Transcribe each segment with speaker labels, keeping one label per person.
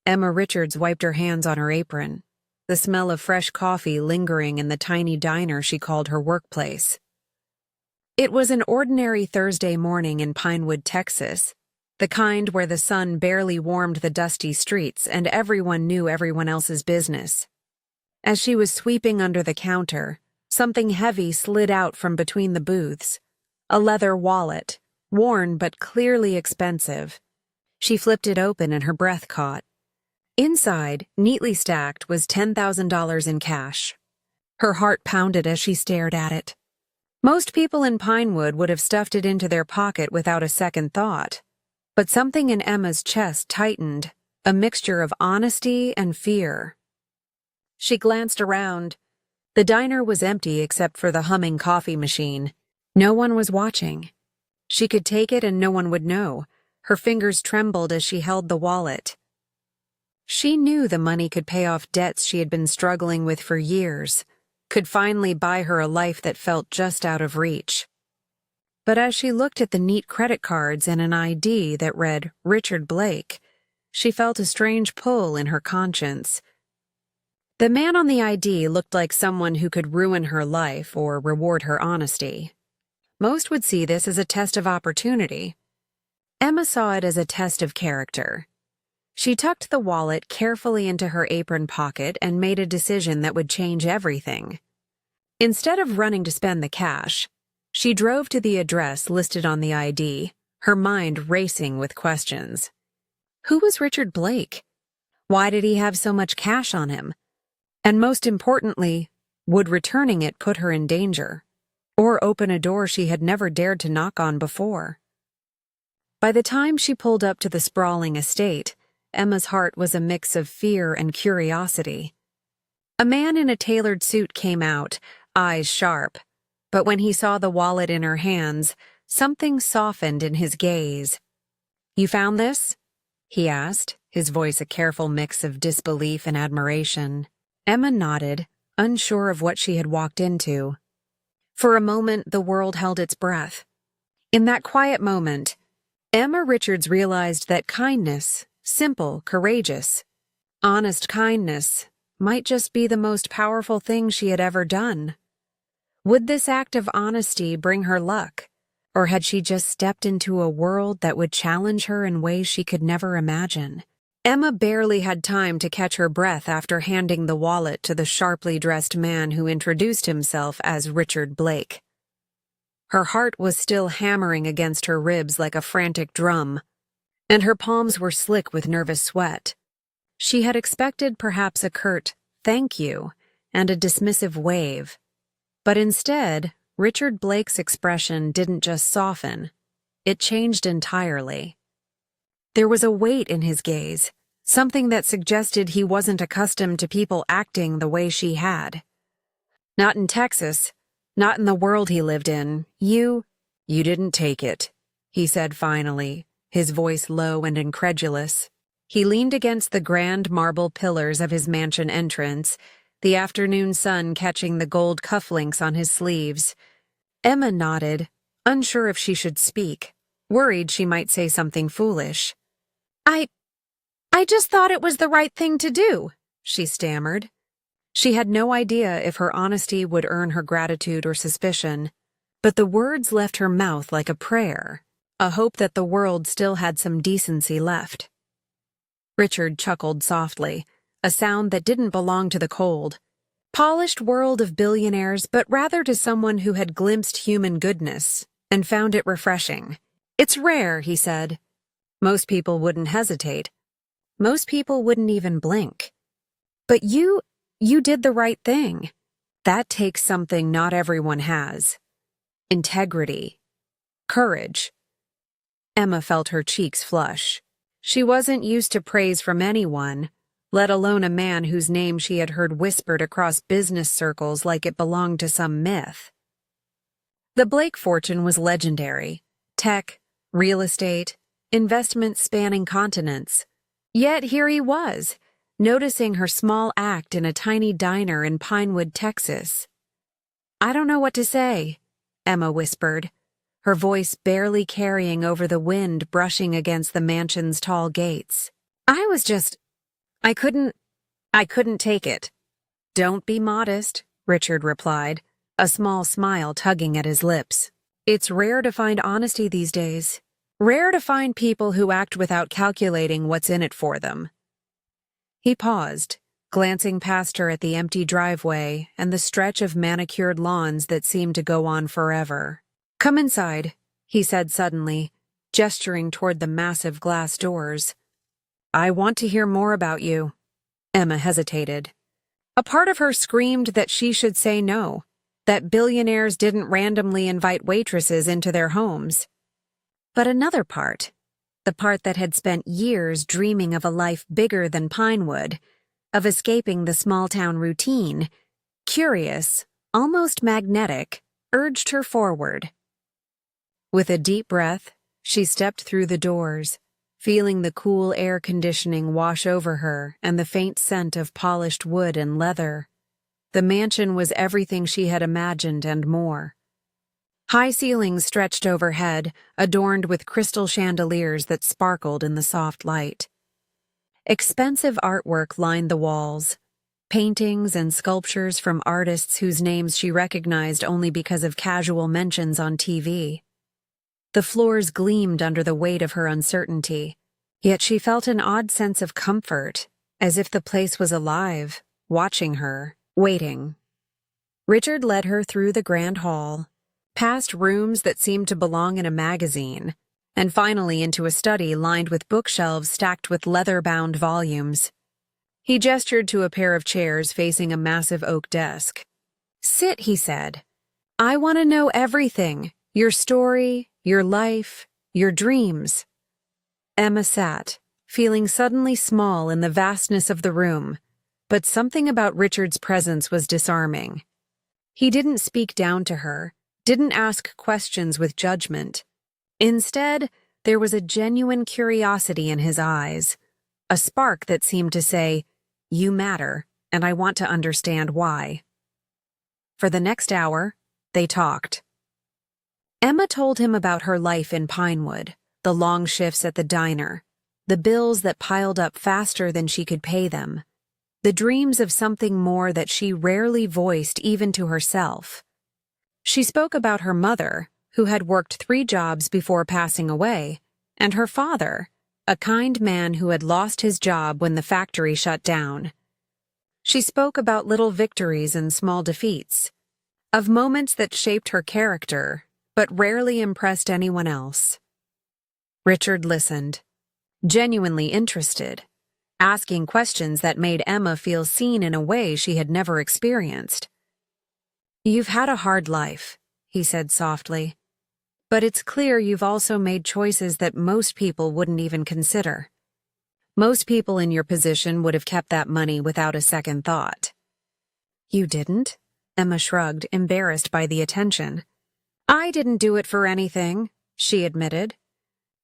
Speaker 1: Emma Richards wiped her hands on her apron, the smell of fresh coffee lingering in the tiny diner she called her workplace. It was an ordinary Thursday morning in Pinewood, Texas, the kind where the sun barely warmed the dusty streets and everyone knew everyone else's business. As she was sweeping under the counter, something heavy slid out from between the booths, a leather wallet, worn but clearly expensive. She flipped it open and her breath caught. Inside, neatly stacked, was $10,000 in cash. Her heart pounded as she stared at it. Most people in Pinewood would have stuffed it into their pocket without a second thought. But something in Emma's chest tightened, a mixture of honesty and fear. She glanced around. The diner was empty except for the humming coffee machine. No one was watching. She could take it and no one would know. Her fingers trembled as she held the wallet. She knew the money could pay off debts she had been struggling with for years, could finally buy her a life that felt just out of reach. But as she looked at the neat credit cards and an ID that read Richard Blake, she felt a strange pull in her conscience. The man on the ID looked like someone who could ruin her life or reward her honesty. Most would see this as a test of opportunity. Emma saw it as a test of character. She tucked the wallet carefully into her apron pocket and made a decision that would change everything. Instead of running to spend the cash, she drove to the address listed on the ID, her mind racing with questions. Who was Richard Blake? Why did he have so much cash on him? And most importantly, would returning it put her in danger, or open a door she had never dared to knock on before? By the time she pulled up to the sprawling estate, Emma's heart was a mix of fear and curiosity. A man in a tailored suit came out, eyes sharp. But when he saw the wallet in her hands, something softened in his gaze. "You found this?" he asked, his voice a careful mix of disbelief and admiration. Emma nodded, unsure of what she had walked into. For a moment, the world held its breath. In that quiet moment, Emma Richards realized that kindness, simple, courageous, honest kindness, might just be the most powerful thing she had ever done. Would this act of honesty bring her luck, or had she just stepped into a world that would challenge her in ways she could never imagine? Emma barely had time to catch her breath after handing the wallet to the sharply dressed man who introduced himself as Richard Blake. Her heart was still hammering against her ribs like a frantic drum, and her palms were slick with nervous sweat. She had expected perhaps a curt "thank you" and a dismissive wave. But instead, Richard Blake's expression didn't just soften, it changed entirely. There was a weight in his gaze, something that suggested he wasn't accustomed to people acting the way she had. Not in Texas, not in the world he lived in. You didn't take it, he said finally, his voice low and incredulous. He leaned against the grand marble pillars of his mansion entrance, the afternoon sun catching the gold cufflinks on his sleeves. Emma nodded, unsure if she should speak, worried she might say something foolish. I just thought it was the right thing to do, she stammered. She had no idea if her honesty would earn her gratitude or suspicion, but the words left her mouth like a prayer, a hope that the world still had some decency left. Richard chuckled softly, a sound that didn't belong to the cold, polished world of billionaires, but rather to someone who had glimpsed human goodness and found it refreshing. "It's rare," he said. "Most people wouldn't hesitate. Most people wouldn't even blink. But you did the right thing. That takes something not everyone has. Integrity. Courage." Emma felt her cheeks flush. She wasn't used to praise from anyone, let alone a man whose name she had heard whispered across business circles like it belonged to some myth. The Blake fortune was legendary. Tech, real estate, investments spanning continents. Yet here he was, noticing her small act in a tiny diner in Pinewood, Texas. "I don't know what to say," Emma whispered, her voice barely carrying over the wind brushing against the mansion's tall gates. I was just I couldn't take it. Don't be modest, Richard replied, a small smile tugging at his lips. It's rare to find honesty these days. Rare to find people who act without calculating what's in it for them. He paused, glancing past her at the empty driveway and the stretch of manicured lawns that seemed to go on forever. Come inside, he said suddenly, gesturing toward the massive glass doors. I want to hear more about you. Emma hesitated. A part of her screamed that she should say no, that billionaires didn't randomly invite waitresses into their homes. But another part, the part that had spent years dreaming of a life bigger than Pinewood, of escaping the small-town routine, curious, almost magnetic, urged her forward. With a deep breath, she stepped through the doors, feeling the cool air conditioning wash over her and the faint scent of polished wood and leather. The mansion was everything she had imagined and more. High ceilings stretched overhead, adorned with crystal chandeliers that sparkled in the soft light. Expensive artwork lined the walls, paintings and sculptures from artists whose names she recognized only because of casual mentions on TV. The floors gleamed under the weight of her uncertainty, yet she felt an odd sense of comfort, as if the place was alive, watching her, waiting. Richard led her through the grand hall, past rooms that seemed to belong in a magazine, and finally into a study lined with bookshelves stacked with leather-bound volumes. He gestured to a pair of chairs facing a massive oak desk. Sit, he said. I want to know everything, your story, your life, your dreams. Emma sat, feeling suddenly small in the vastness of the room, but something about Richard's presence was disarming. He didn't speak down to her, didn't ask questions with judgment. Instead, there was a genuine curiosity in his eyes, a spark that seemed to say, "You matter, and I want to understand why." For the next hour, they talked. Emma told him about her life in Pinewood, the long shifts at the diner, the bills that piled up faster than she could pay them, the dreams of something more that she rarely voiced even to herself. She spoke about her mother, who had worked 3 jobs before passing away, and her father, a kind man who had lost his job when the factory shut down. She spoke about little victories and small defeats, of moments that shaped her character, but rarely impressed anyone else. Richard listened, genuinely interested, asking questions that made Emma feel seen in a way she had never experienced. You've had a hard life, he said softly, but it's clear you've also made choices that most people wouldn't even consider. Most people in your position would have kept that money without a second thought. You didn't? Emma shrugged, embarrassed by the attention. I didn't do it for anything, she admitted.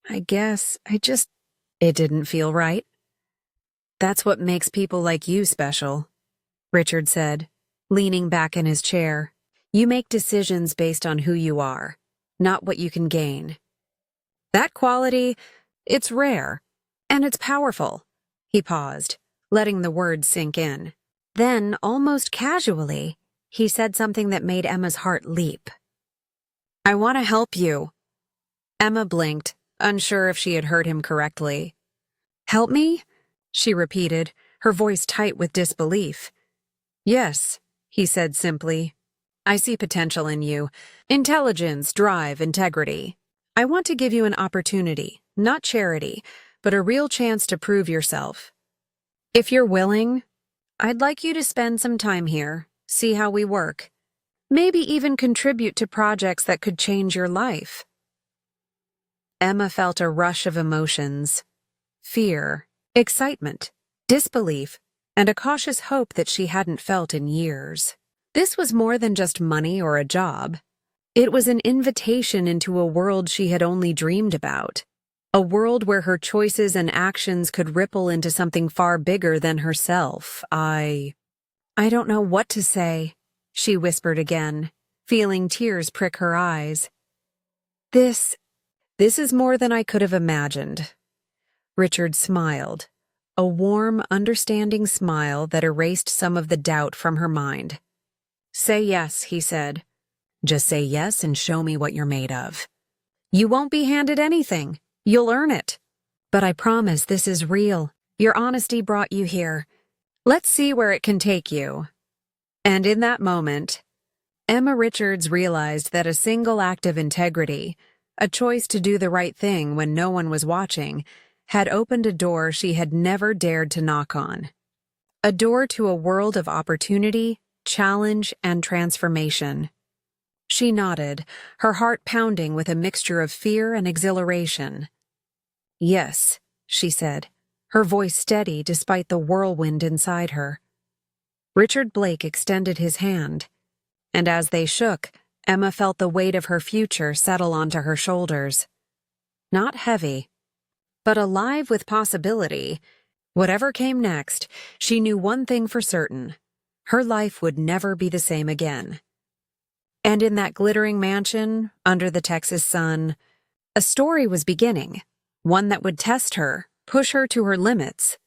Speaker 1: I guess it didn't feel right. That's what makes people like you special, Richard said, leaning back in his chair. You make decisions based on who you are, not what you can gain. That quality, it's rare, and it's powerful. He paused, letting the words sink in. Then, almost casually, he said something that made Emma's heart leap. I want to help you. Emma blinked, unsure if she had heard him correctly. Help me? She repeated, her voice tight with disbelief. Yes, he said simply. I see potential in you. Intelligence, drive, integrity. I want to give you an opportunity, not charity, but a real chance to prove yourself. If you're willing, I'd like you to spend some time here, see how we work. Maybe even contribute to projects that could change your life. Emma felt a rush of emotions. Fear, excitement, disbelief, and a cautious hope that she hadn't felt in years. This was more than just money or a job. It was an invitation into a world she had only dreamed about. A world where her choices and actions could ripple into something far bigger than herself. I don't know what to say, she whispered again, feeling tears prick her eyes. This is more than I could have imagined. Richard smiled, a warm, understanding smile that erased some of the doubt from her mind. "Say yes," he said. "Just say yes and show me what you're made of. You won't be handed anything. You'll earn it. But I promise this is real. Your honesty brought you here. Let's see where it can take you." And in that moment, Emma Richards realized that a single act of integrity, a choice to do the right thing when no one was watching, had opened a door she had never dared to knock on. A door to a world of opportunity, challenge, and transformation. She nodded, her heart pounding with a mixture of fear and exhilaration. "Yes," she said, her voice steady despite the whirlwind inside her. Richard Blake extended his hand, and as they shook, Emma felt the weight of her future settle onto her shoulders. Not heavy, but alive with possibility. Whatever came next, she knew one thing for certain: her life would never be the same again. And in that glittering mansion, under the Texas sun, a story was beginning, one that would test her, push her to her limits,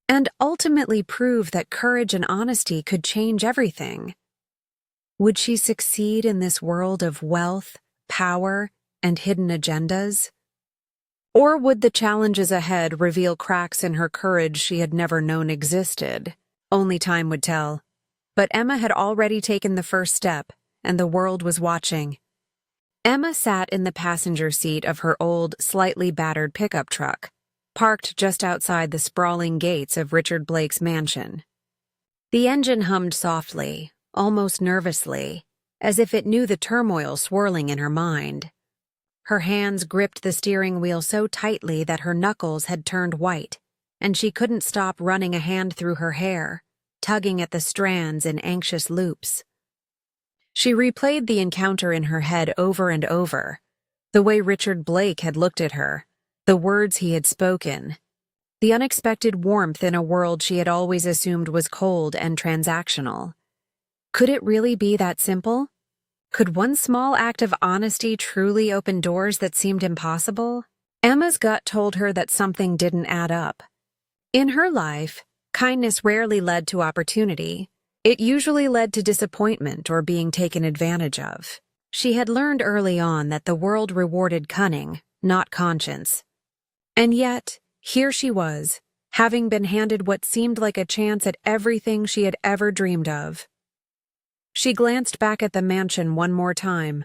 Speaker 1: and ultimately prove that courage and honesty could change everything. Would she succeed in this world of wealth, power, and hidden agendas? Or would the challenges ahead reveal cracks in her courage she had never known existed? Only time would tell. But Emma had already taken the first step, and the world was watching. Emma sat in the passenger seat of her old, slightly battered pickup truck, parked just outside the sprawling gates of Richard Blake's mansion. The engine hummed softly, almost nervously, as if it knew the turmoil swirling in her mind. Her hands gripped the steering wheel so tightly that her knuckles had turned white, and she couldn't stop running a hand through her hair, tugging at the strands in anxious loops. She replayed the encounter in her head over and over, the way Richard Blake had looked at her, the words he had spoken, the unexpected warmth in a world she had always assumed was cold and transactional. Could it really be that simple? Could one small act of honesty truly open doors that seemed impossible? Emma's gut told her that something didn't add up. In her life, kindness rarely led to opportunity. It usually led to disappointment or being taken advantage of. She had learned early on that the world rewarded cunning, not conscience. And yet, here she was, having been handed what seemed like a chance at everything she had ever dreamed of. She glanced back at the mansion one more time,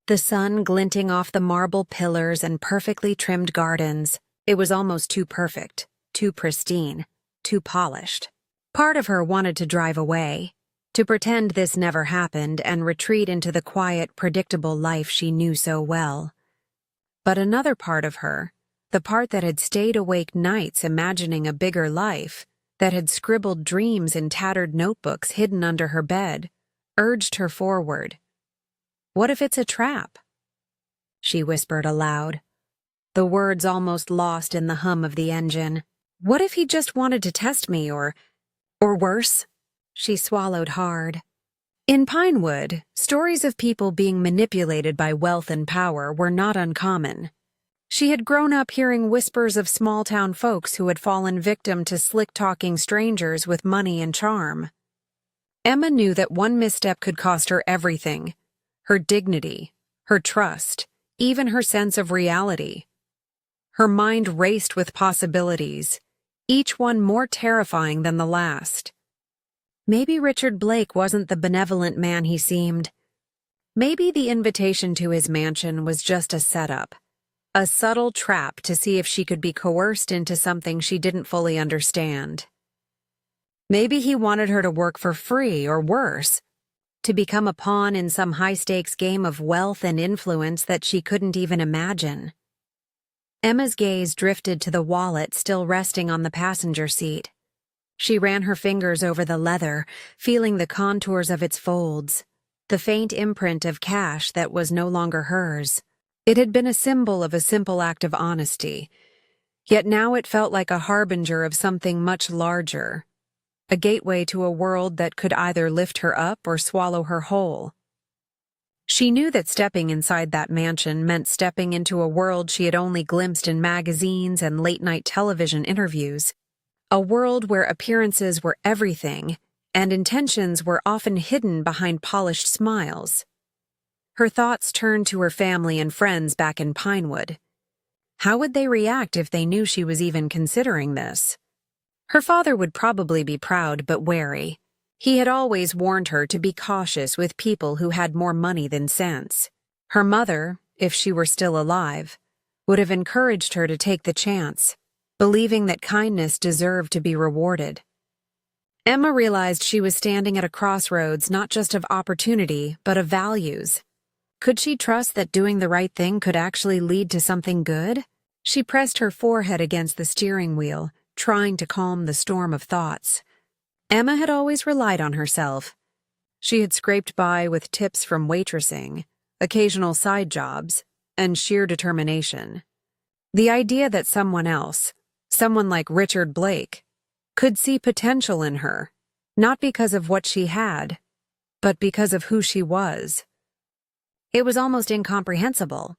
Speaker 1: the sun glinting off the marble pillars and perfectly trimmed gardens. It was almost too perfect, too pristine, too polished. Part of her wanted to drive away, to pretend this never happened and retreat into the quiet, predictable life she knew so well. But another part of her, the part that had stayed awake nights imagining a bigger life, that had scribbled dreams in tattered notebooks hidden under her bed, urged her forward. "What if it's a trap?" she whispered aloud, the words almost lost in the hum of the engine. "What if he just wanted to test me, or worse?" She swallowed hard. In Pinewood, stories of people being manipulated by wealth and power were not uncommon. She had grown up hearing whispers of small-town folks who had fallen victim to slick-talking strangers with money and charm. Emma knew that one misstep could cost her everything: her dignity, her trust, even her sense of reality. Her mind raced with possibilities, each one more terrifying than the last. Maybe Richard Blake wasn't the benevolent man he seemed. Maybe the invitation to his mansion was just a setup, a subtle trap to see if she could be coerced into something she didn't fully understand. Maybe he wanted her to work for free, or worse, to become a pawn in some high-stakes game of wealth and influence that she couldn't even imagine. Emma's gaze drifted to the wallet still resting on the passenger seat. She ran her fingers over the leather, feeling the contours of its folds, the faint imprint of cash that was no longer hers. It had been a symbol of a simple act of honesty, yet now it felt like a harbinger of something much larger, a gateway to a world that could either lift her up or swallow her whole. She knew that stepping inside that mansion meant stepping into a world she had only glimpsed in magazines and late-night television interviews, a world where appearances were everything and intentions were often hidden behind polished smiles. Her thoughts turned to her family and friends back in Pinewood. How would they react if they knew she was even considering this? Her father would probably be proud but wary. He had always warned her to be cautious with people who had more money than sense. Her mother, if she were still alive, would have encouraged her to take the chance, believing that kindness deserved to be rewarded. Emma realized she was standing at a crossroads not just of opportunity, but of values. Could she trust that doing the right thing could actually lead to something good? She pressed her forehead against the steering wheel, trying to calm the storm of thoughts. Emma had always relied on herself. She had scraped by with tips from waitressing, occasional side jobs, and sheer determination. The idea that someone else, someone like Richard Blake, could see potential in her, not because of what she had, but because of who she was. It was almost incomprehensible.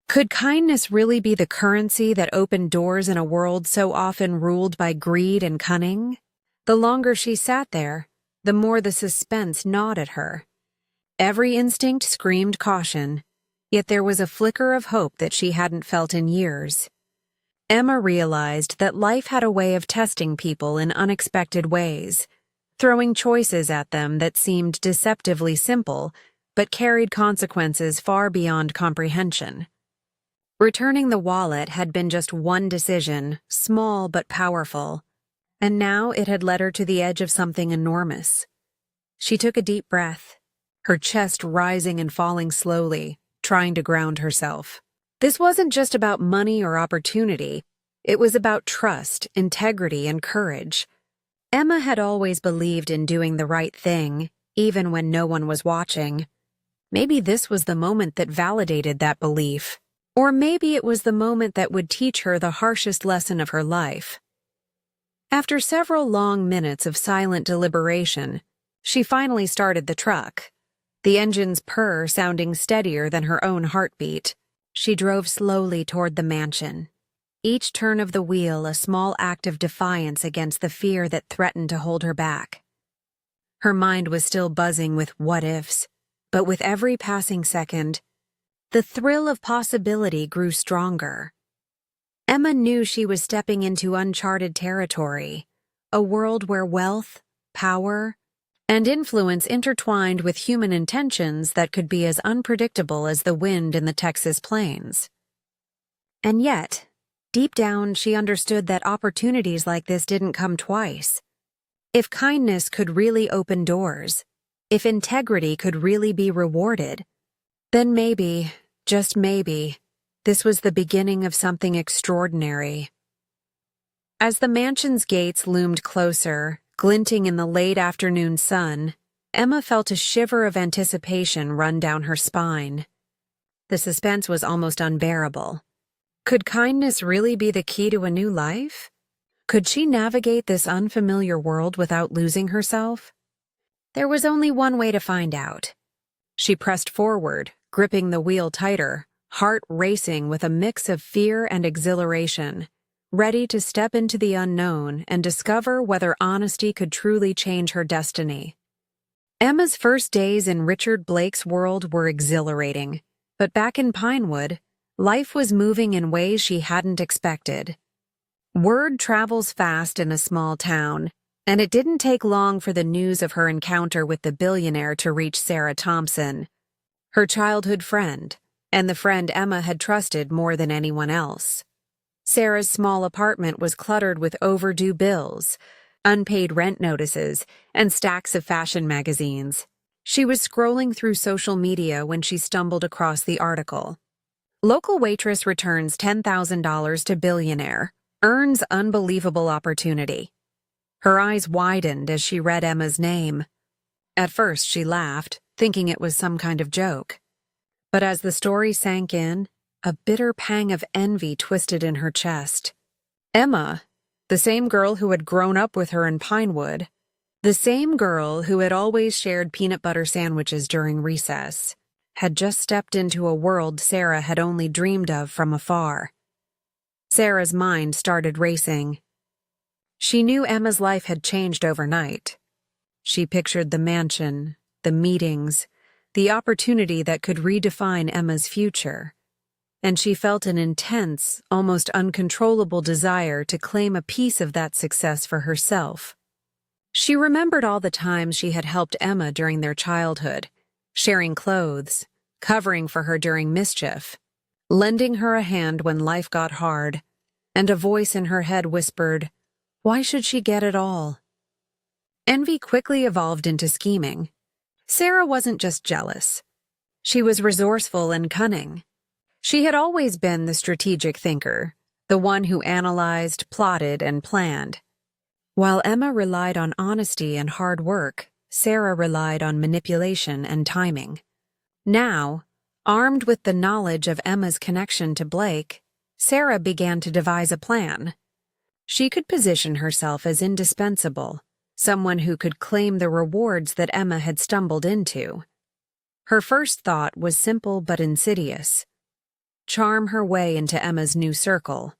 Speaker 1: Could kindness really be the currency that opened doors in a world so often ruled by greed and cunning? The longer she sat there, the more the suspense gnawed at her. Every instinct screamed caution, yet there was a flicker of hope that she hadn't felt in years. Emma realized that life had a way of testing people in unexpected ways, throwing choices at them that seemed deceptively simple, but carried consequences far beyond comprehension. Returning the wallet had been just one decision, small but powerful, and now it had led her to the edge of something enormous. She took a deep breath, her chest rising and falling slowly, trying to ground herself. This wasn't just about money or opportunity. It was about trust, integrity, and courage. Emma had always believed in doing the right thing, even when no one was watching. Maybe this was the moment that validated that belief. Or maybe it was the moment that would teach her the harshest lesson of her life. After several long minutes of silent deliberation, she finally started the truck, the engine's purr sounding steadier than her own heartbeat. She drove slowly toward the mansion, each turn of the wheel a small act of defiance against the fear that threatened to hold her back. Her mind was still buzzing with what-ifs, but with every passing second, the thrill of possibility grew stronger. Emma knew she was stepping into uncharted territory, a world where wealth, power, and influence intertwined with human intentions that could be as unpredictable as the wind in the Texas plains. And yet, deep down, she understood that opportunities like this didn't come twice. If kindness could really open doors, if integrity could really be rewarded, then maybe, just maybe, this was the beginning of something extraordinary. As the mansion's gates loomed closer, glinting in the late afternoon sun, Emma felt a shiver of anticipation run down her spine. The suspense was almost unbearable. Could kindness really be the key to a new life? Could she navigate this unfamiliar world without losing herself? There was only one way to find out. She pressed forward, gripping the wheel tighter, heart racing with a mix of fear and exhilaration, ready to step into the unknown and discover whether honesty could truly change her destiny. Emma's first days in Richard Blake's world were exhilarating, but back in Pinewood, life was moving in ways she hadn't expected. Word travels fast in a small town, and it didn't take long for the news of her encounter with the billionaire to reach Sarah Thompson, her childhood friend, and the friend Emma had trusted more than anyone else. Sarah's small apartment was cluttered with overdue bills, unpaid rent notices, and stacks of fashion magazines. She was scrolling through social media when she stumbled across the article. Local waitress returns $10,000 to billionaire, earns unbelievable opportunity. Her eyes widened as she read Emma's name. At first she laughed, thinking it was some kind of joke. But as the story sank in, a bitter pang of envy twisted in her chest. Emma, the same girl who had grown up with her in Pinewood, the same girl who had always shared peanut butter sandwiches during recess, had just stepped into a world Sarah had only dreamed of from afar. Sarah's mind started racing. She knew Emma's life had changed overnight. She pictured the mansion, the meetings, the opportunity that could redefine Emma's future. And she felt an intense, almost uncontrollable desire to claim a piece of that success for herself. She remembered all the times she had helped Emma during their childhood, sharing clothes, covering for her during mischief, lending her a hand when life got hard, and a voice in her head whispered, "Why should she get it all?" Envy quickly evolved into scheming. Sarah wasn't just jealous. She was resourceful and cunning. She had always been the strategic thinker, the one who analyzed, plotted, and planned. While Emma relied on honesty and hard work, Sarah relied on manipulation and timing. Now, armed with the knowledge of Emma's connection to Blake, Sarah began to devise a plan. She could position herself as indispensable, someone who could claim the rewards that Emma had stumbled into. Her first thought was simple but insidious: charm her way into Emma's new circle.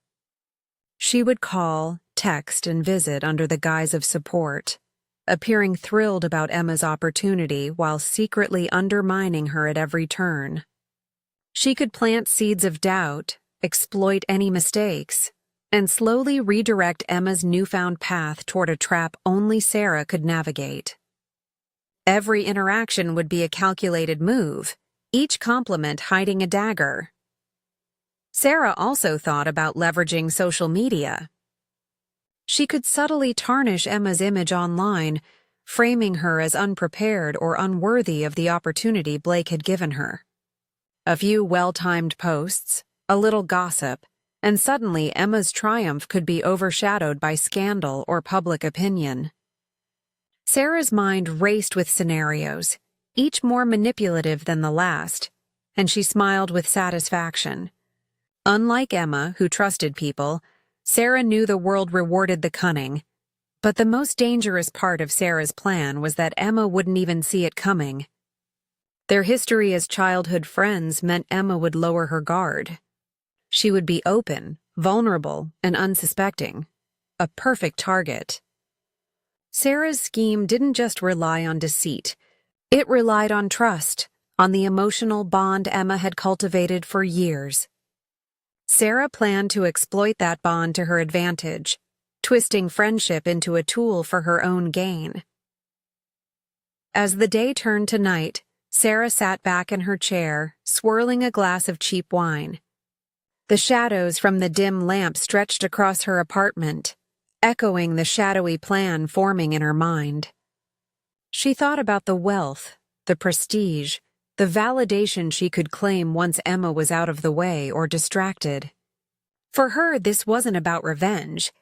Speaker 1: She would call, text, and visit under the guise of support, appearing thrilled about Emma's opportunity while secretly undermining her at every turn. She could plant seeds of doubt, exploit any mistakes, and slowly redirect Emma's newfound path toward a trap only Sarah could navigate. Every interaction would be a calculated move, each compliment hiding a dagger. Sarah also thought about leveraging social media. She could subtly tarnish Emma's image online, framing her as unprepared or unworthy of the opportunity Blake had given her. A few well-timed posts, a little gossip, and suddenly Emma's triumph could be overshadowed by scandal or public opinion. Sarah's mind raced with scenarios, each more manipulative than the last, and she smiled with satisfaction. Unlike Emma, who trusted people, Sarah knew the world rewarded the cunning. But the most dangerous part of Sarah's plan was that Emma wouldn't even see it coming. Their history as childhood friends meant Emma would lower her guard. She would be open, vulnerable, and unsuspecting. A perfect target. Sarah's scheme didn't just rely on deceit. It relied on trust, on the emotional bond Emma had cultivated for years. Sarah planned to exploit that bond to her advantage, twisting friendship into a tool for her own gain. As the day turned to night, Sarah sat back in her chair, swirling a glass of cheap wine. The shadows from the dim lamp stretched across her apartment, echoing the shadowy plan forming in her mind. She thought about the wealth, the prestige, the validation she could claim once Emma was out of the way or distracted. For her, this wasn't about revenge.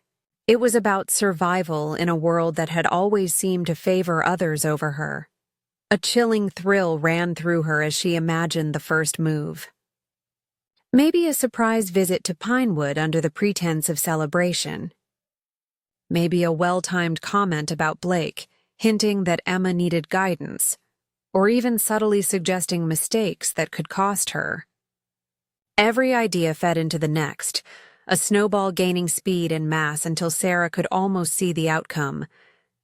Speaker 1: It was about survival in a world that had always seemed to favor others over her. A chilling thrill ran through her as she imagined the first move. Maybe a surprise visit to Pinewood under the pretense of celebration. Maybe a well-timed comment about Blake, hinting that Emma needed guidance, or even subtly suggesting mistakes that could cost her. Every idea fed into the next, a snowball gaining speed and mass until Sarah could almost see the outcome.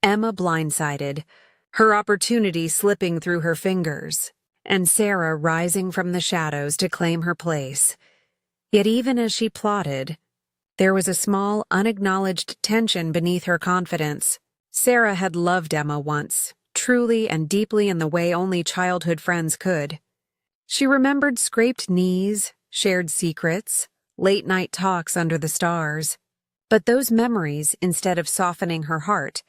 Speaker 1: Emma blindsided, her opportunity slipping through her fingers, and Sarah rising from the shadows to claim her place. Yet even as she plotted, there was a small, unacknowledged tension beneath her confidence. Sarah had loved Emma once, truly and deeply in the way only childhood friends could. She remembered scraped knees, shared secrets, late-night talks under the stars. But those memories, instead of softening her heart,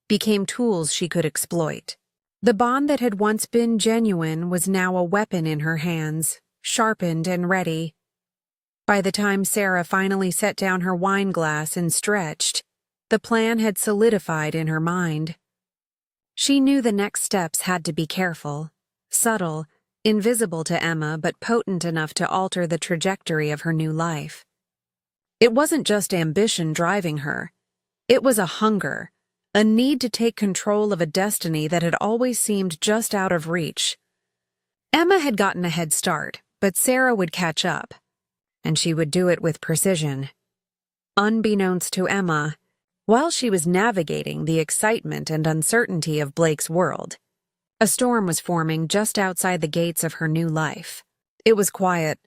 Speaker 1: became tools she could exploit. The bond that had once been genuine was now a weapon in her hands, sharpened and ready. By the time Sarah finally set down her wine glass and stretched, the plan had solidified in her mind. She knew the next steps had to be careful, subtle, invisible to Emma but potent enough to alter the trajectory of her new life. It wasn't just ambition driving her. It was a hunger, a need to take control of a destiny that had always seemed just out of reach. Emma had gotten a head start, but Sarah would catch up, and she would do it with precision. Unbeknownst to Emma, While she was navigating the excitement and uncertainty of Blake's world, a storm was forming just outside the gates of her new life. It was quiet,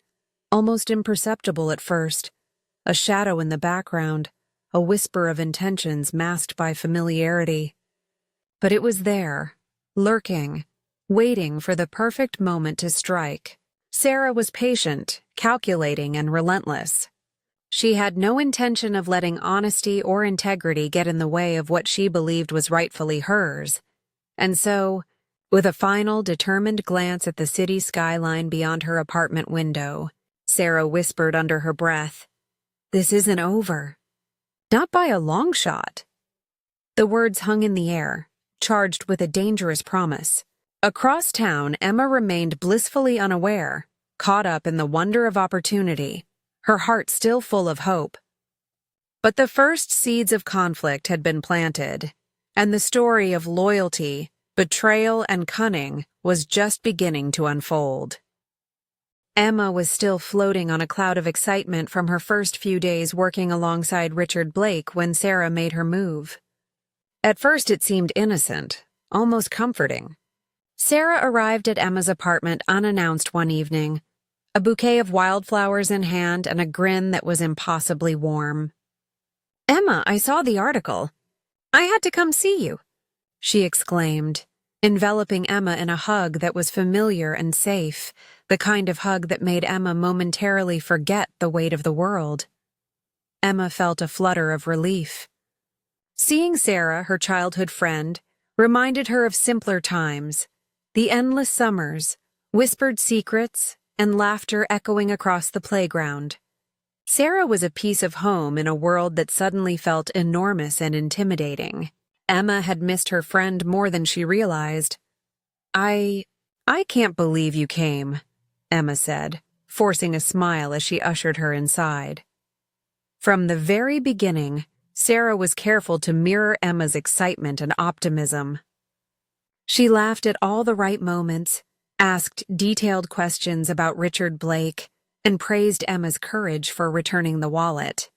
Speaker 1: almost imperceptible at first, a shadow in the background, a whisper of intentions masked by familiarity. But it was there, lurking, waiting for the perfect moment to strike. Sarah was patient, calculating, and relentless. She had no intention of letting honesty or integrity get in the way of what she believed was rightfully hers. And so, with a final, determined glance at the city skyline beyond her apartment window, Sarah whispered under her breath, "This isn't over. Not by a long shot." The words hung in the air, charged with a dangerous promise. Across town, Emma remained blissfully unaware, caught up in the wonder of opportunity, her heart still full of hope. But the first seeds of conflict had been planted, and the story of loyalty, betrayal, and cunning was just beginning to unfold. Emma was still floating on a cloud of excitement from her first few days working alongside Richard Blake when Sarah made her move. At first it seemed innocent, almost comforting. Sarah arrived at Emma's apartment unannounced one evening, a bouquet of wildflowers in hand and a grin that was impossibly warm. "Emma, I saw the article. I had to come see you," she exclaimed, enveloping Emma in a hug that was familiar and safe, the kind of hug that made Emma momentarily forget the weight of the world. Emma felt a flutter of relief. Seeing Sarah, her childhood friend, reminded her of simpler times, the endless summers, whispered secrets, and laughter echoing across the playground. Sarah was a piece of home in a world that suddenly felt enormous and intimidating. Emma had missed her friend more than she realized. I can't believe you came," Emma said, forcing a smile as she ushered her inside. From the very beginning, Sarah was careful to mirror Emma's excitement and optimism. She laughed at all the right moments, asked detailed questions about Richard Blake, and praised Emma's courage for returning the wallet.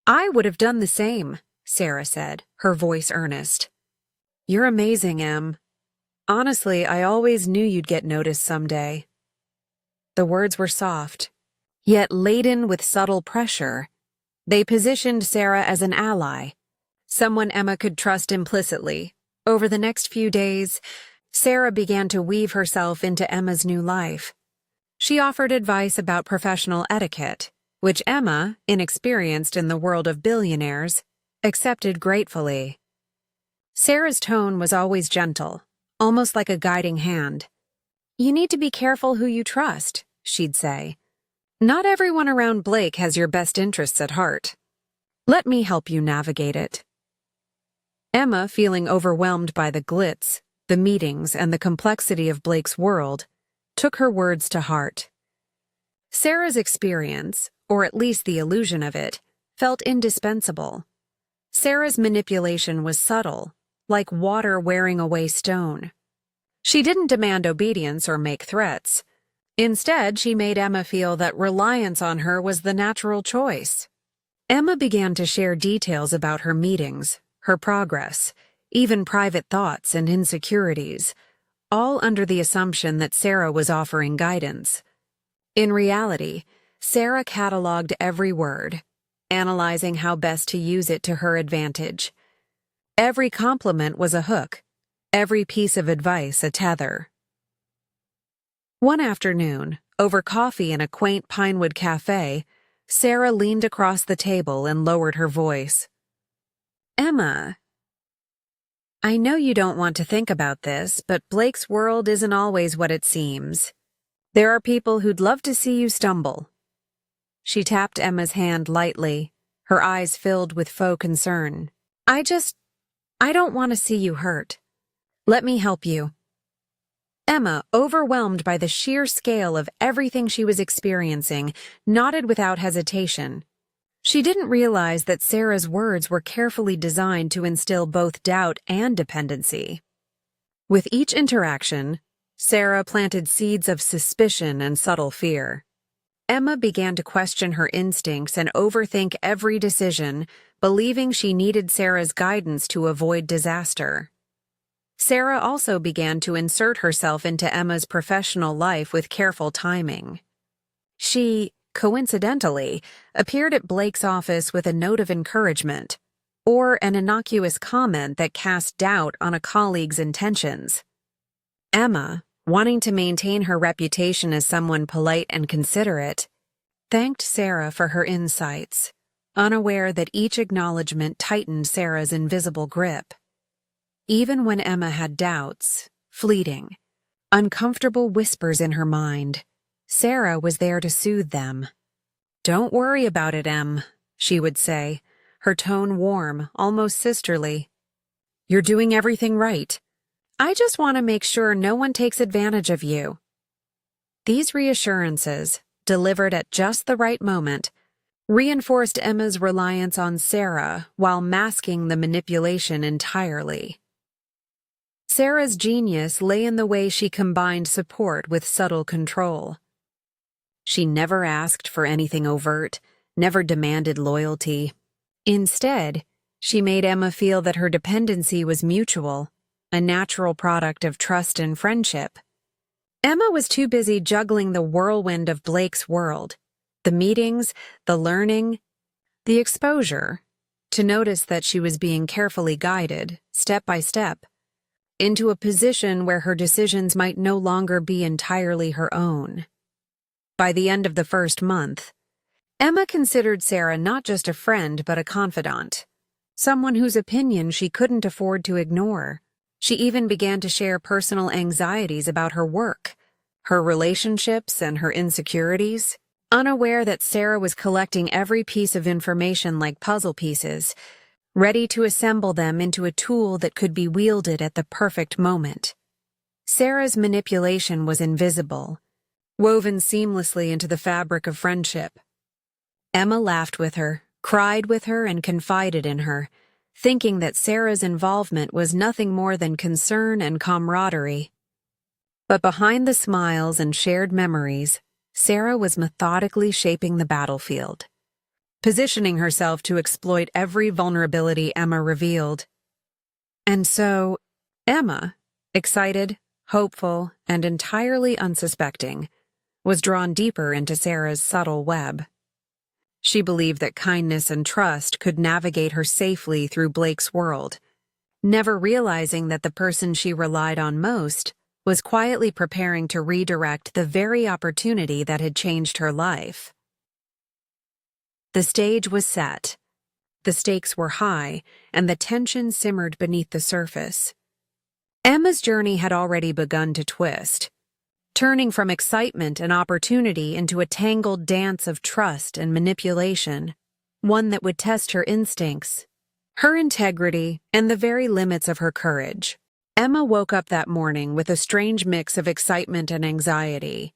Speaker 1: "I would have done the same," Sarah said, her voice earnest. "You're amazing, Em. Honestly, I always knew you'd get noticed someday." The words were soft, yet laden with subtle pressure. They positioned Sarah as an ally, someone Emma could trust implicitly. Over the next few days, Sarah began to weave herself into Emma's new life. She offered advice about professional etiquette, which Emma, inexperienced in the world of billionaires, accepted gratefully. Sarah's tone was always gentle, almost like a guiding hand. "You need to be careful who you trust," she'd say. "Not everyone around Blake has your best interests at heart. Let me help you navigate it." Emma, feeling overwhelmed by the glitz, the meetings, and the complexity of Blake's world, took her words to heart. Sarah's experience, or at least the illusion of it, felt indispensable. Sarah's manipulation was subtle, like water wearing away stone. She didn't demand obedience or make threats. Instead, she made Emma feel that reliance on her was the natural choice. Emma began to share details about her meetings, her progress, even private thoughts and insecurities, all under the assumption that Sarah was offering guidance. In reality, Sarah cataloged every word, analyzing how best to use it to her advantage. Every compliment was a hook, every piece of advice a tether. One afternoon, over coffee in a quaint Pinewood cafe, Sarah leaned across the table and lowered her voice. "Emma, I know you don't want to think about this, but Blake's world isn't always what it seems. There are people who'd love to see you stumble." She tapped Emma's hand lightly, her eyes filled with faux concern. I don't want to see you hurt. Let me help you." Emma, overwhelmed by the sheer scale of everything she was experiencing, nodded without hesitation. She didn't realize that Sarah's words were carefully designed to instill both doubt and dependency. With each interaction, Sarah planted seeds of suspicion and subtle fear. Emma began to question her instincts and overthink every decision, believing she needed Sarah's guidance to avoid disaster. Sarah also began to insert herself into Emma's professional life with careful timing. She, coincidentally, appeared at Blake's office with a note of encouragement, or an innocuous comment that cast doubt on a colleague's intentions. Emma, wanting to maintain her reputation as someone polite and considerate, thanked Sarah for her insights, unaware that each acknowledgement tightened Sarah's invisible grip. Even when Emma had doubts, fleeting, uncomfortable whispers in her mind, Sarah was there to soothe them. "Don't worry about it, Em," she would say, her tone warm, almost sisterly. "You're doing everything right. I just want to make sure no one takes advantage of you." These reassurances, delivered at just the right moment, reinforced Emma's reliance on Sarah while masking the manipulation entirely. Sarah's genius lay in the way she combined support with subtle control. She never asked for anything overt, never demanded loyalty. Instead, she made Emma feel that her dependency was mutual, a natural product of trust and friendship. Emma was too busy juggling the whirlwind of Blake's world, the meetings, the learning, the exposure, to notice that she was being carefully guided, step by step, into a position where her decisions might no longer be entirely her own. By the end of the first month, Emma considered Sarah not just a friend but a confidant, someone whose opinion she couldn't afford to ignore. She even began to share personal anxieties about her work, her relationships, and her insecurities, unaware that Sarah was collecting every piece of information like puzzle pieces, ready to assemble them into a tool that could be wielded at the perfect moment. Sarah's manipulation was invisible, woven seamlessly into the fabric of friendship. Emma laughed with her, cried with her, and confided in her, thinking that Sarah's involvement was nothing more than concern and camaraderie. But behind the smiles and shared memories, Sarah was methodically shaping the battlefield, positioning herself to exploit every vulnerability Emma revealed. And so, Emma, excited, hopeful, and entirely unsuspecting, was drawn deeper into Sarah's subtle web. She believed that kindness and trust could navigate her safely through Blake's world, never realizing that the person she relied on most was quietly preparing to redirect the very opportunity that had changed her life. The stage was set. The stakes were high, and the tension simmered beneath the surface. Emma's journey had already begun to twist, turning from excitement and opportunity into a tangled dance of trust and manipulation, one that would test her instincts, her integrity, and the very limits of her courage. Emma woke up that morning with a strange mix of excitement and anxiety.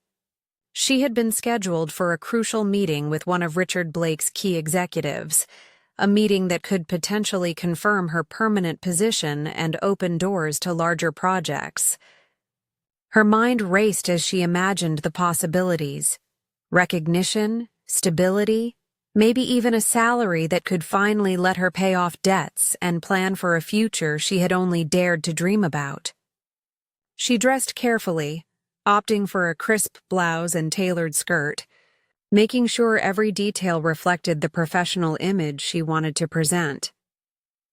Speaker 1: She had been scheduled for a crucial meeting with one of Richard Blake's key executives, a meeting that could potentially confirm her permanent position and open doors to larger projects. Her mind raced as she imagined the possibilities: recognition, stability, maybe even a salary that could finally let her pay off debts and plan for a future she had only dared to dream about. She dressed carefully, opting for a crisp blouse and tailored skirt, making sure every detail reflected the professional image she wanted to present.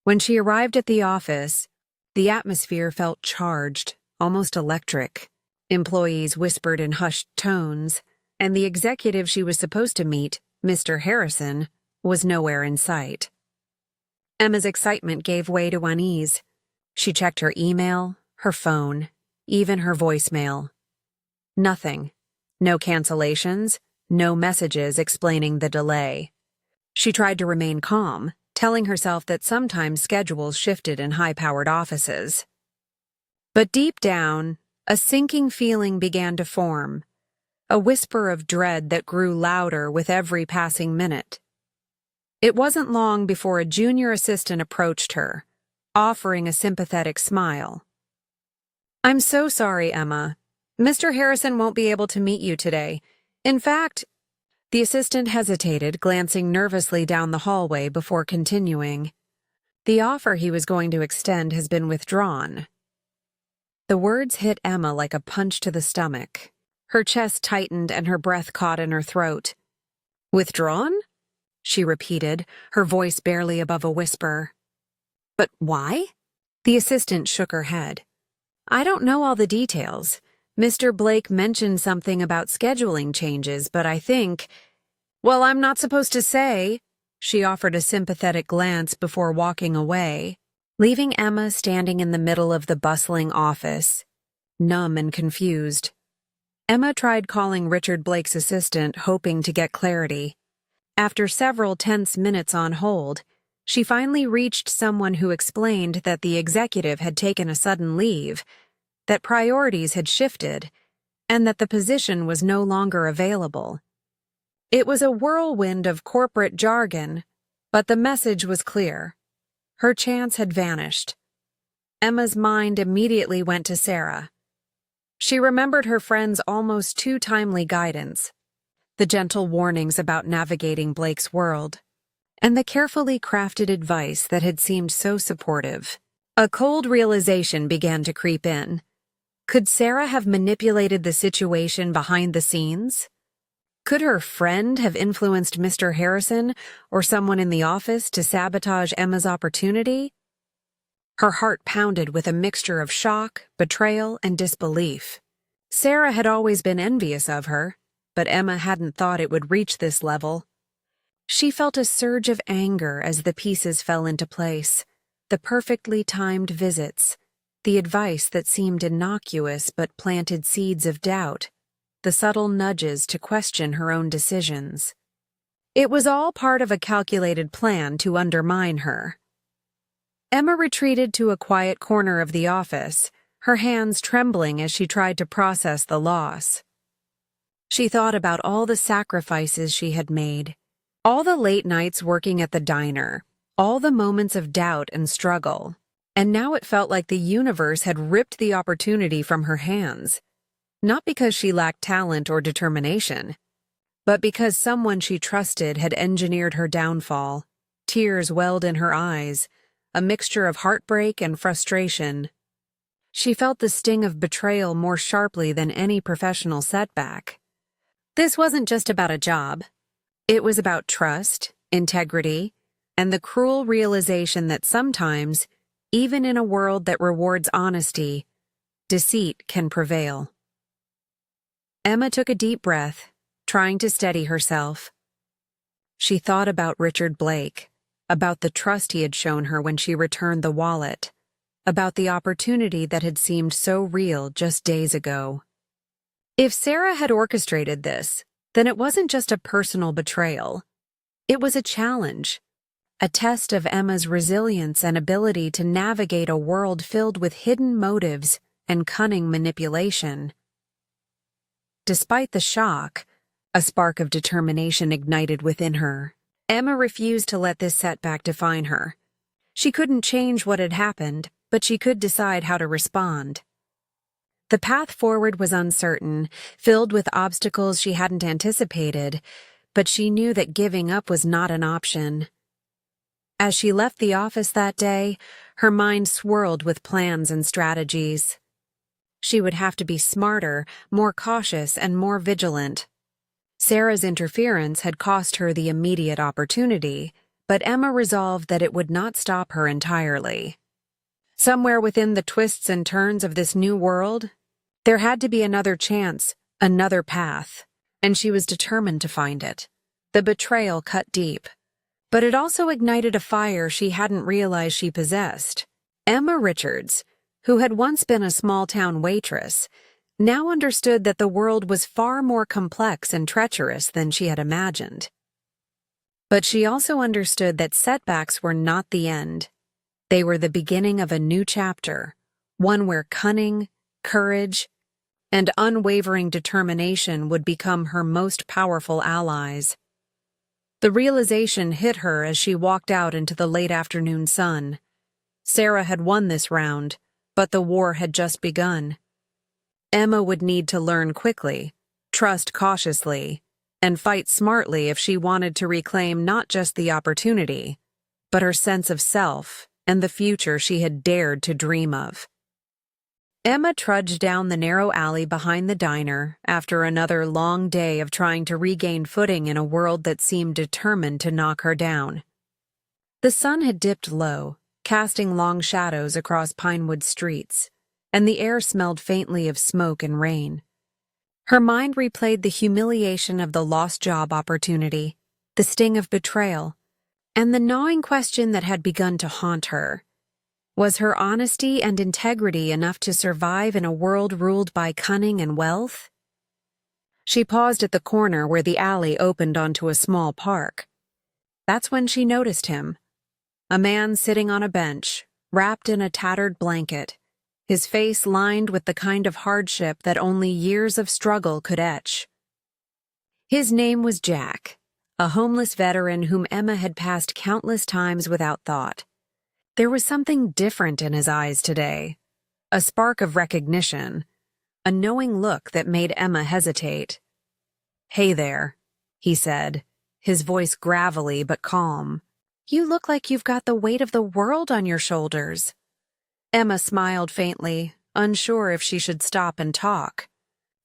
Speaker 1: When she arrived at the office, the atmosphere felt charged, almost electric. Employees whispered in hushed tones, and the executive she was supposed to meet, Mr. Harrison, was nowhere in sight. Emma's excitement gave way to unease. She checked her email, her phone, even her voicemail. Nothing. No cancellations, no messages explaining the delay. She tried to remain calm, telling herself that sometimes schedules shifted in high-powered offices. But deep down, a sinking feeling began to form, a whisper of dread that grew louder with every passing minute. It wasn't long before a junior assistant approached her, offering a sympathetic smile. "I'm so sorry, Emma. Mr. Harrison won't be able to meet you today. In fact, The assistant hesitated, glancing nervously down the hallway before continuing. The offer he was going to extend has been withdrawn. The words hit Emma like a punch to the stomach. Her chest tightened and her breath caught in her throat. Withdrawn? She repeated, her voice barely above a whisper. But why? The assistant shook her head. I don't know all the details. Mr. Blake mentioned something about scheduling changes, but I think... Well, I'm not supposed to say. She offered a sympathetic glance before walking away, leaving Emma standing in the middle of the bustling office, numb and confused. Emma tried calling Richard Blake's assistant, hoping to get clarity. After several tense minutes on hold, she finally reached someone who explained that the executive had taken a sudden leave, that priorities had shifted, and that the position was no longer available. It was a whirlwind of corporate jargon, but the message was clear. Her chance had vanished. Emma's mind immediately went to Sarah. She remembered her friend's almost too timely guidance, the gentle warnings about navigating Blake's world, and the carefully crafted advice that had seemed so supportive. A cold realization began to creep in. Could Sarah have manipulated the situation behind the scenes? Could her friend have influenced Mr. Harrison or someone in the office to sabotage Emma's opportunity? Her heart pounded with a mixture of shock, betrayal, and disbelief. Sarah had always been envious of her, but Emma hadn't thought it would reach this level. She felt a surge of anger as the pieces fell into place, the perfectly timed visits, the advice that seemed innocuous but planted seeds of doubt, the subtle nudges to question her own decisions. It was all part of a calculated plan to undermine her. Emma retreated to a quiet corner of the office, her hands trembling as she tried to process the loss. She thought about all the sacrifices she had made, all the late nights working at the diner, all the moments of doubt and struggle, and now it felt like the universe had ripped the opportunity from her hands. Not because she lacked talent or determination, but because someone she trusted had engineered her downfall. Tears welled in her eyes, a mixture of heartbreak and frustration. She felt the sting of betrayal more sharply than any professional setback. This wasn't just about a job. It was about trust, integrity, and the cruel realization that sometimes, even in a world that rewards honesty, deceit can prevail. Emma took a deep breath, trying to steady herself. She thought about Richard Blake, about the trust he had shown her when she returned the wallet, about the opportunity that had seemed so real just days ago. If Sarah had orchestrated this, then it wasn't just a personal betrayal. It was a challenge, a test of Emma's resilience and ability to navigate a world filled with hidden motives and cunning manipulation. Despite the shock, a spark of determination ignited within her. Emma refused to let this setback define her. She couldn't change what had happened, but she could decide how to respond. The path forward was uncertain, filled with obstacles she hadn't anticipated, but she knew that giving up was not an option. As she left the office that day, her mind swirled with plans and strategies. She would have to be smarter, more cautious, and more vigilant. Sarah's interference had cost her the immediate opportunity, but Emma resolved that it would not stop her entirely. Somewhere within the twists and turns of this new world, there had to be another chance, another path, and she was determined to find it. The betrayal cut deep, but it also ignited a fire she hadn't realized she possessed. Emma Richards, who had once been a small-town waitress, now understood that the world was far more complex and treacherous than she had imagined. But she also understood that setbacks were not the end. They were the beginning of a new chapter, one where cunning, courage, and unwavering determination would become her most powerful allies. The realization hit her as she walked out into the late afternoon sun. Sarah had won this round, but the war had just begun. Emma would need to learn quickly, trust cautiously, and fight smartly if she wanted to reclaim not just the opportunity, but her sense of self and the future she had dared to dream of. Emma trudged down the narrow alley behind the diner after another long day of trying to regain footing in a world that seemed determined to knock her down. The sun had dipped low, casting long shadows across Pinewood streets, and the air smelled faintly of smoke and rain. Her mind replayed the humiliation of the lost job opportunity, the sting of betrayal, and the gnawing question that had begun to haunt her. Was her honesty and integrity enough to survive in a world ruled by cunning and wealth? She paused at the corner where the alley opened onto a small park. That's when she noticed him. A man sitting on a bench, wrapped in a tattered blanket, his face lined with the kind of hardship that only years of struggle could etch. His name was Jack, a homeless veteran whom Emma had passed countless times without thought. There was something different in his eyes today, a spark of recognition, a knowing look that made Emma hesitate. "Hey there," he said, his voice gravelly but calm. "You look like you've got the weight of the world on your shoulders." Emma smiled faintly, unsure if she should stop and talk.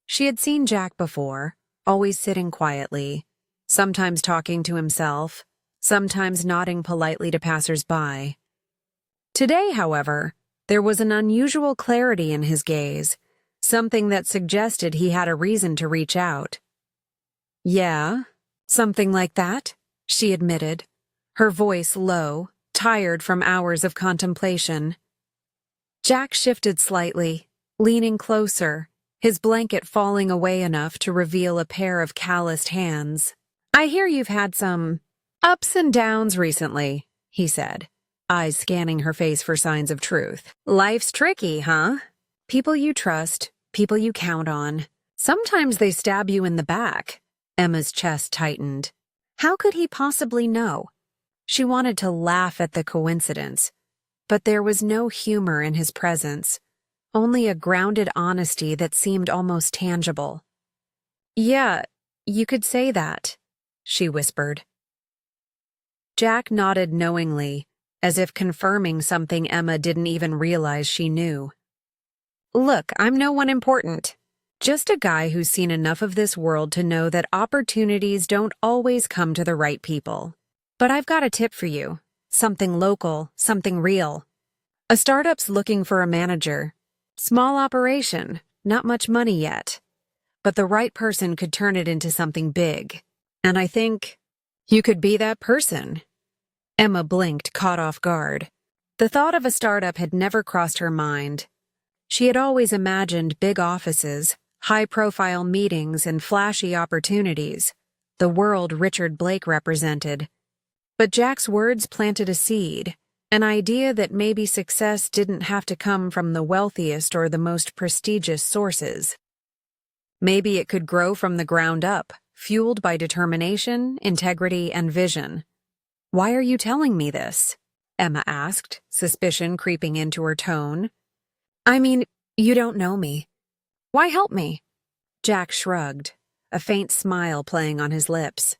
Speaker 1: She had seen Jack before, always sitting quietly, sometimes talking to himself, sometimes nodding politely to passers-by. Today, however, there was an unusual clarity in his gaze, something that suggested he had a reason to reach out. "Yeah, something like that," she admitted, her voice low, tired from hours of contemplation. Jack shifted slightly, leaning closer, his blanket falling away enough to reveal a pair of calloused hands. "I hear you've had some ups and downs recently," he said, eyes scanning her face for signs of truth. "Life's tricky, huh? People you trust, people you count on. Sometimes they stab you in the back." Emma's chest tightened. How could he possibly know? She wanted to laugh at the coincidence, but there was no humor in his presence, only a grounded honesty that seemed almost tangible. "Yeah, you could say that," she whispered. Jack nodded knowingly, as if confirming something Emma didn't even realize she knew. "Look, I'm no one important. Just a guy who's seen enough of this world to know that opportunities don't always come to the right people. But I've got a tip for you. Something local, something real. A startup's looking for a manager. Small operation, not much money yet. But the right person could turn it into something big. And I think you could be that person." Emma blinked, caught off guard. The thought of a startup had never crossed her mind. She had always imagined big offices, high-profile meetings, and flashy opportunities, the world Richard Blake represented. But Jack's words planted a seed, an idea that maybe success didn't have to come from the wealthiest or the most prestigious sources. Maybe it could grow from the ground up, fueled by determination, integrity, and vision. "Why are you telling me this?" Emma asked, suspicion creeping into her tone. "I mean, you don't know me. Why help me?" Jack shrugged, a faint smile playing on his lips.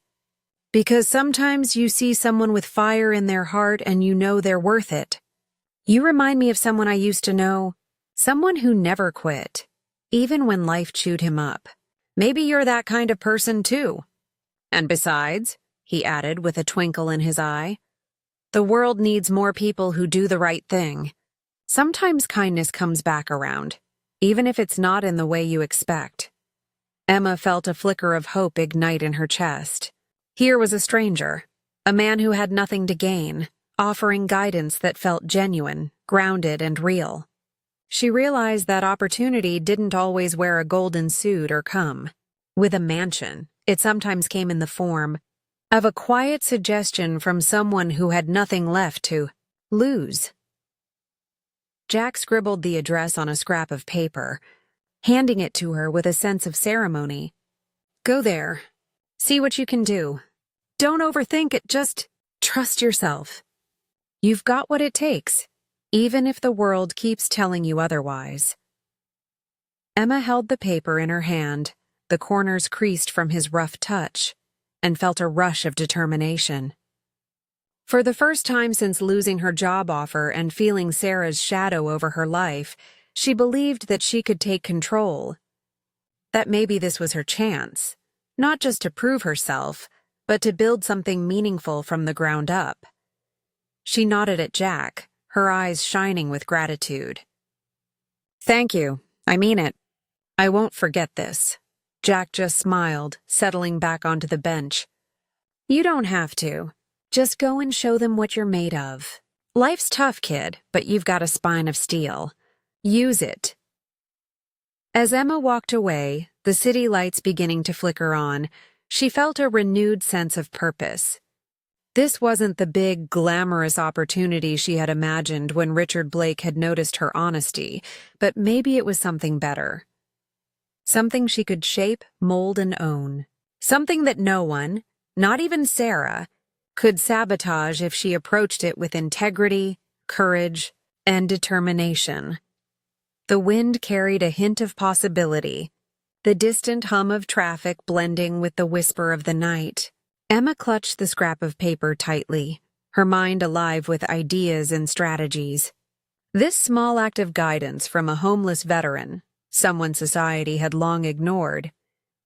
Speaker 1: "Because sometimes you see someone with fire in their heart and you know they're worth it. You remind me of someone I used to know, someone who never quit, even when life chewed him up. Maybe you're that kind of person too. And besides," he added with a twinkle in his eye, "the world needs more people who do the right thing. Sometimes kindness comes back around, even if it's not in the way you expect." Emma felt a flicker of hope ignite in her chest. Here was a stranger, a man who had nothing to gain, offering guidance that felt genuine, grounded, and real. She realized that opportunity didn't always wear a golden suit or come with a mansion. It sometimes came in the form of a quiet suggestion from someone who had nothing left to lose. Jack scribbled the address on a scrap of paper, handing it to her with a sense of ceremony. "Go there. See what you can do. Don't overthink it, just trust yourself. You've got what it takes, even if the world keeps telling you otherwise." Emma held the paper in her hand, the corners creased from his rough touch, and felt a rush of determination. For the first time since losing her job offer and feeling Sarah's shadow over her life, she believed that she could take control. That maybe this was her chance, not just to prove herself, but to build something meaningful from the ground up. She nodded at Jack, her eyes shining with gratitude. "Thank you. I mean it. I won't forget this." Jack just smiled, settling back onto the bench. "You don't have to. Just go and show them what you're made of. Life's tough, kid, but you've got a spine of steel. Use it." As Emma walked away, the city lights beginning to flicker on, she felt a renewed sense of purpose. This wasn't the big, glamorous opportunity she had imagined when Richard Blake had noticed her honesty, but maybe it was something better. Something she could shape, mold, and own. Something that no one, not even Sarah, could sabotage if she approached it with integrity, courage, and determination. The wind carried a hint of possibility, the distant hum of traffic blending with the whisper of the night. Emma clutched the scrap of paper tightly, her mind alive with ideas and strategies. This small act of guidance from a homeless veteran, someone society had long ignored,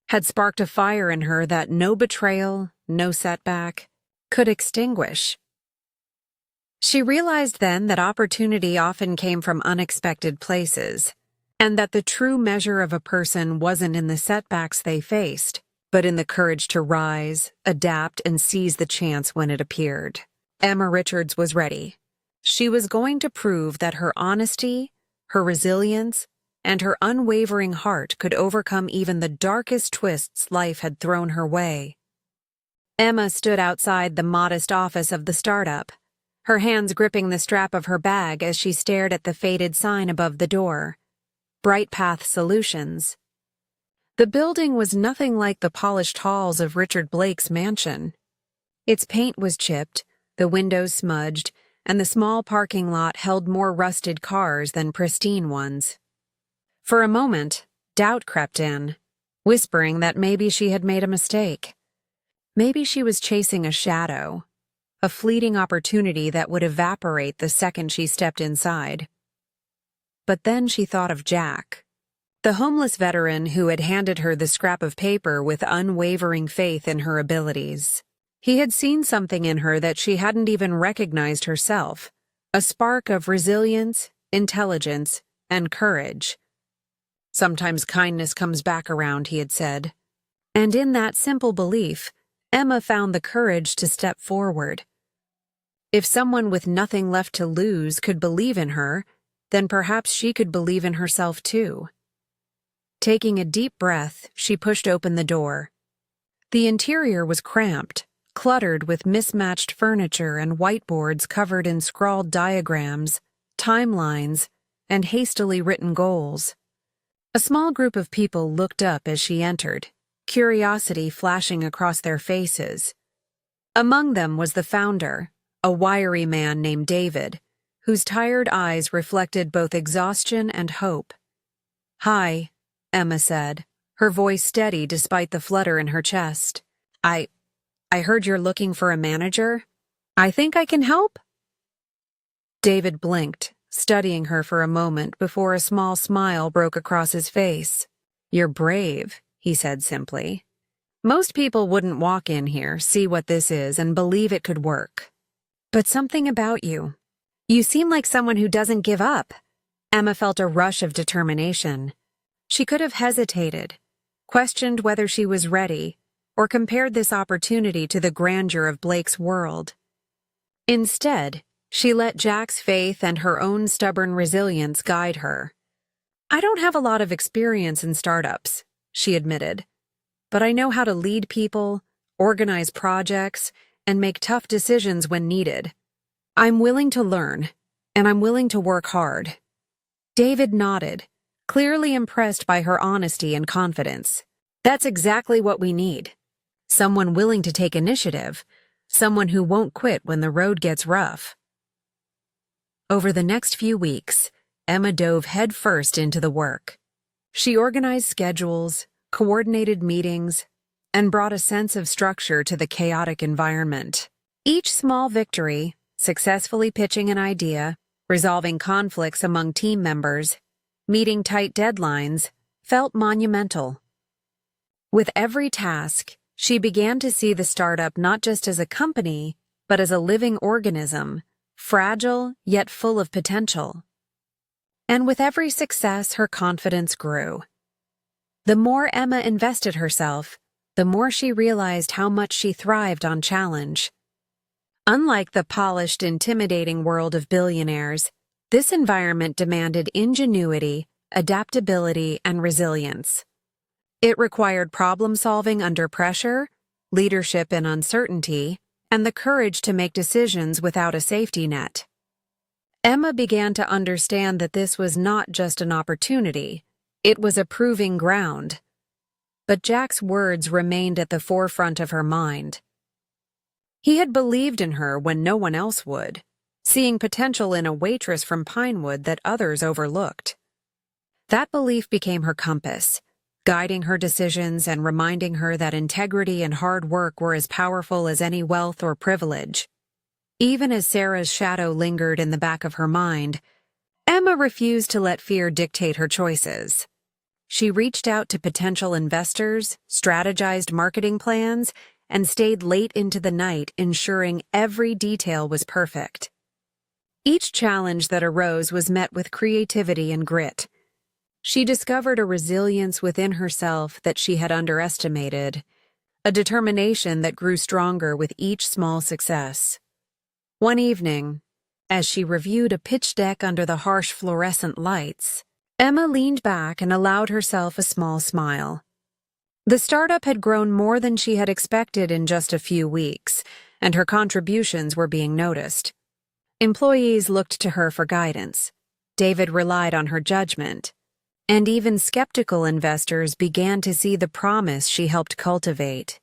Speaker 1: had sparked a fire in her that no betrayal, no setback, could extinguish. She realized then that opportunity often came from unexpected places, and that the true measure of a person wasn't in the setbacks they faced, but in the courage to rise, adapt, and seize the chance when it appeared. Emma Richards was ready. She was going to prove that her honesty, her resilience, and her unwavering heart could overcome even the darkest twists life had thrown her way. Emma stood outside the modest office of the startup, her hands gripping the strap of her bag as she stared at the faded sign above the door. Bright Path Solutions. The building was nothing like the polished halls of Richard Blake's mansion. Its paint was chipped, the windows smudged, and the small parking lot held more rusted cars than pristine ones. For a moment, doubt crept in, whispering that maybe she had made a mistake. Maybe she was chasing a shadow, a fleeting opportunity that would evaporate the second she stepped inside. But then she thought of Jack, the homeless veteran who had handed her the scrap of paper with unwavering faith in her abilities. He had seen something in her that she hadn't even recognized herself, a spark of resilience, intelligence, and courage. "Sometimes kindness comes back around," he had said. And in that simple belief, Emma found the courage to step forward. If someone with nothing left to lose could believe in her, then perhaps she could believe in herself too. Taking a deep breath, she pushed open the door. The interior was cramped, cluttered with mismatched furniture and whiteboards covered in scrawled diagrams, timelines, and hastily written goals. A small group of people looked up as she entered, curiosity flashing across their faces. Among them was the founder, a wiry man named David, whose tired eyes reflected both exhaustion and hope. "Hi," Emma said, her voice steady despite the flutter in her chest. I heard you're looking for a manager. I think I can help." David blinked, studying her for a moment before a small smile broke across his face. "You're brave," he said simply. "Most people wouldn't walk in here, see what this is, and believe it could work. But something about you. You seem like someone who doesn't give up." Emma felt a rush of determination. She could have hesitated, questioned whether she was ready, or compared this opportunity to the grandeur of Blake's world. Instead, she let Jack's faith and her own stubborn resilience guide her. "I don't have a lot of experience in startups," she admitted, "but I know how to lead people, organize projects, and make tough decisions when needed. I'm willing to learn, and I'm willing to work hard." David nodded, clearly impressed by her honesty and confidence. "That's exactly what we need. Someone willing to take initiative, someone who won't quit when the road gets rough." Over the next few weeks, Emma dove headfirst into the work. She organized schedules, coordinated meetings, and brought a sense of structure to the chaotic environment. Each small victory, successfully pitching an idea, resolving conflicts among team members, meeting tight deadlines, felt monumental. With every task, she began to see the startup not just as a company, but as a living organism, fragile yet full of potential. And with every success, her confidence grew. The more Emma invested herself, the more she realized how much she thrived on challenge. Unlike the polished, intimidating world of billionaires, this environment demanded ingenuity, adaptability, and resilience. It required problem-solving under pressure, leadership in uncertainty, and the courage to make decisions without a safety net. Emma began to understand that this was not just an opportunity, it was a proving ground. But Jack's words remained at the forefront of her mind. He had believed in her when no one else would, seeing potential in a waitress from Pinewood that others overlooked. That belief became her compass, guiding her decisions and reminding her that integrity and hard work were as powerful as any wealth or privilege. Even as Sarah's shadow lingered in the back of her mind, Emma refused to let fear dictate her choices. She reached out to potential investors, strategized marketing plans, and stayed late into the night ensuring every detail was perfect. Each challenge that arose was met with creativity and grit. She discovered a resilience within herself that she had underestimated, a determination that grew stronger with each small success. One evening, as she reviewed a pitch deck under the harsh fluorescent lights, Emma leaned back and allowed herself a small smile. The startup had grown more than she had expected in just a few weeks, and her contributions were being noticed. Employees looked to her for guidance. David relied on her judgment. And even skeptical investors began to see the promise she helped cultivate.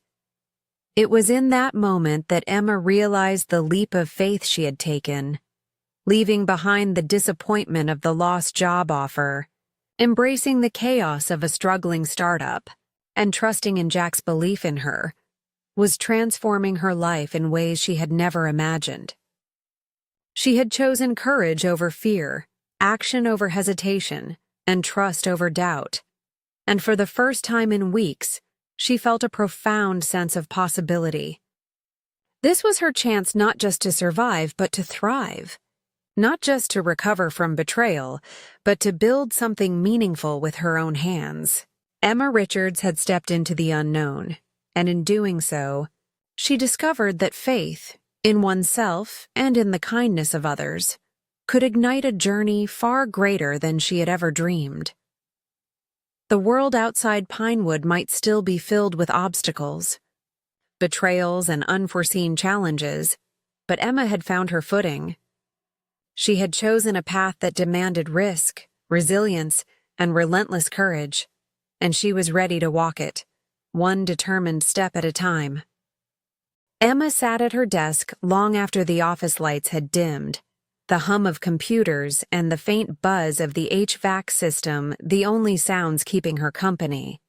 Speaker 1: It was in that moment that Emma realized the leap of faith she had taken, leaving behind the disappointment of the lost job offer, embracing the chaos of a struggling startup, and trusting in Jack's belief in her, was transforming her life in ways she had never imagined. She had chosen courage over fear, action over hesitation, and trust over doubt. And for the first time in weeks, she felt a profound sense of possibility. This was her chance not just to survive, but to thrive. Not just to recover from betrayal, but to build something meaningful with her own hands. Emma Richards had stepped into the unknown, and in doing so, she discovered that faith, in oneself and in the kindness of others, could ignite a journey far greater than she had ever dreamed. The world outside Pinewood might still be filled with obstacles, betrayals, and unforeseen challenges, but Emma had found her footing. She had chosen a path that demanded risk, resilience, and relentless courage, and she was ready to walk it, one determined step at a time. Emma sat at her desk long after the office lights had dimmed, the hum of computers and the faint buzz of the HVAC system the only sounds keeping her company.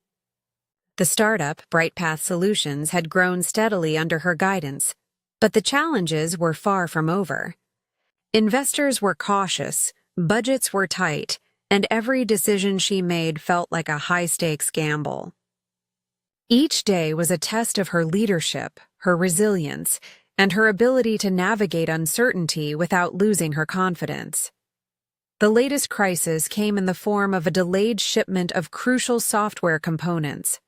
Speaker 1: The startup, BrightPath Solutions, had grown steadily under her guidance, but the challenges were far from over. Investors were cautious, budgets were tight, and every decision she made felt like a high-stakes gamble. Each day was a test of her leadership, her resilience, and her ability to navigate uncertainty without losing her confidence. The latest crisis came in the form of a delayed shipment of crucial software components.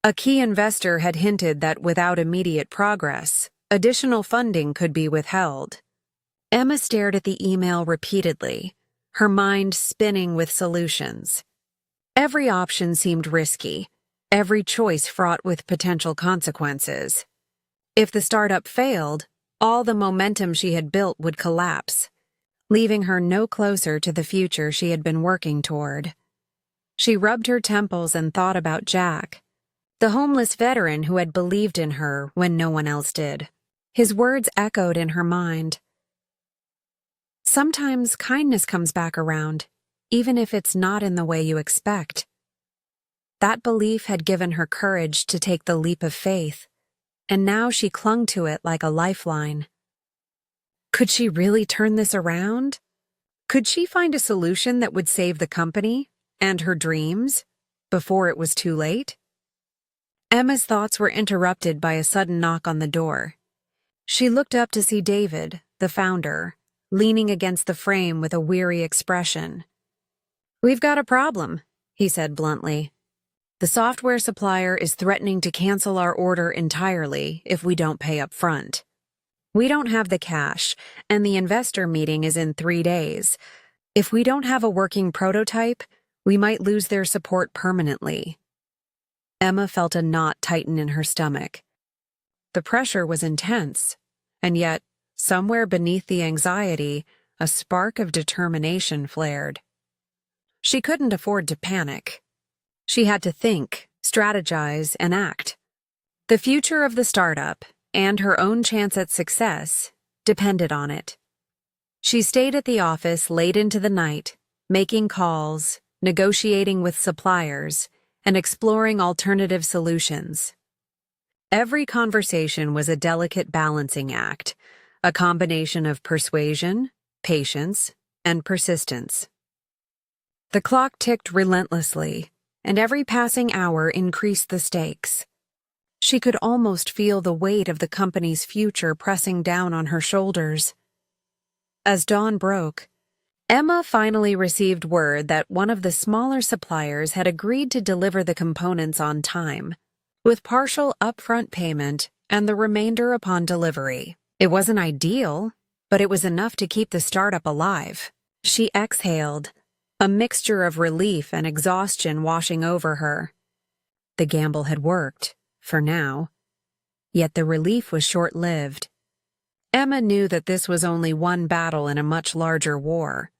Speaker 1: A key investor had hinted that without immediate progress, additional funding could be withheld. Emma stared at the email repeatedly, her mind spinning with solutions. Every option seemed risky, every choice fraught with potential consequences. If the startup failed, all the momentum she had built would collapse, leaving her no closer to the future she had been working toward. She rubbed her temples and thought about Jack, the homeless veteran who had believed in her when no one else did. His words echoed in her mind. Sometimes kindness comes back around, even if it's not in the way you expect. That belief had given her courage to take the leap of faith, and now she clung to it like a lifeline. Could she really turn this around? Could she find a solution that would save the company and her dreams before it was too late? Emma's thoughts were interrupted by a sudden knock on the door. She looked up to see David, the founder, leaning against the frame with a weary expression. "We've got a problem," he said bluntly. "The software supplier is threatening to cancel our order entirely if we don't pay up front. We don't have the cash, and the investor meeting is in 3 days. If we don't have a working prototype, we might lose their support permanently." Emma felt a knot tighten in her stomach. The pressure was intense, and yet, somewhere beneath the anxiety, a spark of determination flared. She couldn't afford to panic. She had to think, strategize, and act. The future of the startup, and her own chance at success, depended on it. She stayed at the office late into the night, making calls, negotiating with suppliers, and exploring alternative solutions. Every conversation was a delicate balancing act, a combination of persuasion, patience, and persistence. The clock ticked relentlessly, and every passing hour increased the stakes. She could almost feel the weight of the company's future pressing down on her shoulders. As dawn broke, Emma finally received word that one of the smaller suppliers had agreed to deliver the components on time, with partial upfront payment and the remainder upon delivery. It wasn't ideal, but it was enough to keep the startup alive. She exhaled, a mixture of relief and exhaustion washing over her. The gamble had worked, for now. Yet the relief was short-lived. Emma knew that this was only one battle in a much larger war.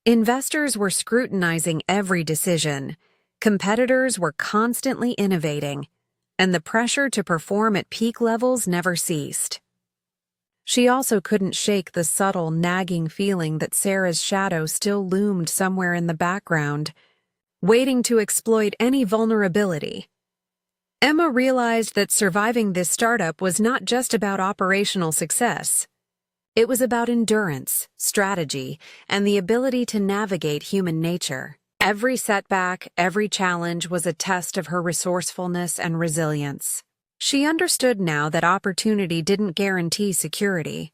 Speaker 1: Investors were scrutinizing every decision, competitors were constantly innovating, and the pressure to perform at peak levels never ceased. She also couldn't shake the subtle, nagging feeling that Sarah's shadow still loomed somewhere in the background, waiting to exploit any vulnerability. Emma realized that surviving this startup was not just about operational success. It was about endurance, strategy, and the ability to navigate human nature. Every setback, every challenge was a test of her resourcefulness and resilience. She understood now that opportunity didn't guarantee security.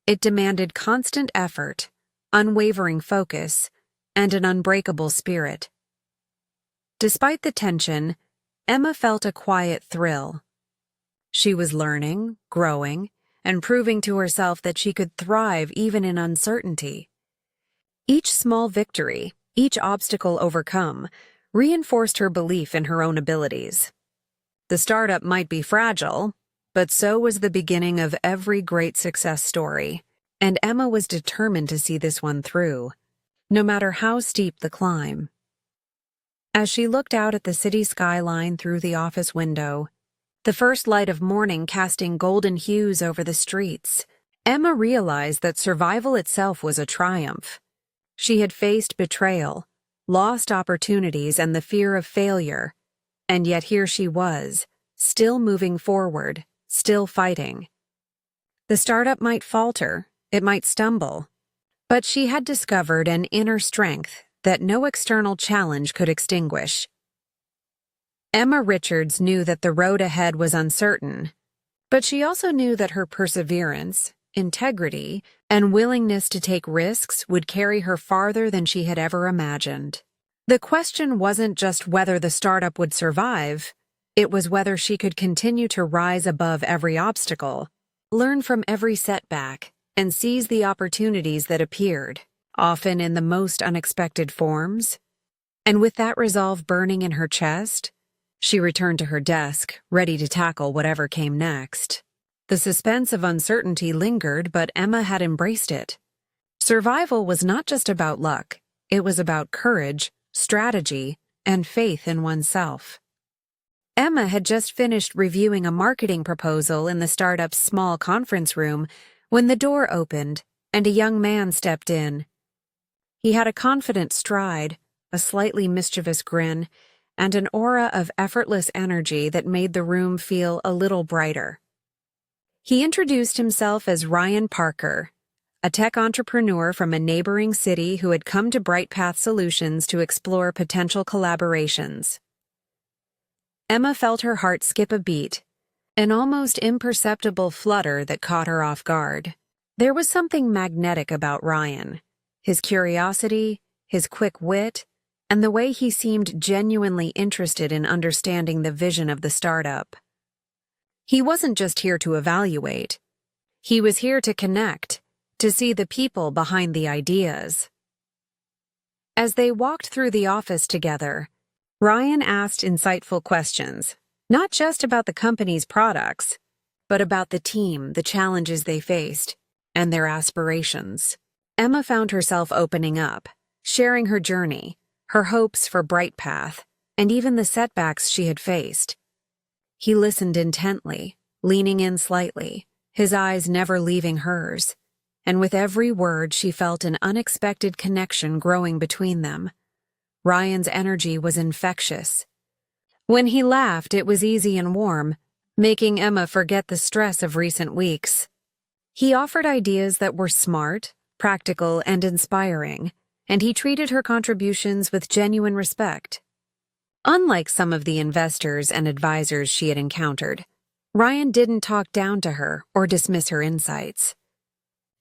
Speaker 1: It demanded constant effort, unwavering focus, and an unbreakable spirit. Despite the tension, Emma felt a quiet thrill. She was learning, growing, and proving to herself that she could thrive even in uncertainty. Each small victory, each obstacle overcome, reinforced her belief in her own abilities. The startup might be fragile, but so was the beginning of every great success story, and Emma was determined to see this one through, no matter how steep the climb. As she looked out at the city skyline through the office window, the first light of morning casting golden hues over the streets, Emma realized that survival itself was a triumph. She had faced betrayal, lost opportunities, and the fear of failure, and yet here she was, still moving forward, still fighting. The startup might falter, it might stumble, but she had discovered an inner strength that no external challenge could extinguish. Emma Richards knew that the road ahead was uncertain, but she also knew that her perseverance, integrity, and willingness to take risks would carry her farther than she had ever imagined. The question wasn't just whether the startup would survive, it was whether she could continue to rise above every obstacle, learn from every setback, and seize the opportunities that appeared, often in the most unexpected forms. And with that resolve burning in her chest, she returned to her desk, ready to tackle whatever came next. The suspense of uncertainty lingered, but Emma had embraced it. Survival was not just about luck, it was about courage, strategy, and faith in oneself. Emma had just finished reviewing a marketing proposal in the startup's small conference room when the door opened and a young man stepped in. He had a confident stride, a slightly mischievous grin, and an aura of effortless energy that made the room feel a little brighter. He introduced himself as Ryan Parker, a tech entrepreneur from a neighboring city who had come to Bright Path Solutions to explore potential collaborations. Emma felt her heart skip a beat, an almost imperceptible flutter that caught her off guard. There was something magnetic about Ryan, his curiosity, his quick wit, and the way he seemed genuinely interested in understanding the vision of the startup. He wasn't just here to evaluate. He was here to connect, to see the people behind the ideas. As they walked through the office together, Ryan asked insightful questions, not just about the company's products, but about the team, the challenges they faced, and their aspirations. Emma found herself opening up, sharing her journey, her hopes for Bright Path, and even the setbacks she had faced. He listened intently, leaning in slightly, his eyes never leaving hers, and with every word she felt an unexpected connection growing between them. Ryan's energy was infectious. When he laughed, it was easy and warm, making Emma forget the stress of recent weeks. He offered ideas that were smart, practical, and inspiring, and he treated her contributions with genuine respect. Unlike some of the investors and advisors she had encountered, Ryan didn't talk down to her or dismiss her insights.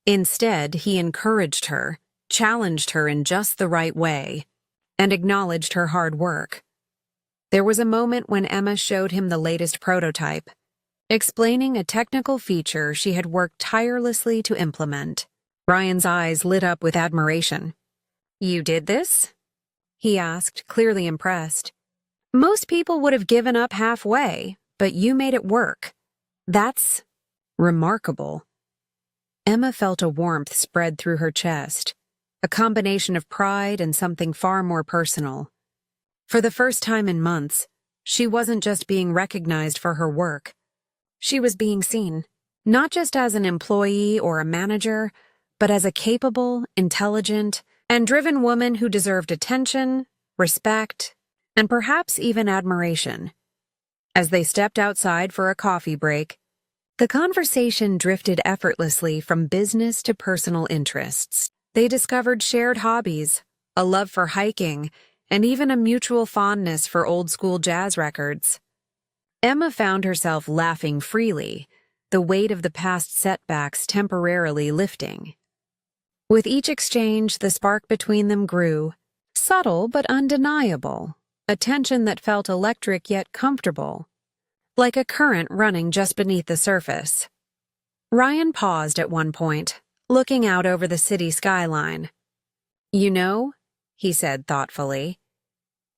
Speaker 1: Instead, he encouraged her, challenged her in just the right way, and acknowledged her hard work. There was a moment when Emma showed him the latest prototype, explaining a technical feature she had worked tirelessly to implement. Ryan's eyes lit up with admiration. "You did this?" he asked, clearly impressed. "Most people would have given up halfway, but you made it work. That's remarkable." Emma felt a warmth spread through her chest, a combination of pride and something far more personal. For the first time in months, she wasn't just being recognized for her work. She was being seen, not just as an employee or a manager, but as a capable, intelligent, and driven woman who deserved attention, respect, and perhaps even admiration. As they stepped outside for a coffee break, the conversation drifted effortlessly from business to personal interests. They discovered shared hobbies, a love for hiking, and even a mutual fondness for old-school jazz records. Emma found herself laughing freely, the weight of the past setbacks temporarily lifting. With each exchange, the spark between them grew, subtle but undeniable, a tension that felt electric yet comfortable, like a current running just beneath the surface. Ryan paused at one point, looking out over the city skyline. "You know," he said thoughtfully,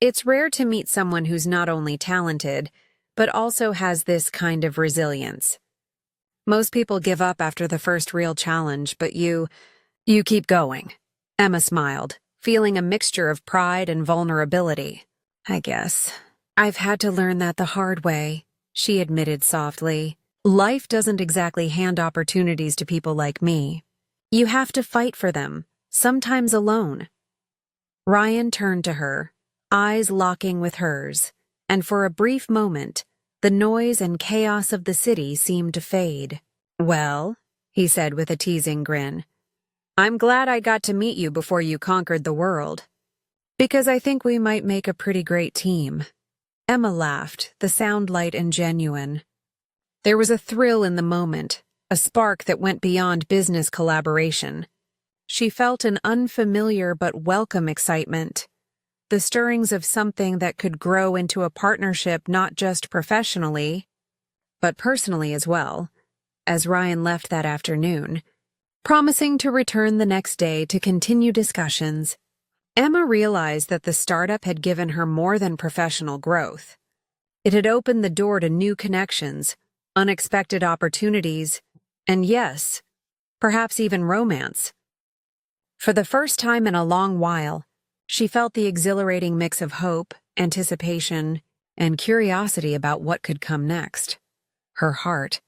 Speaker 1: "it's rare to meet someone who's not only talented, but also has this kind of resilience. Most people give up after the first real challenge, but you keep going." Emma smiled, feeling a mixture of pride and vulnerability. "I guess I've had to learn that the hard way," she admitted softly. "Life doesn't exactly hand opportunities to people like me. You have to fight for them, sometimes alone." Ryan turned to her, eyes locking with hers, and for a brief moment, the noise and chaos of the city seemed to fade. "Well," he said with a teasing grin, "I'm glad I got to meet you before you conquered the world, because I think we might make a pretty great team." Emma laughed, the sound light and genuine. There was a thrill in the moment, a spark that went beyond business collaboration. She felt an unfamiliar but welcome excitement, the stirrings of something that could grow into a partnership not just professionally, but personally as well. As Ryan left that afternoon, promising to return the next day to continue discussions, Emma realized that the startup had given her more than professional growth. It had opened the door to new connections, unexpected opportunities, and yes, perhaps even romance. For the first time in a long while, she felt the exhilarating mix of hope, anticipation, and curiosity about what could come next. Her heart,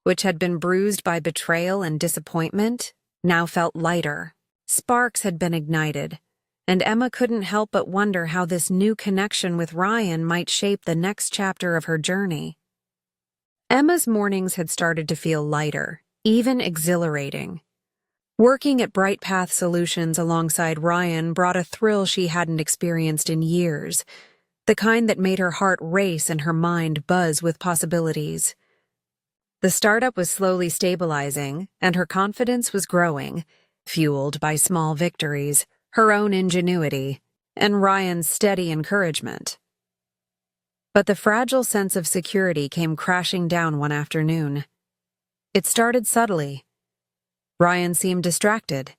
Speaker 1: which had been bruised by betrayal and disappointment, now felt lighter. Sparks had been ignited, and Emma couldn't help but wonder how this new connection with Ryan might shape the next chapter of her journey. Emma's mornings had started to feel lighter, even exhilarating. Working at Bright Path Solutions alongside Ryan brought a thrill she hadn't experienced in years, the kind that made her heart race and her mind buzz with possibilities. The startup was slowly stabilizing, and her confidence was growing, fueled by small victories, her own ingenuity, and Ryan's steady encouragement. But the fragile sense of security came crashing down one afternoon. It started subtly. Ryan seemed distracted.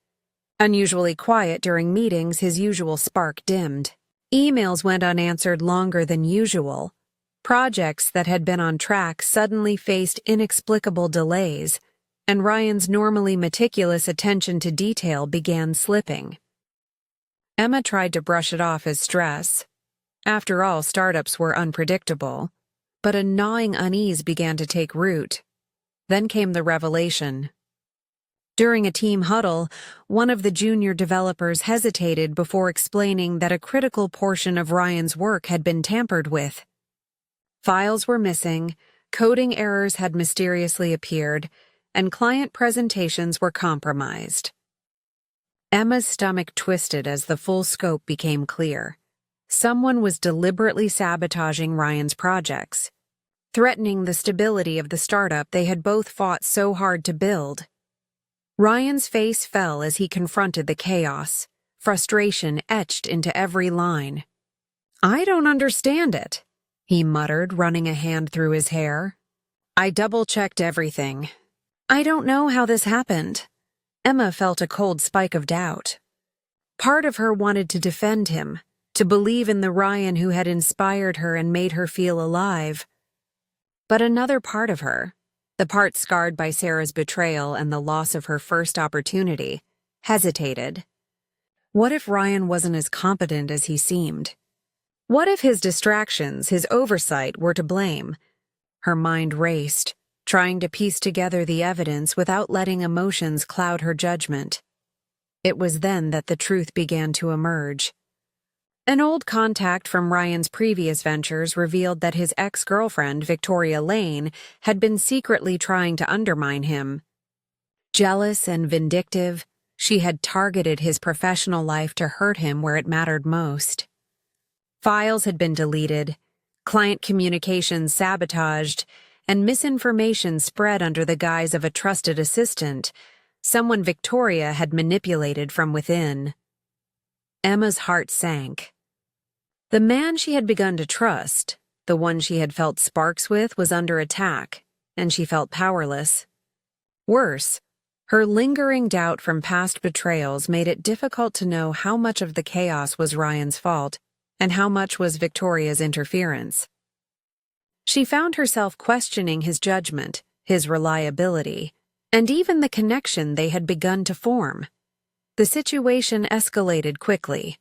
Speaker 1: Unusually quiet during meetings, his usual spark dimmed. Emails went unanswered longer than usual. Projects that had been on track suddenly faced inexplicable delays, and Ryan's normally meticulous attention to detail began slipping. Emma tried to brush it off as stress. After all, startups were unpredictable. But a gnawing unease began to take root. Then came the revelation. During a team huddle, one of the junior developers hesitated before explaining that a critical portion of Ryan's work had been tampered with. Files were missing, coding errors had mysteriously appeared, and client presentations were compromised. Emma's stomach twisted as the full scope became clear. Someone was deliberately sabotaging Ryan's projects, threatening the stability of the startup they had both fought so hard to build. Ryan's face fell as he confronted the chaos, frustration etched into every line. "I don't understand it," he muttered, running a hand through his hair. "I double-checked everything. I don't know how this happened." Emma felt a cold spike of doubt. Part of her wanted to defend him, to believe in the Ryan who had inspired her and made her feel alive. But another part of her, the part scarred by Sarah's betrayal and the loss of her first opportunity, hesitated. What if Ryan wasn't as competent as he seemed? What if his distractions, his oversight, were to blame? Her mind raced, trying to piece together the evidence without letting emotions cloud her judgment. It was then that the truth began to emerge. An old contact from Ryan's previous ventures revealed that his ex-girlfriend, Victoria Lane, had been secretly trying to undermine him. Jealous and vindictive, she had targeted his professional life to hurt him where it mattered most. Files had been deleted, client communications sabotaged, and misinformation spread under the guise of a trusted assistant, someone Victoria had manipulated from within. Emma's heart sank. The man she had begun to trust, the one she had felt sparks with, was under attack, and she felt powerless. Worse, her lingering doubt from past betrayals made it difficult to know how much of the chaos was Ryan's fault and how much was Victoria's interference. She found herself questioning his judgment, his reliability, and even the connection they had begun to form. The situation escalated quickly.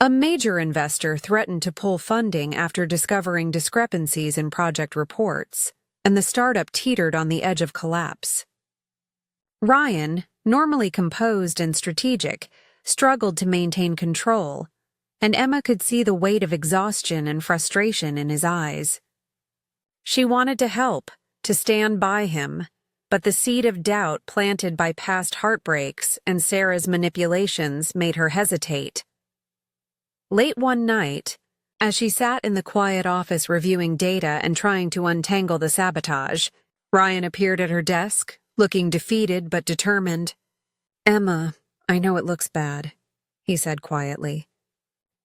Speaker 1: A major investor threatened to pull funding after discovering discrepancies in project reports, and the startup teetered on the edge of collapse. Ryan, normally composed and strategic, struggled to maintain control, and Emma could see the weight of exhaustion and frustration in his eyes. She wanted to help, to stand by him, but the seed of doubt planted by past heartbreaks and Sarah's manipulations made her hesitate. Late one night, as she sat in the quiet office reviewing data and trying to untangle the sabotage, Ryan appeared at her desk, looking defeated but determined. "Emma, I know it looks bad," he said quietly.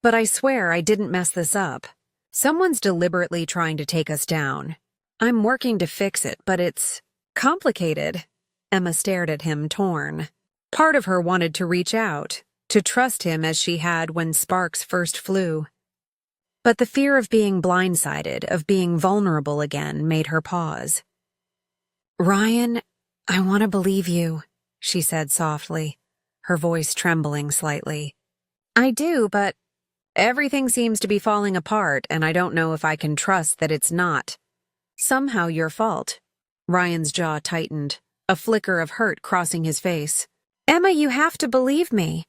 Speaker 1: "But I swear I didn't mess this up. Someone's deliberately trying to take us down. I'm working to fix it, but it's complicated." Emma stared at him, torn. Part of her wanted to reach out, to trust him as she had when sparks first flew. But the fear of being blindsided, of being vulnerable again, made her pause. "Ryan, I want to believe you," she said softly, her voice trembling slightly. "I do, but everything seems to be falling apart, and I don't know if I can trust that it's not somehow your fault." Ryan's jaw tightened, a flicker of hurt crossing his face. "Emma, you have to believe me."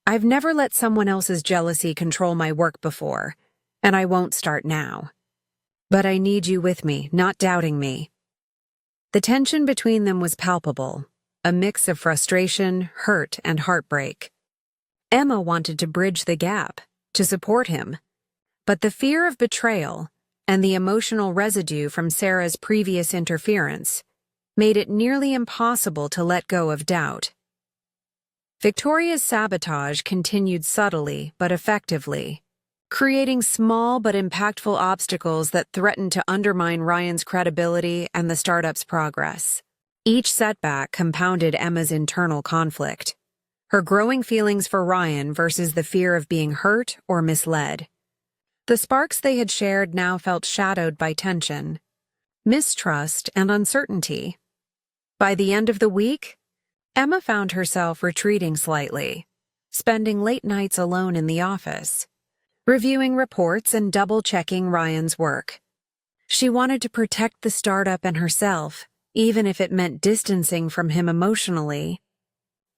Speaker 1: I've never let someone else's jealousy control my work before, and I won't start now. But I need you with me, not doubting me." The tension between them was palpable, a mix of frustration, hurt, and heartbreak. Emma wanted to bridge the gap, to support him, but the fear of betrayal and the emotional residue from Sarah's previous interference made it nearly impossible to let go of doubt. Victoria's sabotage continued subtly but effectively, creating small but impactful obstacles that threatened to undermine Ryan's credibility and the startup's progress. Each setback compounded Emma's internal conflict, her growing feelings for Ryan versus the fear of being hurt or misled. The sparks they had shared now felt shadowed by tension, mistrust, and uncertainty. By the end of the week, Emma found herself retreating slightly, spending late nights alone in the office, reviewing reports and double-checking Ryan's work. She wanted to protect the startup and herself, even if it meant distancing from him emotionally.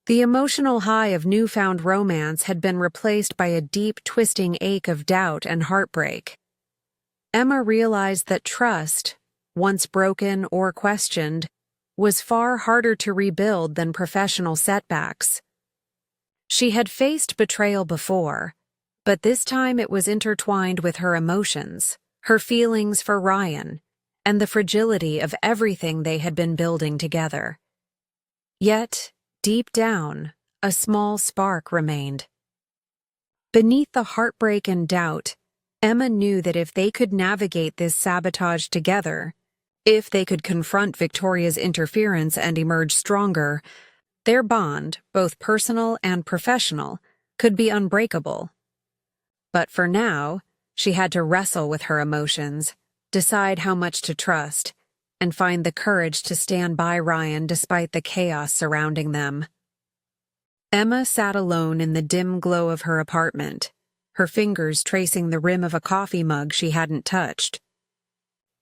Speaker 1: The emotional high of newfound romance had been replaced by a deep, twisting ache of doubt and heartbreak. Emma realized that trust, once broken or questioned, was far harder to rebuild than professional setbacks. She had faced betrayal before, but this time it was intertwined with her emotions, her feelings for Ryan, and the fragility of everything they had been building together. Yet, deep down, a small spark remained. Beneath the heartbreak and doubt, Emma knew that if they could navigate this sabotage together, if they could confront Victoria's interference and emerge stronger, their bond, both personal and professional, could be unbreakable. But for now, she had to wrestle with her emotions, decide how much to trust, and find the courage to stand by Ryan despite the chaos surrounding them. Emma sat alone in the dim glow of her apartment, her fingers tracing the rim of a coffee mug she hadn't touched.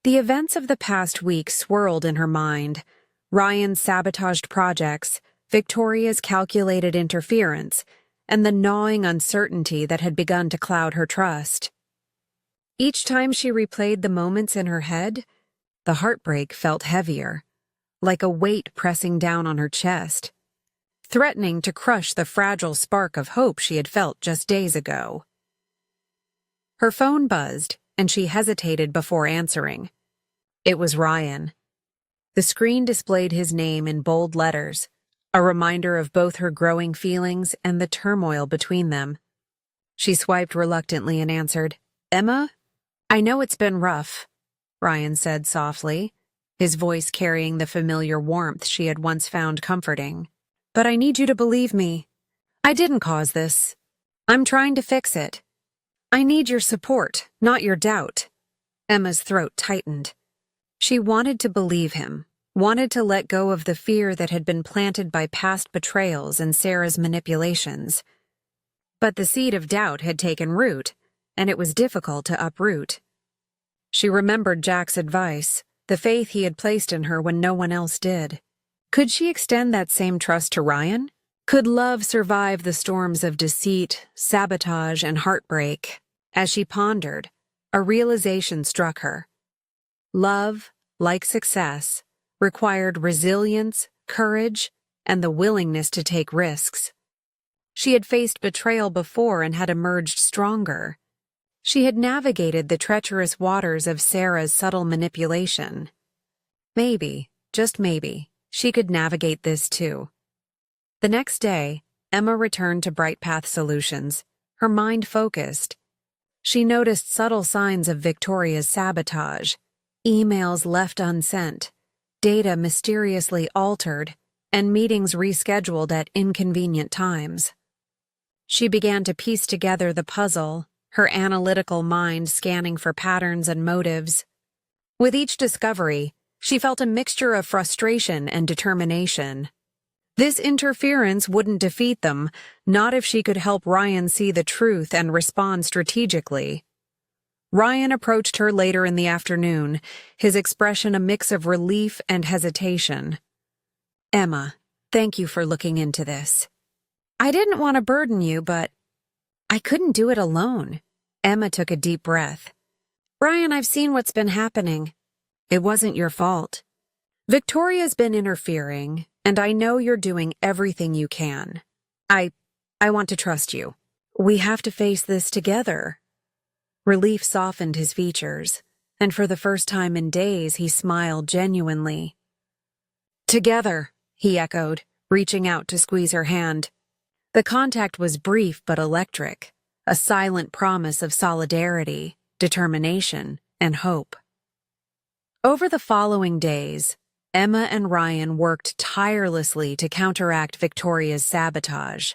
Speaker 1: The events of the past week swirled in her mind: Ryan's sabotaged projects, Victoria's calculated interference, and the gnawing uncertainty that had begun to cloud her trust. Each time she replayed the moments in her head, the heartbreak felt heavier, like a weight pressing down on her chest, threatening to crush the fragile spark of hope she had felt just days ago. Her phone buzzed, and she hesitated before answering. It was Ryan. The screen displayed his name in bold letters, a reminder of both her growing feelings and the turmoil between them. She swiped reluctantly and answered, "Emma, I know it's been rough," Ryan said softly, his voice carrying the familiar warmth she had once found comforting. "But I need you to believe me. I didn't cause this. I'm trying to fix it. I need your support, not your doubt." Emma's throat tightened. She wanted to believe him, wanted to let go of the fear that had been planted by past betrayals and Sarah's manipulations. But the seed of doubt had taken root, and it was difficult to uproot. She remembered Jack's advice, the faith he had placed in her when no one else did. Could she extend that same trust to Ryan? Could love survive the storms of deceit, sabotage, and heartbreak? As she pondered, a realization struck her. Love, like success, required resilience, courage, and the willingness to take risks. She had faced betrayal before and had emerged stronger. She had navigated the treacherous waters of Sarah's subtle manipulation. Maybe, just maybe, she could navigate this too. The next day, Emma returned to Bright Path Solutions, her mind focused. She noticed subtle signs of Victoria's sabotage, emails left unsent, data mysteriously altered, and meetings rescheduled at inconvenient times. She began to piece together the puzzle, her analytical mind scanning for patterns and motives. With each discovery, she felt a mixture of frustration and determination. This interference wouldn't defeat them, not if she could help Ryan see the truth and respond strategically. Ryan approached her later in the afternoon, his expression a mix of relief and hesitation. "Emma, thank you for looking into this. I didn't want to burden you, but I couldn't do it alone. Emma took a deep breath. Ryan, I've seen what's been happening. It wasn't your fault. Victoria's been interfering, and I know you're doing everything you can. I want to trust you. We have to face this together. Relief softened his features, and for the first time in days he smiled genuinely. Together, he echoed, reaching out to squeeze her hand. The contact was brief but electric, a silent promise of solidarity, determination, and hope. Over the following days, Emma and Ryan worked tirelessly to counteract Victoria's sabotage.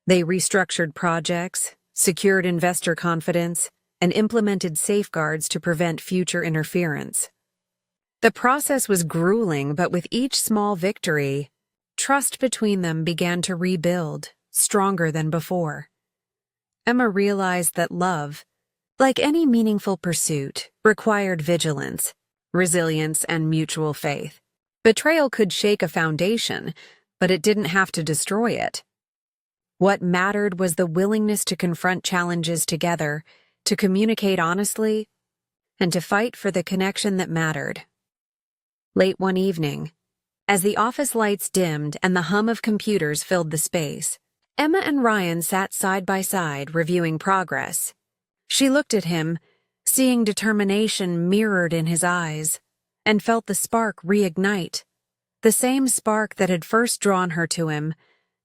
Speaker 1: They restructured projects, secured investor confidence, and implemented safeguards to prevent future interference. The process was grueling, but with each small victory, trust between them began to rebuild, stronger than before. Emma realized that love, like any meaningful pursuit, required vigilance, resilience, and mutual faith. Betrayal could shake a foundation, but it didn't have to destroy it. What mattered was the willingness to confront challenges together, to communicate honestly, and to fight for the connection that mattered. Late one evening, as the office lights dimmed and the hum of computers filled the space, Emma and Ryan sat side by side, reviewing progress. She looked at him, seeing determination mirrored in his eyes, and felt the spark reignite, the same spark that had first drawn her to him,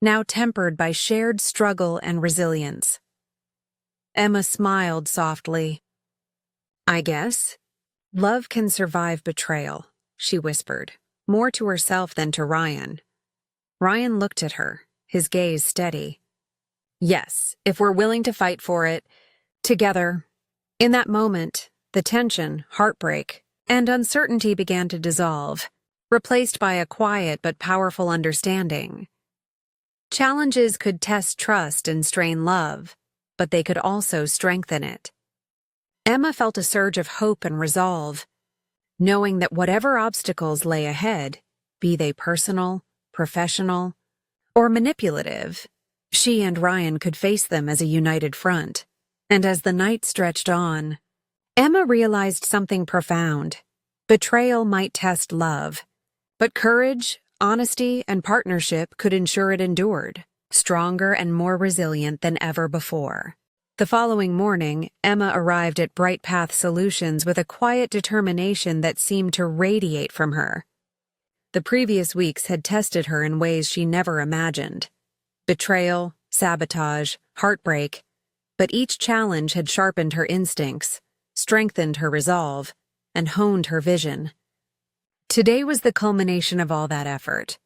Speaker 1: now tempered by shared struggle and resilience. Emma smiled softly. I guess love can survive betrayal, she whispered, more to herself than to Ryan. Ryan looked at her, his gaze steady. Yes, if we're willing to fight for it, together. In that moment, the tension, heartbreak, and uncertainty began to dissolve, replaced by a quiet but powerful understanding. Challenges could test trust and strain love, but they could also strengthen it. Emma felt a surge of hope and resolve, knowing that whatever obstacles lay ahead, be they personal, professional, or manipulative, she and Ryan could face them as a united front. And as the night stretched on, Emma realized something profound. Betrayal might test love, but courage, honesty, and partnership could ensure it endured, stronger and more resilient than ever before. The following morning, Emma arrived at Bright Path Solutions with a quiet determination that seemed to radiate from her. The previous weeks had tested her in ways she never imagined. Betrayal, sabotage, heartbreak, but each challenge had sharpened her instincts, strengthened her resolve, and honed her vision. Today was the culmination of all that effort.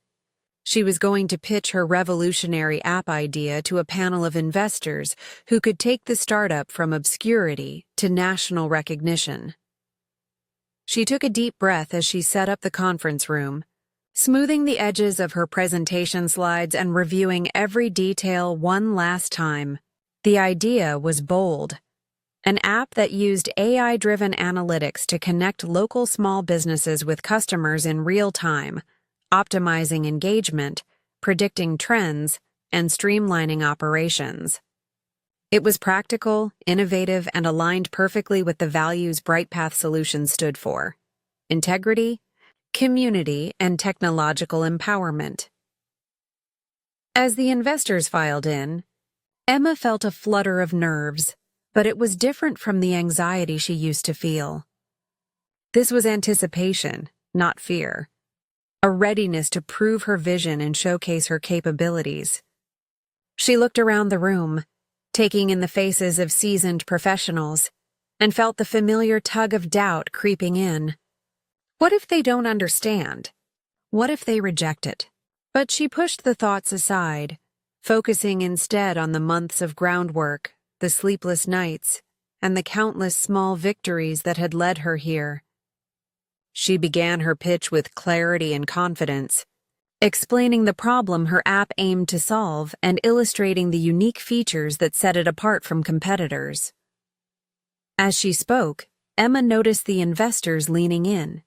Speaker 1: She was going to pitch her revolutionary app idea to a panel of investors who could take the startup from obscurity to national recognition. She took a deep breath as she set up the conference room, smoothing the edges of her presentation slides and reviewing every detail one last time. The idea was bold. An app that used AI-driven analytics to connect local small businesses with customers in real time, optimizing engagement, predicting trends, and streamlining operations. It was practical, innovative, and aligned perfectly with the values BrightPath Solutions stood for: integrity, community, and technological empowerment. As the investors filed in, Emma felt a flutter of nerves, but it was different from the anxiety she used to feel. This was anticipation, not fear. A readiness to prove her vision and showcase her capabilities. She looked around the room, taking in the faces of seasoned professionals, and felt the familiar tug of doubt creeping in. What if they don't understand? What if they reject it? But she pushed the thoughts aside, focusing instead on the months of groundwork, the sleepless nights, and the countless small victories that had led her here. She began her pitch with clarity and confidence, explaining the problem her app aimed to solve and illustrating the unique features that set it apart from competitors. As she spoke, Emma noticed the investors leaning in,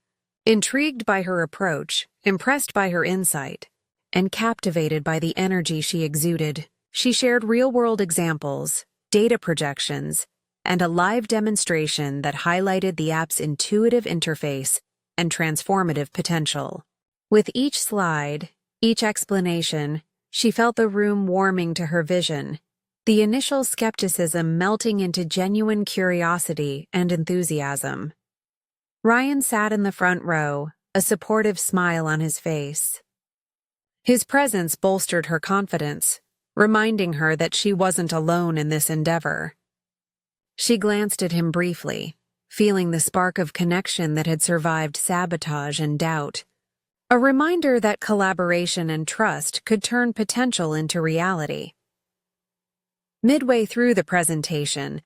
Speaker 1: intrigued by her approach, impressed by her insight. and captivated by the energy she exuded. She shared real-world examples, data projections, and a live demonstration that highlighted the app's intuitive interface and transformative potential. With each slide, each explanation, she felt the room warming to her vision, the initial skepticism melting into genuine curiosity and enthusiasm. Ryan sat in the front row, a supportive smile on his face. His presence bolstered her confidence, reminding her that she wasn't alone in this endeavor. She glanced at him briefly, feeling the spark of connection that had survived sabotage and doubt. A reminder that collaboration and trust could turn potential into reality. Midway through the presentation,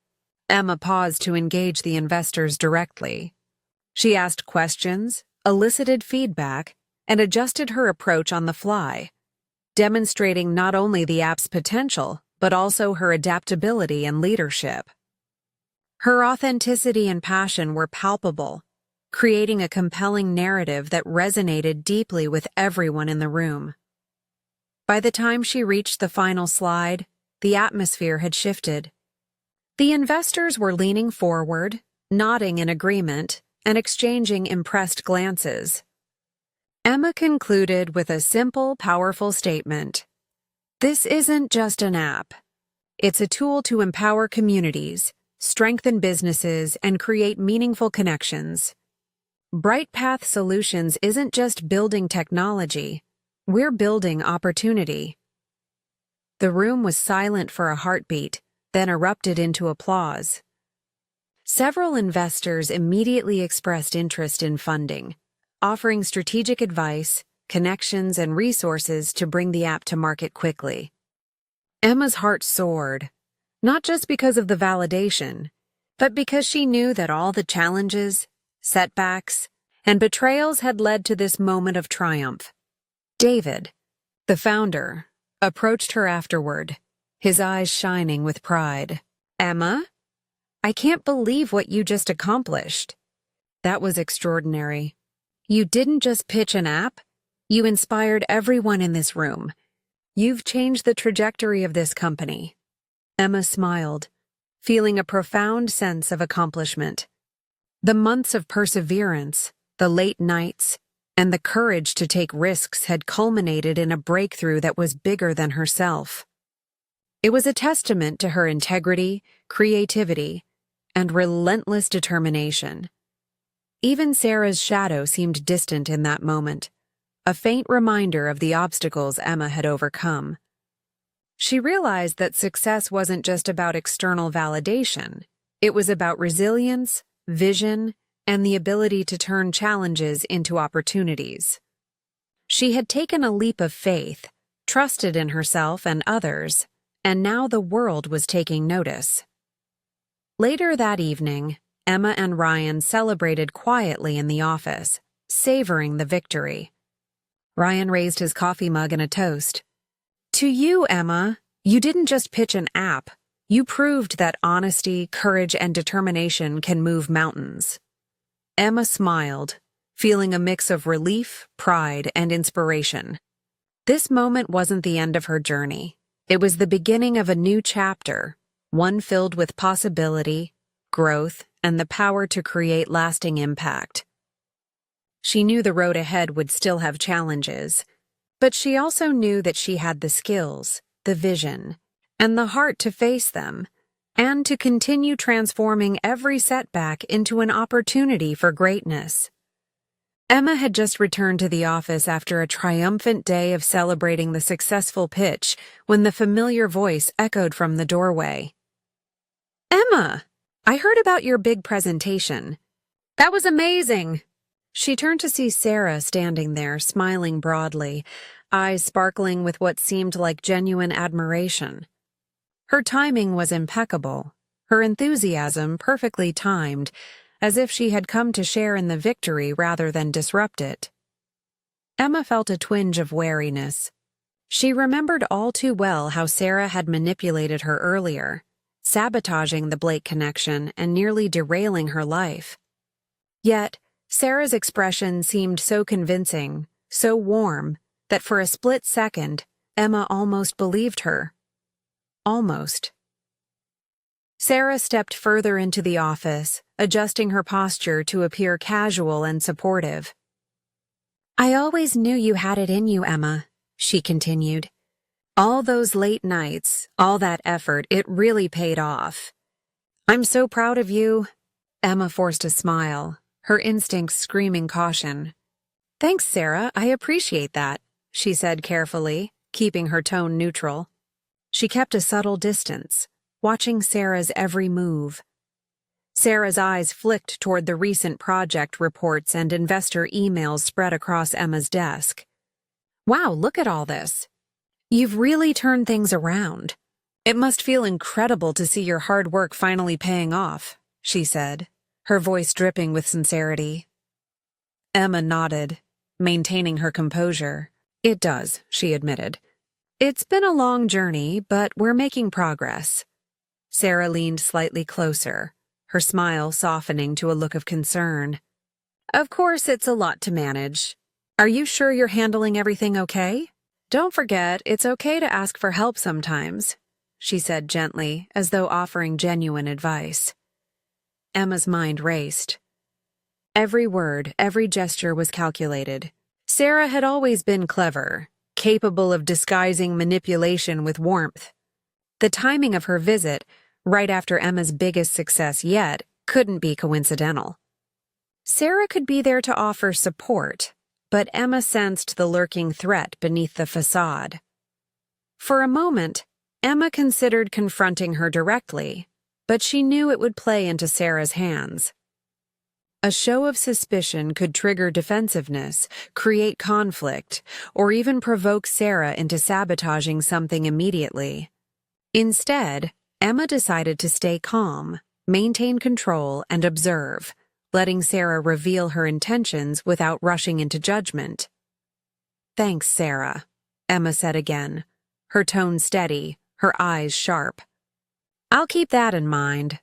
Speaker 1: Emma paused to engage the investors directly. She asked questions, elicited feedback, and adjusted her approach on the fly, demonstrating not only the app's potential, but also her adaptability and leadership. Her authenticity and passion were palpable, creating a compelling narrative that resonated deeply with everyone in the room. By the time she reached the final slide, the atmosphere had shifted. The investors were leaning forward, nodding in agreement, and exchanging impressed glances. Emma concluded with a simple, powerful statement. This isn't just an app. It's a tool to empower communities, strengthen businesses, and create meaningful connections. BrightPath Solutions isn't just building technology, we're building opportunity. The room was silent for a heartbeat, then erupted into applause. Several investors immediately expressed interest in funding, offering strategic advice, connections, and resources to bring the app to market quickly. Emma's heart soared, not just because of the validation, but because she knew that all the challenges, setbacks, and betrayals had led to this moment of triumph. David, the founder, approached her afterward, his eyes shining with pride. Emma? I can't believe what you just accomplished. That was extraordinary. You didn't just pitch an app, you inspired everyone in this room. You've changed the trajectory of this company. Emma smiled, feeling a profound sense of accomplishment. The months of perseverance, the late nights, and the courage to take risks had culminated in a breakthrough that was bigger than herself. It was a testament to her integrity, creativity, and relentless determination. Even Sarah's shadow seemed distant in that moment, a faint reminder of the obstacles Emma had overcome. She realized that success wasn't just about external validation. It was about resilience, vision, and the ability to turn challenges into opportunities. She had taken a leap of faith, trusted in herself and others, and now the world was taking notice. Later that evening, Emma and Ryan celebrated quietly in the office, savoring the victory. Ryan raised his coffee mug in a toast. To you, Emma, you didn't just pitch an app. You proved that honesty, courage, and determination can move mountains. Emma smiled, feeling a mix of relief, pride, and inspiration. This moment wasn't the end of her journey. It was the beginning of a new chapter, one filled with possibility, growth, and the power to create lasting impact. She knew the road ahead would still have challenges, but she also knew that she had the skills, the vision, and the heart to face them, and to continue transforming every setback into an opportunity for greatness. Emma had just returned to the office after a triumphant day of celebrating the successful pitch when the familiar voice echoed from the doorway. Emma, I heard about your big presentation. That was amazing. She turned to see Sarah standing there, smiling broadly, eyes sparkling with what seemed like genuine admiration. Her timing was impeccable, her enthusiasm perfectly timed, as if she had come to share in the victory rather than disrupt it. Emma felt a twinge of wariness. She remembered all too well how Sarah had manipulated her earlier, sabotaging the Blake connection and nearly derailing her life. Yet, Sarah's expression seemed so convincing, so warm, that for a split second, Emma almost believed her. Almost. Sarah stepped further into the office, adjusting her posture to appear casual and supportive. "I always knew you had it in you, Emma," she continued. "All those late nights, all that effort, it really paid off. I'm so proud of you." Emma forced a smile, her instincts screaming caution. "Thanks, Sarah, I appreciate that," she said carefully, keeping her tone neutral. She kept a subtle distance, watching Sarah's every move. Sarah's eyes flicked toward the recent project reports and investor emails spread across Emma's desk. "Wow, look at all this. You've really turned things around. It must feel incredible to see your hard work finally paying off," she said, her voice dripping with sincerity. Emma nodded, maintaining her composure. "It does," she admitted. "It's been a long journey, but we're making progress." Sarah leaned slightly closer, her smile softening to a look of concern. "Of course, it's a lot to manage. Are you sure you're handling everything okay? Don't forget, it's okay to ask for help sometimes," she said gently, as though offering genuine advice. Emma's mind raced. Every word, every gesture was calculated. Sarah had always been clever, capable of disguising manipulation with warmth. The timing of her visit, right after Emma's biggest success yet, couldn't be coincidental. Sarah could be there to offer support, but Emma sensed the lurking threat beneath the facade. For a moment, Emma considered confronting her directly, but she knew it would play into Sarah's hands. A show of suspicion could trigger defensiveness, create conflict, or even provoke Sarah into sabotaging something immediately. Instead, Emma decided to stay calm, maintain control, and observe, letting Sarah reveal her intentions without rushing into judgment. "Thanks, Sarah," Emma said again, her tone steady, her eyes sharp. "I'll keep that in mind."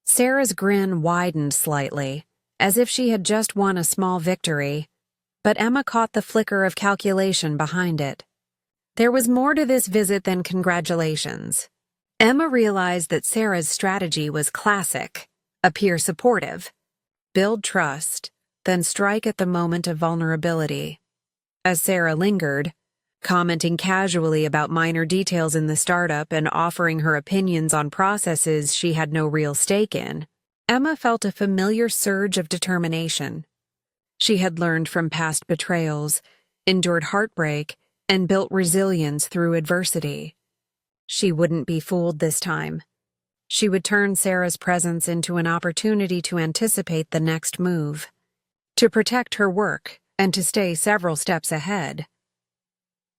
Speaker 1: Sarah's grin widened slightly, as if she had just won a small victory, but Emma caught the flicker of calculation behind it. There was more to this visit than congratulations. Emma realized that Sarah's strategy was classic: appear supportive, build trust, then strike at the moment of vulnerability. As Sarah lingered, commenting casually about minor details in the startup and offering her opinions on processes she had no real stake in, Emma felt a familiar surge of determination. She had learned from past betrayals, endured heartbreak, and built resilience through adversity. She wouldn't be fooled this time. She would turn Sarah's presence into an opportunity to anticipate the next move, to protect her work, and to stay several steps ahead.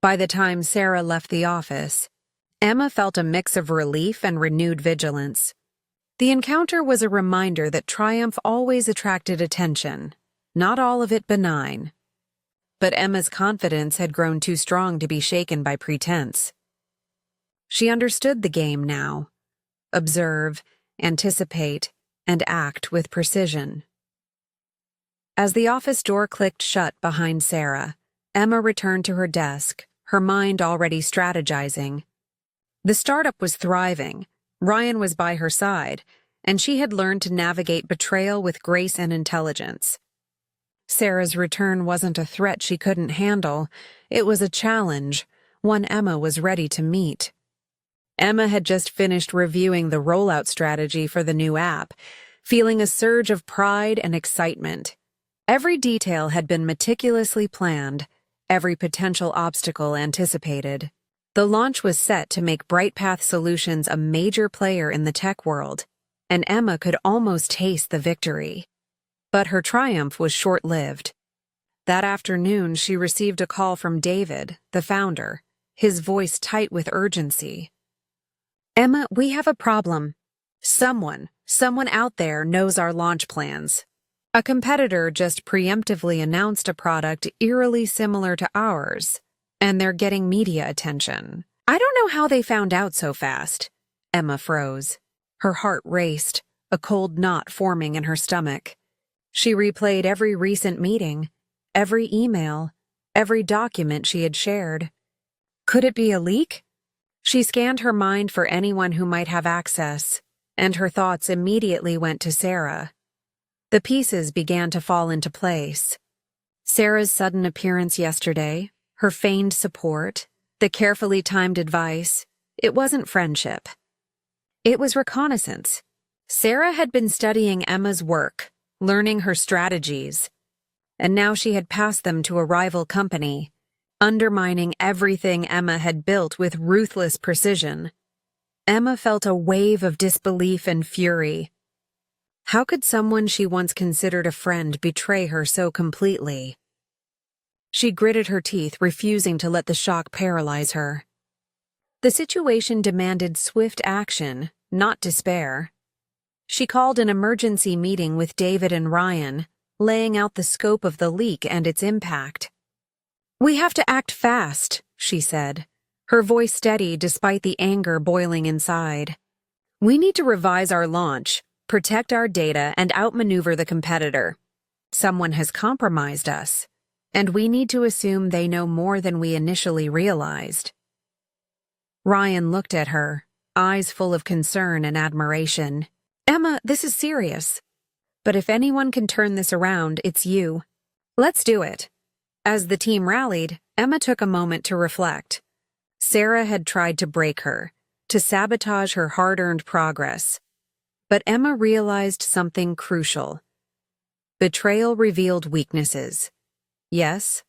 Speaker 1: By the time Sarah left the office, Emma felt a mix of relief and renewed vigilance. The encounter was a reminder that triumph always attracted attention, not all of it benign. But Emma's confidence had grown too strong to be shaken by pretense. She understood the game now: observe, anticipate, and act with precision. As the office door clicked shut behind Sarah, Emma returned to her desk, her mind already strategizing. The startup was thriving. Ryan was by her side, and she had learned to navigate betrayal with grace and intelligence. Sarah's return wasn't a threat she couldn't handle. It was a challenge, one Emma was ready to meet. Emma had just finished reviewing the rollout strategy for the new app, feeling a surge of pride and excitement. Every detail had been meticulously planned, every potential obstacle anticipated. The launch was set to make BrightPath Solutions a major player in the tech world, and Emma could almost taste the victory. But her triumph was short-lived. That afternoon, she received a call from David, the founder, his voice tight with urgency. "Emma, we have a problem. Someone out there knows our launch plans. A competitor just preemptively announced a product eerily similar to ours, and they're getting media attention. I don't know how they found out so fast." Emma froze. Her heart raced, a cold knot forming in her stomach. She replayed every recent meeting, every email, every document she had shared. Could it be a leak? She scanned her mind for anyone who might have access, and her thoughts immediately went to Sarah. The pieces began to fall into place. Sarah's sudden appearance yesterday, her feigned support, the carefully timed advice, it wasn't friendship. It was reconnaissance. Sarah had been studying Emma's work, learning her strategies, and now she had passed them to a rival company, undermining everything Emma had built with ruthless precision. Emma felt a wave of disbelief and fury. How could someone she once considered a friend betray her so completely? She gritted her teeth, refusing to let the shock paralyze her. The situation demanded swift action, not despair. She called an emergency meeting with David and Ryan, laying out the scope of the leak and its impact. "We have to act fast," she said, her voice steady despite the anger boiling inside. "We need to revise our launch, protect our data, and outmaneuver the competitor. Someone has compromised us, and we need to assume they know more than we initially realized." Ryan looked at her, eyes full of concern and admiration. "Emma, this is serious. But if anyone can turn this around, it's you. Let's do it." As the team rallied, Emma took a moment to reflect. Sarah had tried to break her, to sabotage her hard-earned progress. But Emma realized something crucial. Betrayal revealed weaknesses. Yes,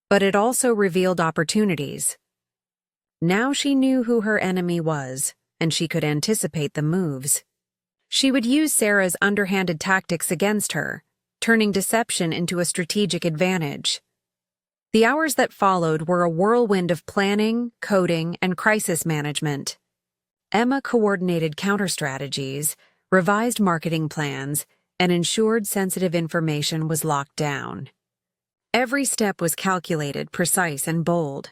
Speaker 1: but it also revealed opportunities. Now she knew who her enemy was, and she could anticipate the moves. She would use Sarah's underhanded tactics against her, turning deception into a strategic advantage. The hours that followed were a whirlwind of planning, coding, and crisis management. Emma coordinated counter-strategies, revised marketing plans, and ensured sensitive information was locked down. Every step was calculated, precise, and bold.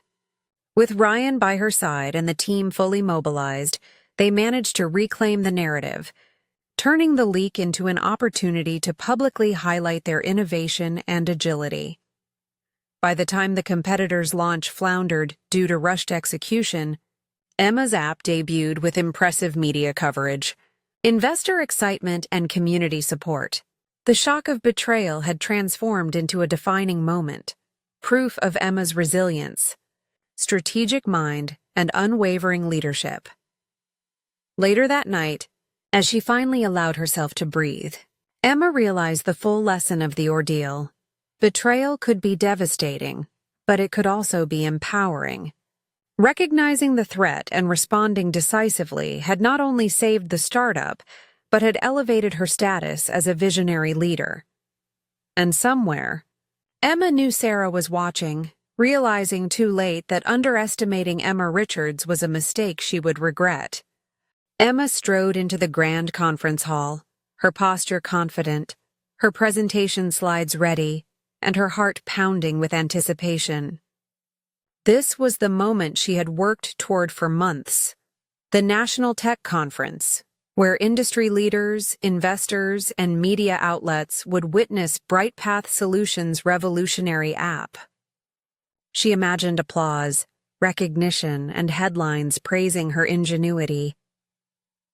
Speaker 1: With Ryan by her side and the team fully mobilized, they managed to reclaim the narrative, turning the leak into an opportunity to publicly highlight their innovation and agility. By the time the competitor's launch floundered due to rushed execution, Emma's app debuted with impressive media coverage, investor excitement, and community support. The shock of betrayal had transformed into a defining moment, proof of Emma's resilience, strategic mind, and unwavering leadership. Later that night, as she finally allowed herself to breathe, Emma realized the full lesson of the ordeal. Betrayal could be devastating, but it could also be empowering. Recognizing the threat and responding decisively had not only saved the startup, but had elevated her status as a visionary leader. And somewhere, Emma knew Sarah was watching, realizing too late that underestimating Emma Richards was a mistake she would regret. Emma strode into the grand conference hall, her posture confident, her presentation slides ready, and her heart pounding with anticipation. This was the moment she had worked toward for months, the National Tech Conference, where industry leaders, investors, and media outlets would witness BrightPath Solutions' revolutionary app. She imagined applause, recognition, and headlines praising her ingenuity.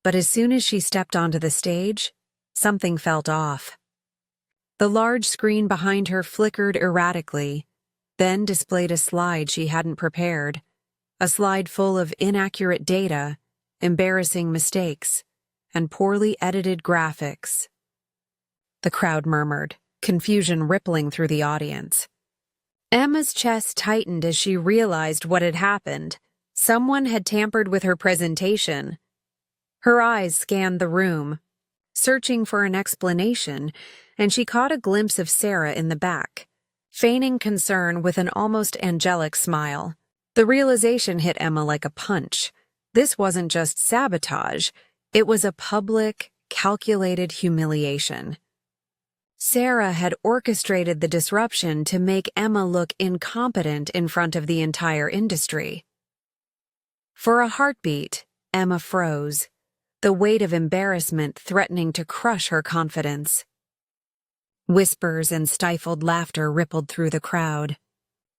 Speaker 1: But as soon as she stepped onto the stage, something felt off. The large screen behind her flickered erratically, then displayed a slide she hadn't prepared, a slide full of inaccurate data, embarrassing mistakes, and poorly edited graphics. The crowd murmured, confusion rippling through the audience. Emma's chest tightened as she realized what had happened. Someone had tampered with her presentation. Her eyes scanned the room, searching for an explanation, and she caught a glimpse of Sarah in the back, feigning concern with an almost angelic smile. The realization hit Emma like a punch. This wasn't just sabotage, it was a public, calculated humiliation. Sarah had orchestrated the disruption to make Emma look incompetent in front of the entire industry. For a heartbeat, Emma froze, the weight of embarrassment threatening to crush her confidence. Whispers and stifled laughter rippled through the crowd.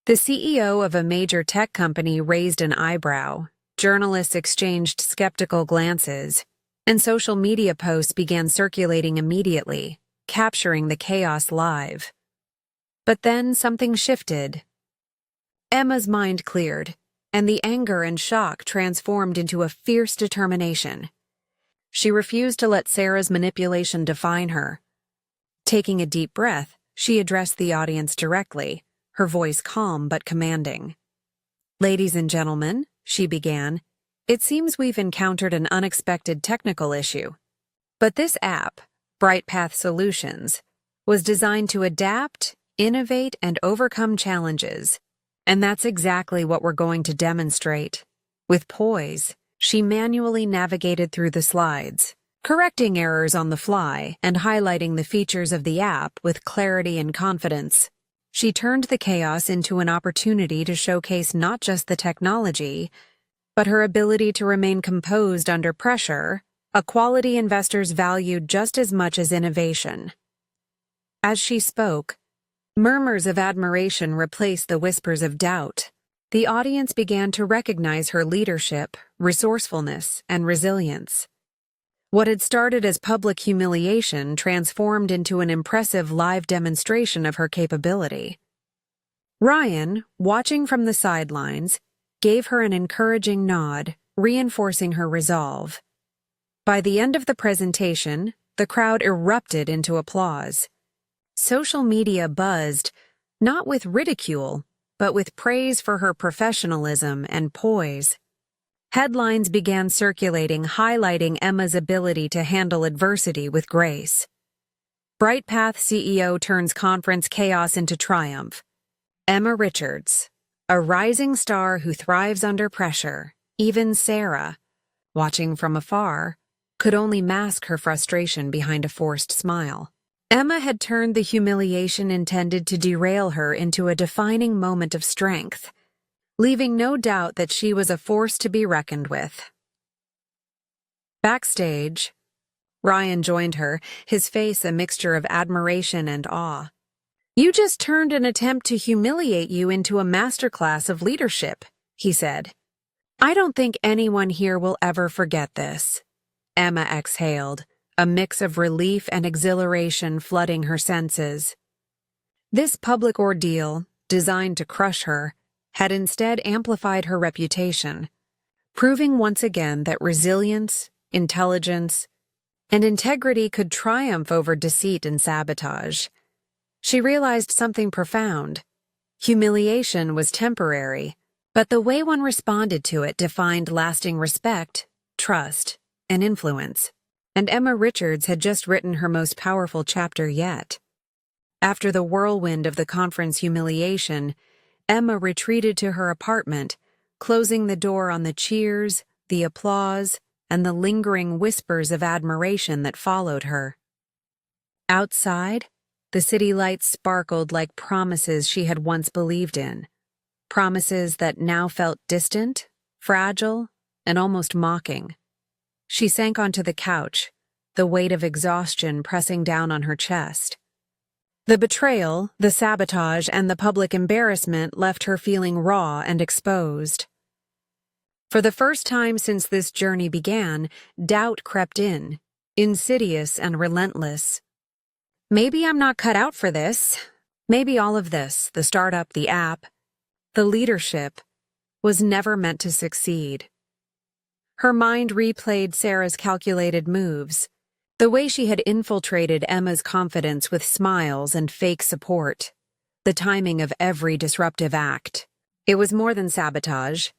Speaker 1: The CEO of a major tech company raised an eyebrow, journalists exchanged skeptical glances, and social media posts began circulating immediately, capturing the chaos live. But then something shifted. Emma's mind cleared, and the anger and shock transformed into a fierce determination. She refused to let Sarah's manipulation define her. Taking a deep breath, she addressed the audience directly, her voice calm but commanding. "Ladies and gentlemen," she began, "it seems we've encountered an unexpected technical issue. But this app, BrightPath Solutions, was designed to adapt, innovate, and overcome challenges. And that's exactly what we're going to demonstrate." With poise, she manually navigated through the slides, correcting errors on the fly and highlighting the features of the app with clarity and confidence. She turned the chaos into an opportunity to showcase not just the technology, but her ability to remain composed under pressure, a quality investors valued just as much as innovation. As she spoke, murmurs of admiration replaced the whispers of doubt. The audience began to recognize her leadership, resourcefulness, and resilience. What had started as public humiliation transformed into an impressive live demonstration of her capability. Ryan, watching from the sidelines, gave her an encouraging nod, reinforcing her resolve. By the end of the presentation, the crowd erupted into applause. Social media buzzed, not with ridicule, but with praise for her professionalism and poise. Headlines began circulating, highlighting Emma's ability to handle adversity with grace. BrightPath CEO turns conference chaos into triumph. Emma Richards, a rising star who thrives under pressure. Even Sarah, watching from afar, could only mask her frustration behind a forced smile. Emma had turned the humiliation intended to derail her into a defining moment of strength, leaving no doubt that she was a force to be reckoned with. Backstage, Ryan joined her, his face a mixture of admiration and awe. "You just turned an attempt to humiliate you into a masterclass of leadership," he said. "I don't think anyone here will ever forget this." Emma exhaled, a mix of relief and exhilaration flooding her senses. This public ordeal, designed to crush her, had instead amplified her reputation, proving once again that resilience, intelligence, and integrity could triumph over deceit and sabotage. She realized something profound. Humiliation was temporary, but the way one responded to it defined lasting respect, trust, and influence. And Emma Richards had just written her most powerful chapter yet. After the whirlwind of the conference humiliation, Emma retreated to her apartment, closing the door on the cheers, the applause, and the lingering whispers of admiration that followed her. Outside, the city lights sparkled like promises she had once believed in, promises that now felt distant, fragile, and almost mocking. She sank onto the couch, the weight of exhaustion pressing down on her chest. The betrayal, the sabotage, and the public embarrassment left her feeling raw and exposed. For the first time since this journey began, doubt crept in, insidious and relentless. Maybe I'm not cut out for this. Maybe all of this, the startup, the app, the leadership, was never meant to succeed. Her mind replayed Sarah's calculated moves, the way she had infiltrated Emma's confidence with smiles and fake support, the timing of every disruptive act. It was more than sabotage.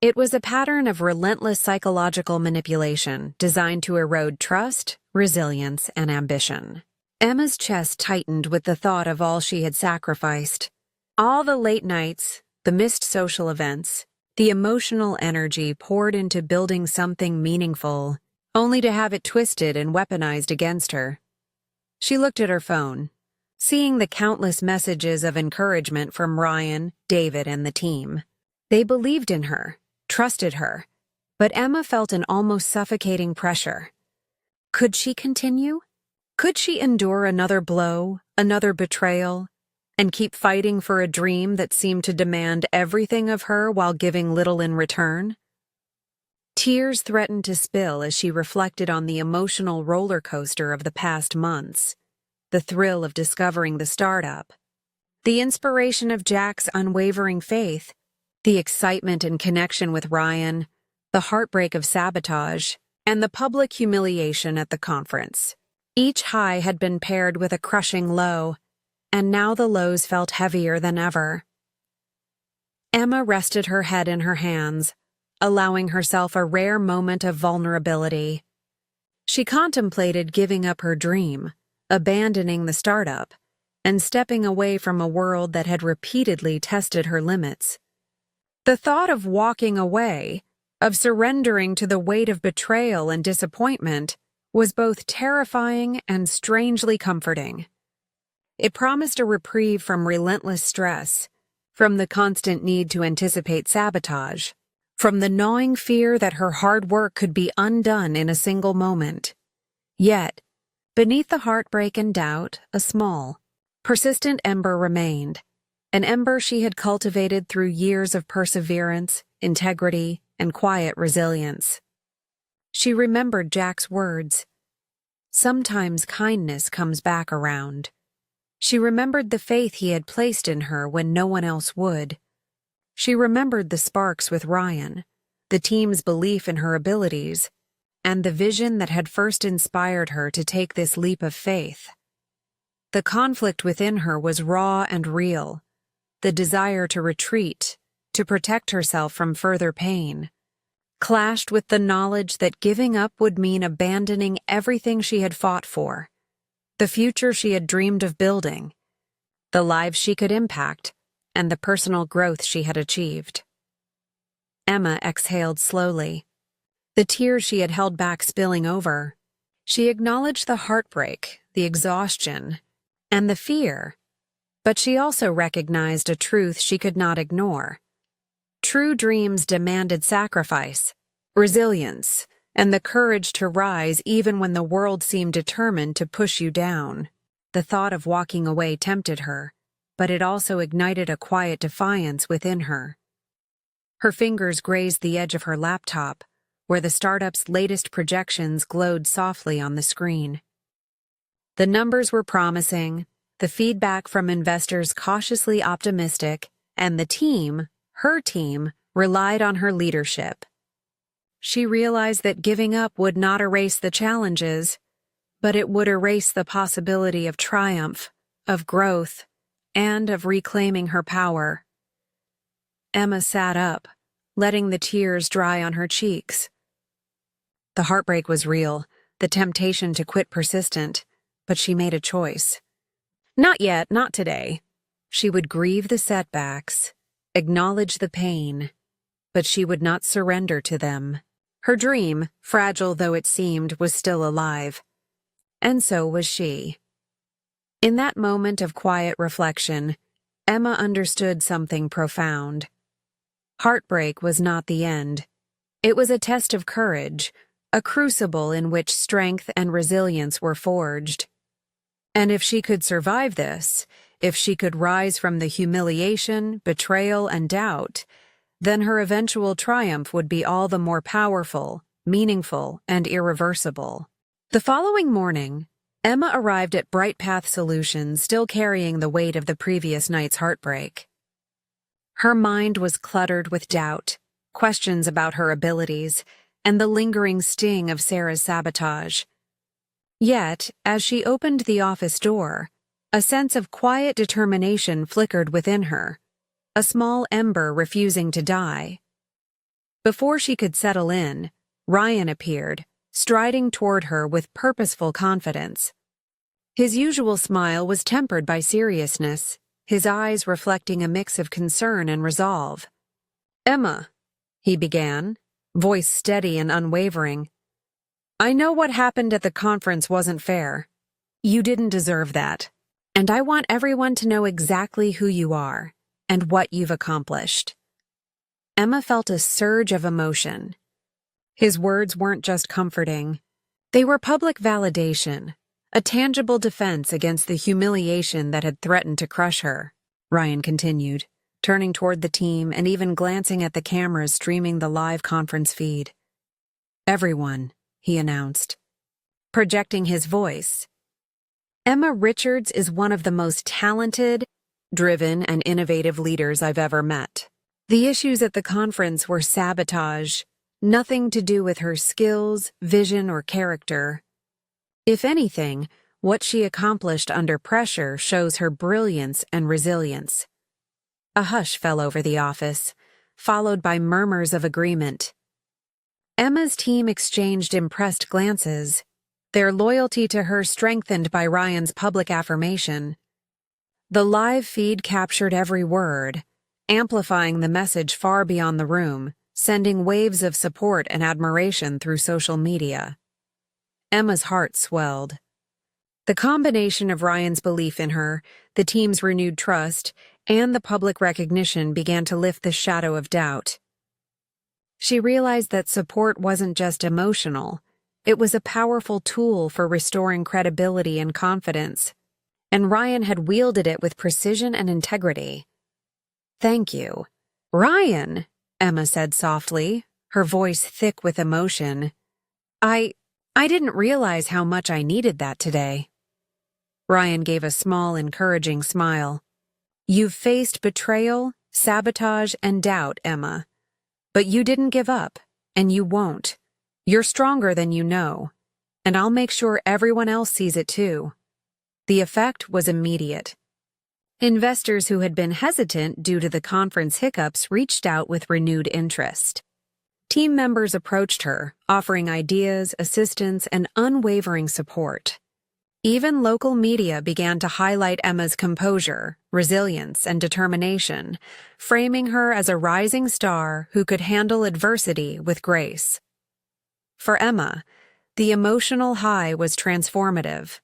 Speaker 1: It was a pattern of relentless psychological manipulation designed to erode trust, resilience, and ambition. Emma's chest tightened with the thought of all she had sacrificed. All the late nights, the missed social events, the emotional energy poured into building something meaningful, only to have it twisted and weaponized against her. She looked at her phone, seeing the countless messages of encouragement from Ryan, David, and the team. They believed in her, trusted her, but Emma felt an almost suffocating pressure. Could she continue? Could she endure another blow, another betrayal, and keep fighting for a dream that seemed to demand everything of her while giving little in return? Tears threatened to spill as she reflected on the emotional roller coaster of the past months, the thrill of discovering the startup, the inspiration of Jack's unwavering faith, the excitement and connection with Ryan, the heartbreak of sabotage, and the public humiliation at the conference. Each high had been paired with a crushing low, and now the lows felt heavier than ever. Emma rested her head in her hands, allowing herself a rare moment of vulnerability. She contemplated giving up her dream, abandoning the startup, and stepping away from a world that had repeatedly tested her limits. The thought of walking away, of surrendering to the weight of betrayal and disappointment, was both terrifying and strangely comforting. It promised a reprieve from relentless stress, from the constant need to anticipate sabotage, from the gnawing fear that her hard work could be undone in a single moment. Yet, beneath the heartbreak and doubt, a small, persistent ember remained, an ember she had cultivated through years of perseverance, integrity, and quiet resilience. She remembered Jack's words, "Sometimes kindness comes back around." She remembered the faith he had placed in her when no one else would. She remembered the sparks with Ryan, the team's belief in her abilities, and the vision that had first inspired her to take this leap of faith. The conflict within her was raw and real, the desire to retreat, to protect herself from further pain, clashed with the knowledge that giving up would mean abandoning everything she had fought for, the future she had dreamed of building, the lives she could impact, and the personal growth she had achieved. Emma exhaled slowly, the tears she had held back spilling over. She acknowledged the heartbreak, the exhaustion, and the fear, but she also recognized a truth she could not ignore. True dreams demanded sacrifice, resilience, and the courage to rise even when the world seemed determined to push you down. The thought of walking away tempted her, but it also ignited a quiet defiance within her. Her fingers grazed the edge of her laptop, where the startup's latest projections glowed softly on the screen. The numbers were promising, the feedback from investors cautiously optimistic, and the team, her team, relied on her leadership. She realized that giving up would not erase the challenges, but it would erase the possibility of triumph, of growth, and of reclaiming her power. Emma sat up, letting the tears dry on her cheeks. The heartbreak was real, the temptation to quit persistent, but she made a choice. Not yet, not today. She would grieve the setbacks, acknowledge the pain, but she would not surrender to them. Her dream, fragile though it seemed, was still alive. And so was she. In that moment of quiet reflection, Emma understood something profound. Heartbreak was not the end. It was a test of courage, a crucible in which strength and resilience were forged. And if she could survive this, if she could rise from the humiliation, betrayal, and doubt, then her eventual triumph would be all the more powerful, meaningful, and irreversible. The following morning, Emma arrived at Bright Path Solutions still carrying the weight of the previous night's heartbreak. Her mind was cluttered with doubt, questions about her abilities, and the lingering sting of Sarah's sabotage. Yet, as she opened the office door, a sense of quiet determination flickered within her, a small ember refusing to die. Before she could settle in, Ryan appeared, striding toward her with purposeful confidence. His usual smile was tempered by seriousness, his eyes reflecting a mix of concern and resolve. "Emma," he began, voice steady and unwavering, "I know what happened at the conference wasn't fair. You didn't deserve that. And I want everyone to know exactly who you are and what you've accomplished." Emma felt a surge of emotion. His words weren't just comforting. They were public validation, A tangible defense against the humiliation that had threatened to crush her, Ryan continued, turning toward the team and even glancing at the cameras streaming the live conference feed. "Everyone," he announced, projecting his voice. "Emma Richards is one of the most talented, driven, and innovative leaders I've ever met. The issues at the conference were sabotage, nothing to do with her skills, vision, or character. If anything, what she accomplished under pressure shows her brilliance and resilience." A hush fell over the office, followed by murmurs of agreement. Emma's team exchanged impressed glances, their loyalty to her strengthened by Ryan's public affirmation. The live feed captured every word, amplifying the message far beyond the room, sending waves of support and admiration through social media. Emma's heart swelled. The combination of Ryan's belief in her, the team's renewed trust, and the public recognition began to lift the shadow of doubt. She realized that support wasn't just emotional, it was a powerful tool for restoring credibility and confidence, and Ryan had wielded it with precision and integrity. "Thank you." "Ryan," Emma said softly, her voice thick with emotion. I didn't realize how much I needed that today." Ryan gave a small, encouraging smile. "You've faced betrayal, sabotage, and doubt, Emma. But you didn't give up, and you won't. You're stronger than you know, and I'll make sure everyone else sees it too." The effect was immediate. Investors who had been hesitant due to the conference hiccups reached out with renewed interest. Team members approached her, offering ideas, assistance, and unwavering support. Even local media began to highlight Emma's composure, resilience, and determination, framing her as a rising star who could handle adversity with grace. For Emma, the emotional high was transformative.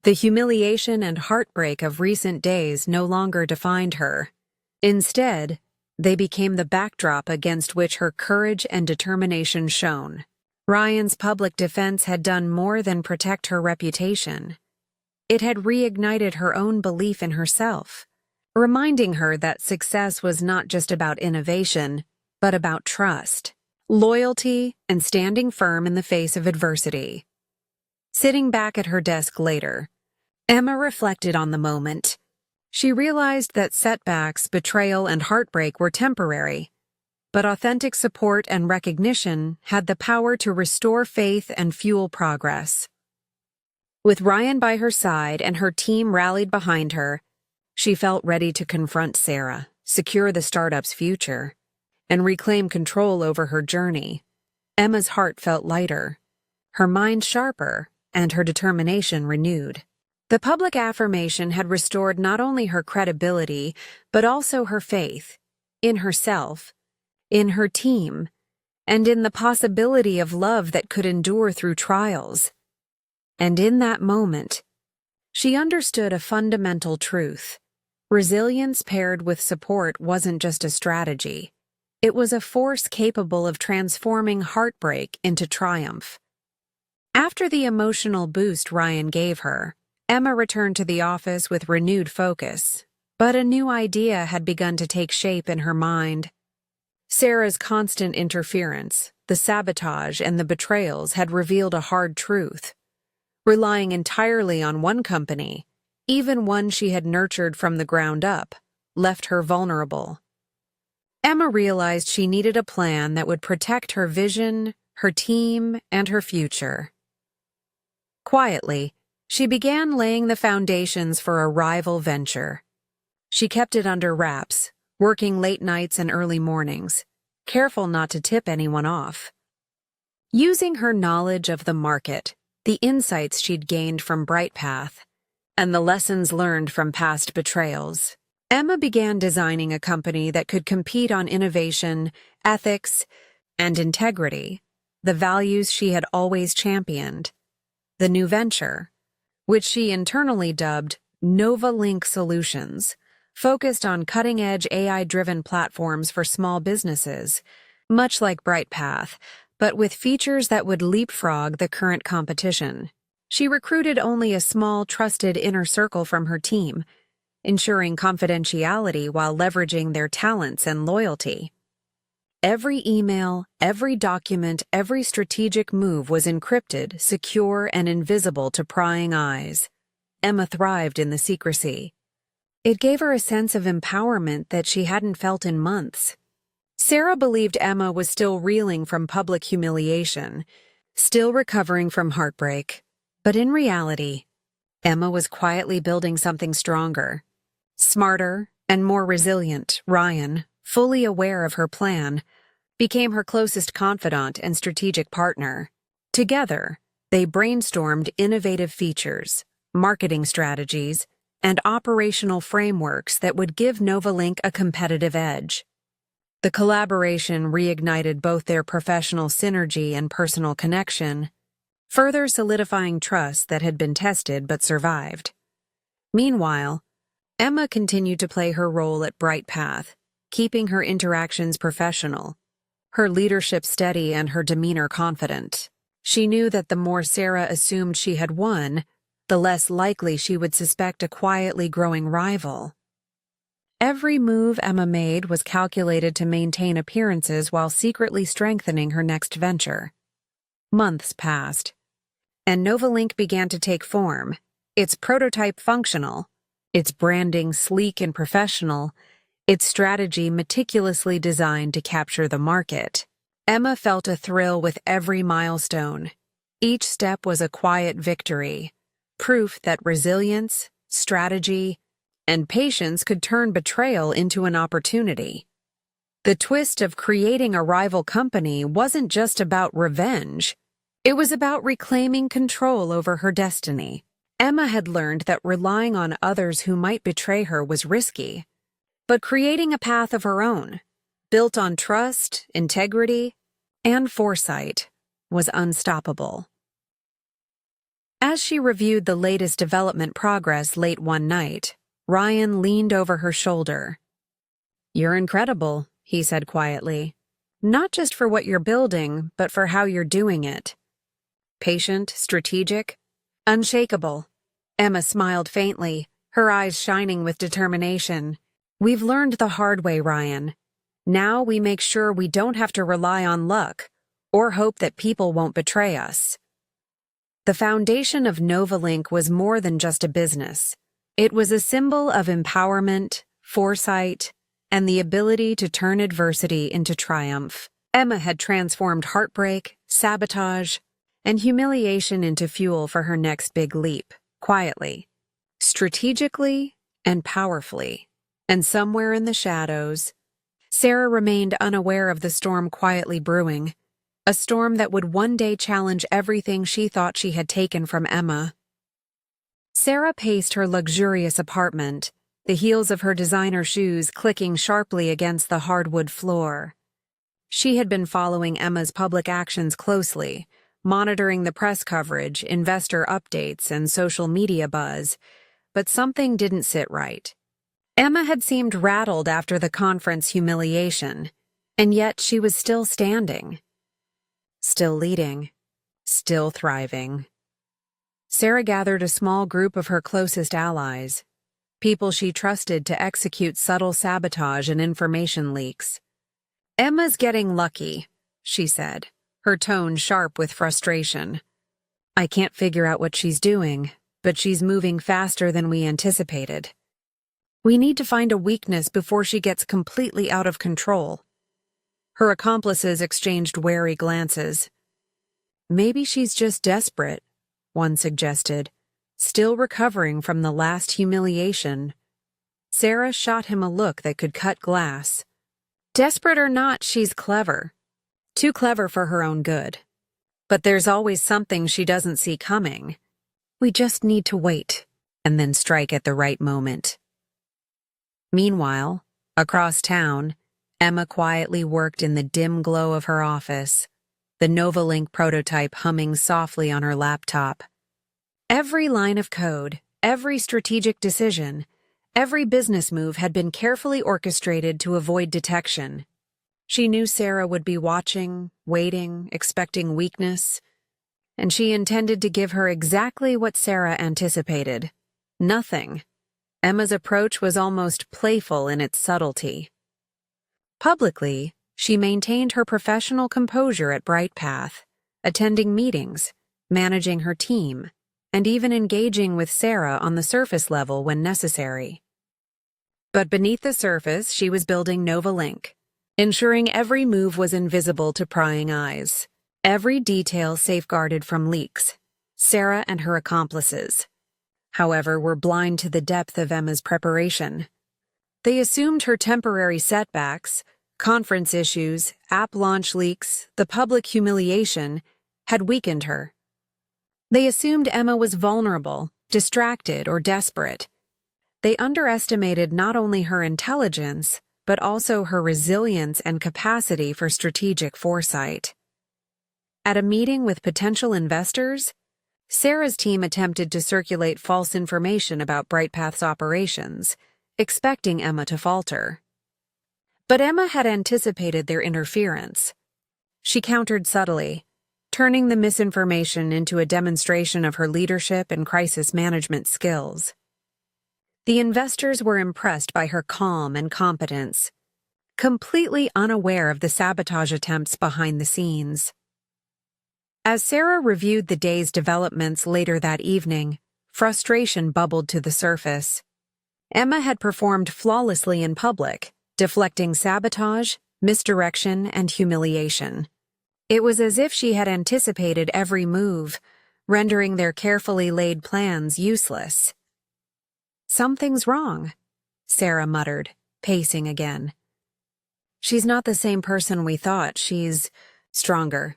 Speaker 1: The humiliation and heartbreak of recent days no longer defined her. Instead, they became the backdrop against which her courage and determination shone. Ryan's public defense had done more than protect her reputation. It had reignited her own belief in herself, reminding her that success was not just about innovation, but about trust, loyalty, and standing firm in the face of adversity. Sitting back at her desk later, Emma reflected on the moment. She realized that setbacks, betrayal, and heartbreak were temporary, but authentic support and recognition had the power to restore faith and fuel progress. With Ryan by her side and her team rallied behind her, she felt ready to confront Sarah, secure the startup's future, and reclaim control over her journey. Emma's heart felt lighter, her mind sharper, and her determination renewed. The public affirmation had restored not only her credibility, but also her faith in herself, in her team, and in the possibility of love that could endure through trials. And in that moment, she understood a fundamental truth. Resilience paired with support wasn't just a strategy. It was a force capable of transforming heartbreak into triumph. After the emotional boost Ryan gave her, Emma returned to the office with renewed focus, but a new idea had begun to take shape in her mind. Sarah's constant interference, the sabotage, and the betrayals had revealed a hard truth. Relying entirely on one company, even one she had nurtured from the ground up, left her vulnerable. Emma realized she needed a plan that would protect her vision, her team, and her future. Quietly, she began laying the foundations for a rival venture. She kept it under wraps, working late nights and early mornings, careful not to tip anyone off. Using her knowledge of the market, the insights she'd gained from BrightPath, and the lessons learned from past betrayals, Emma began designing a company that could compete on innovation, ethics, and integrity, the values she had always championed. The new venture, which she internally dubbed Novalink Solutions, focused on cutting-edge AI-driven platforms for small businesses, much like BrightPath, but with features that would leapfrog the current competition. She recruited only a small, trusted inner circle from her team, ensuring confidentiality while leveraging their talents and loyalty. Every email, every document, every strategic move was encrypted, secure, and invisible to prying eyes. Emma thrived in the secrecy. It gave her a sense of empowerment that she hadn't felt in months. Sarah believed Emma was still reeling from public humiliation, still recovering from heartbreak. But in reality, Emma was quietly building something stronger. Smarter and more resilient, Ryan, fully aware of her plan, became her closest confidant and strategic partner. Together, they brainstormed innovative features, marketing strategies, and operational frameworks that would give Novalink a competitive edge. The collaboration reignited both their professional synergy and personal connection, further solidifying trust that had been tested but survived. Meanwhile, Emma continued to play her role at Bright Path, keeping her interactions professional, her leadership steady and her demeanor confident. She knew that the more Sarah assumed she had won, the less likely she would suspect a quietly growing rival. Every move Emma made was calculated to maintain appearances while secretly strengthening her next venture. Months passed, and Novalink began to take form, its prototype functional, its branding sleek and professional, its strategy meticulously designed to capture the market. Emma felt a thrill with every milestone. Each step was a quiet victory, proof that resilience, strategy, and patience could turn betrayal into an opportunity. The twist of creating a rival company wasn't just about revenge. It was about reclaiming control over her destiny. Emma had learned that relying on others who might betray her was risky, but creating a path of her own, built on trust, integrity, and foresight, was unstoppable. As she reviewed the latest development progress late one night, Ryan leaned over her shoulder. "You're incredible," he said quietly. "Not just for what you're building, but for how you're doing it. Patient, strategic, unshakable." Emma smiled faintly, her eyes shining with determination. "We've learned the hard way, Ryan. Now we make sure we don't have to rely on luck or hope that people won't betray us." The foundation of Novalink was more than just a business. It was a symbol of empowerment, foresight, and the ability to turn adversity into triumph. Emma had transformed heartbreak, sabotage, and humiliation into fuel for her next big leap, quietly, strategically, and powerfully. And somewhere in the shadows, Sarah remained unaware of the storm quietly brewing, a storm that would one day challenge everything she thought she had taken from Emma. Sarah paced her luxurious apartment, the heels of her designer shoes clicking sharply against the hardwood floor. She had been following Emma's public actions closely, monitoring the press coverage, investor updates, and social media buzz, but something didn't sit right. Emma had seemed rattled after the conference humiliation, and yet she was still standing. Still leading, still thriving. Sarah gathered a small group of her closest allies, people she trusted to execute subtle sabotage and information leaks. "Emma's getting lucky," she said, her tone sharp with frustration. "I can't figure out what she's doing, but she's moving faster than we anticipated. We need to find a weakness before she gets completely out of control." Her accomplices exchanged wary glances. "Maybe she's just desperate," one suggested, "still recovering from the last humiliation." Sarah shot him a look that could cut glass. "Desperate or not, she's clever. Too clever for her own good. But there's always something she doesn't see coming. We just need to wait, and then strike at the right moment." Meanwhile, across town, Emma quietly worked in the dim glow of her office, the Novalink prototype humming softly on her laptop. Every line of code, every strategic decision, every business move had been carefully orchestrated to avoid detection. She knew Sarah would be watching, waiting, expecting weakness, and she intended to give her exactly what Sarah anticipated: nothing. Emma's approach was almost playful in its subtlety. Publicly, she maintained her professional composure at BrightPath, attending meetings, managing her team, and even engaging with Sarah on the surface level when necessary. But beneath the surface, she was building Novalink, ensuring every move was invisible to prying eyes, every detail safeguarded from leaks. Sarah and her accomplices, however, were blind to the depth of Emma's preparation. They assumed her temporary setbacks, conference issues, app launch leaks, the public humiliation, had weakened her. They assumed Emma was vulnerable, distracted, or desperate. They underestimated not only her intelligence, but also her resilience and capacity for strategic foresight. At a meeting with potential investors, Sarah's team attempted to circulate false information about BrightPath's operations, expecting Emma to falter. But Emma had anticipated their interference. She countered subtly, turning the misinformation into a demonstration of her leadership and crisis management skills. The investors were impressed by her calm and competence, completely unaware of the sabotage attempts behind the scenes. As Sarah reviewed the day's developments later that evening, frustration bubbled to the surface. Emma had performed flawlessly in public, deflecting sabotage, misdirection, and humiliation. It was as if she had anticipated every move, rendering their carefully laid plans useless. "Something's wrong," Sarah muttered, pacing again. "She's not the same person we thought. She's stronger,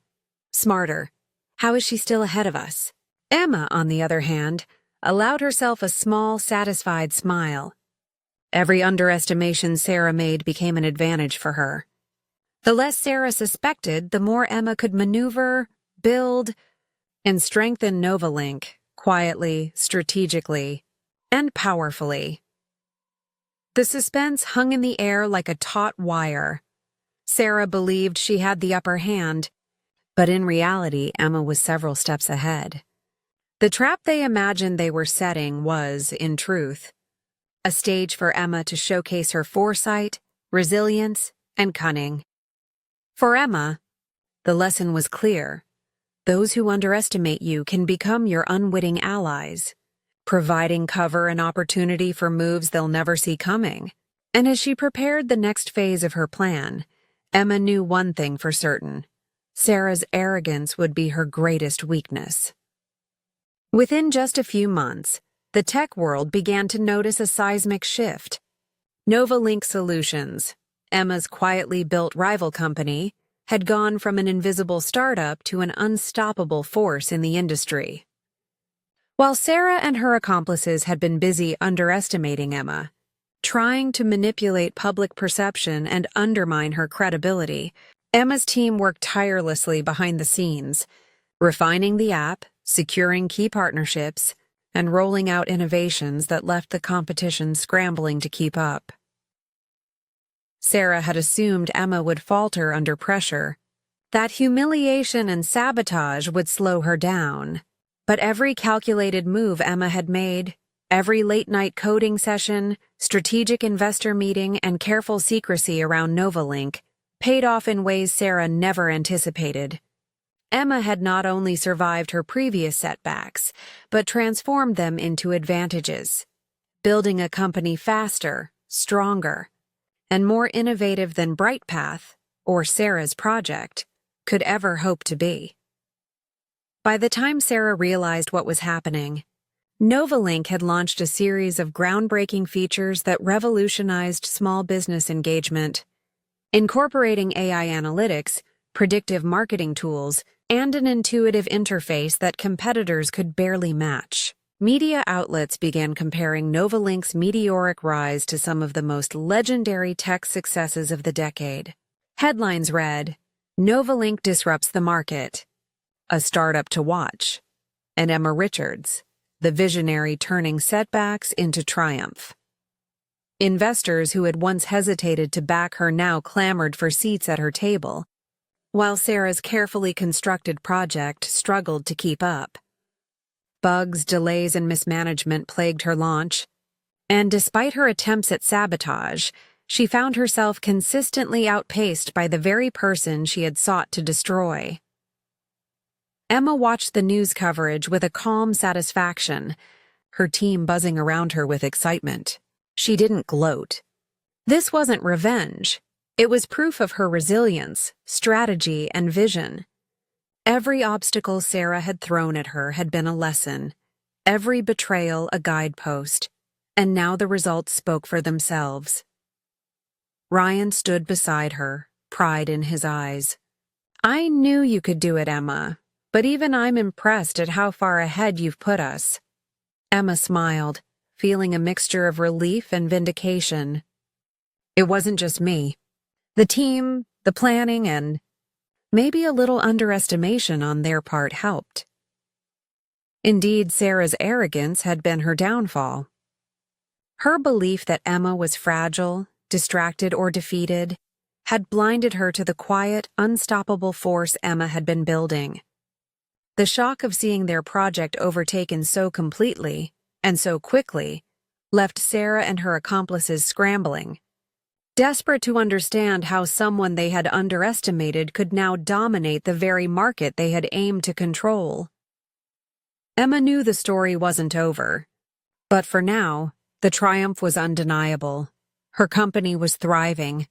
Speaker 1: smarter. How is she still ahead of us?" Emma, on the other hand, allowed herself a small, satisfied smile. Every underestimation Sarah made became an advantage for her. The less Sarah suspected, the more Emma could maneuver, build, and strengthen Novalink, quietly, strategically, and powerfully. The suspense hung in the air like a taut wire. Sarah believed she had the upper hand, but in reality, Emma was several steps ahead. The trap they imagined they were setting was, in truth, a stage for Emma to showcase her foresight, resilience, and cunning. For Emma, the lesson was clear. Those who underestimate you can become your unwitting allies, providing cover and opportunity for moves they'll never see coming. And as she prepared the next phase of her plan, Emma knew one thing for certain: Sarah's arrogance would be her greatest weakness. Within just a few months, the tech world began to notice a seismic shift. Novalink Solutions, Emma's quietly built rival company, had gone from an invisible startup to an unstoppable force in the industry. While Sarah and her accomplices had been busy underestimating Emma, trying to manipulate public perception and undermine her credibility, Emma's team worked tirelessly behind the scenes, refining the app, securing key partnerships, and rolling out innovations that left the competition scrambling to keep up. Sarah had assumed Emma would falter under pressure, that humiliation and sabotage would slow her down. But every calculated move Emma had made, every late-night coding session, strategic investor meeting, and careful secrecy around Novalink paid off in ways Sarah never anticipated. Emma had not only survived her previous setbacks, but transformed them into advantages, building a company faster, stronger, and more innovative than BrightPath, or Sarah's project, could ever hope to be. By the time Sarah realized what was happening, Novalink had launched a series of groundbreaking features that revolutionized small business engagement, incorporating AI analytics, predictive marketing tools, and an intuitive interface that competitors could barely match. Media outlets began comparing Novalink's meteoric rise to some of the most legendary tech successes of the decade. Headlines read, "Novalink disrupts the market," "A startup to watch," and Emma Richards, the visionary turning setbacks into triumph. Investors who had once hesitated to back her now clamored for seats at her table. while Sarah's carefully constructed project struggled to keep up. Bugs, delays, and mismanagement plagued her launch, and despite her attempts at sabotage, she found herself consistently outpaced by the very person she had sought to destroy. Emma watched the news coverage with a calm satisfaction, her team buzzing around her with excitement. She didn't gloat. This wasn't revenge. It was proof of her resilience, strategy, and vision. Every obstacle Sarah had thrown at her had been a lesson, every betrayal a guidepost, and now the results spoke for themselves. Ryan stood beside her, pride in his eyes. "I knew you could do it, Emma, but even I'm impressed at how far ahead you've put us." Emma smiled, feeling a mixture of relief and vindication. It wasn't just me. The team, the planning, and maybe a little underestimation on their part helped. Indeed, Sarah's arrogance had been her downfall. Her belief that Emma was fragile, distracted, or defeated had blinded her to the quiet, unstoppable force Emma had been building. The shock of seeing their project overtaken so completely, and so quickly, left Sarah and her accomplices scrambling, desperate to understand how someone they had underestimated could now dominate the very market they had aimed to control. Emma knew the story wasn't over, but for now, the triumph was undeniable. Her company was thriving.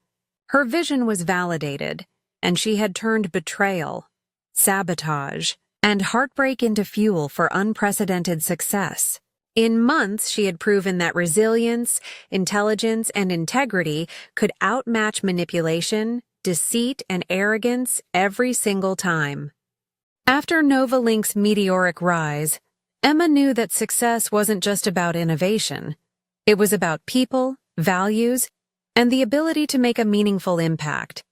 Speaker 1: Her vision was validated, and she had turned betrayal, sabotage, and heartbreak into fuel for unprecedented success. In months, she had proven that resilience, intelligence, and integrity could outmatch manipulation, deceit, and arrogance every single time. After Novalink's meteoric rise, Emma knew that success wasn't just about innovation. It was about people, values, and the ability to make a meaningful impact.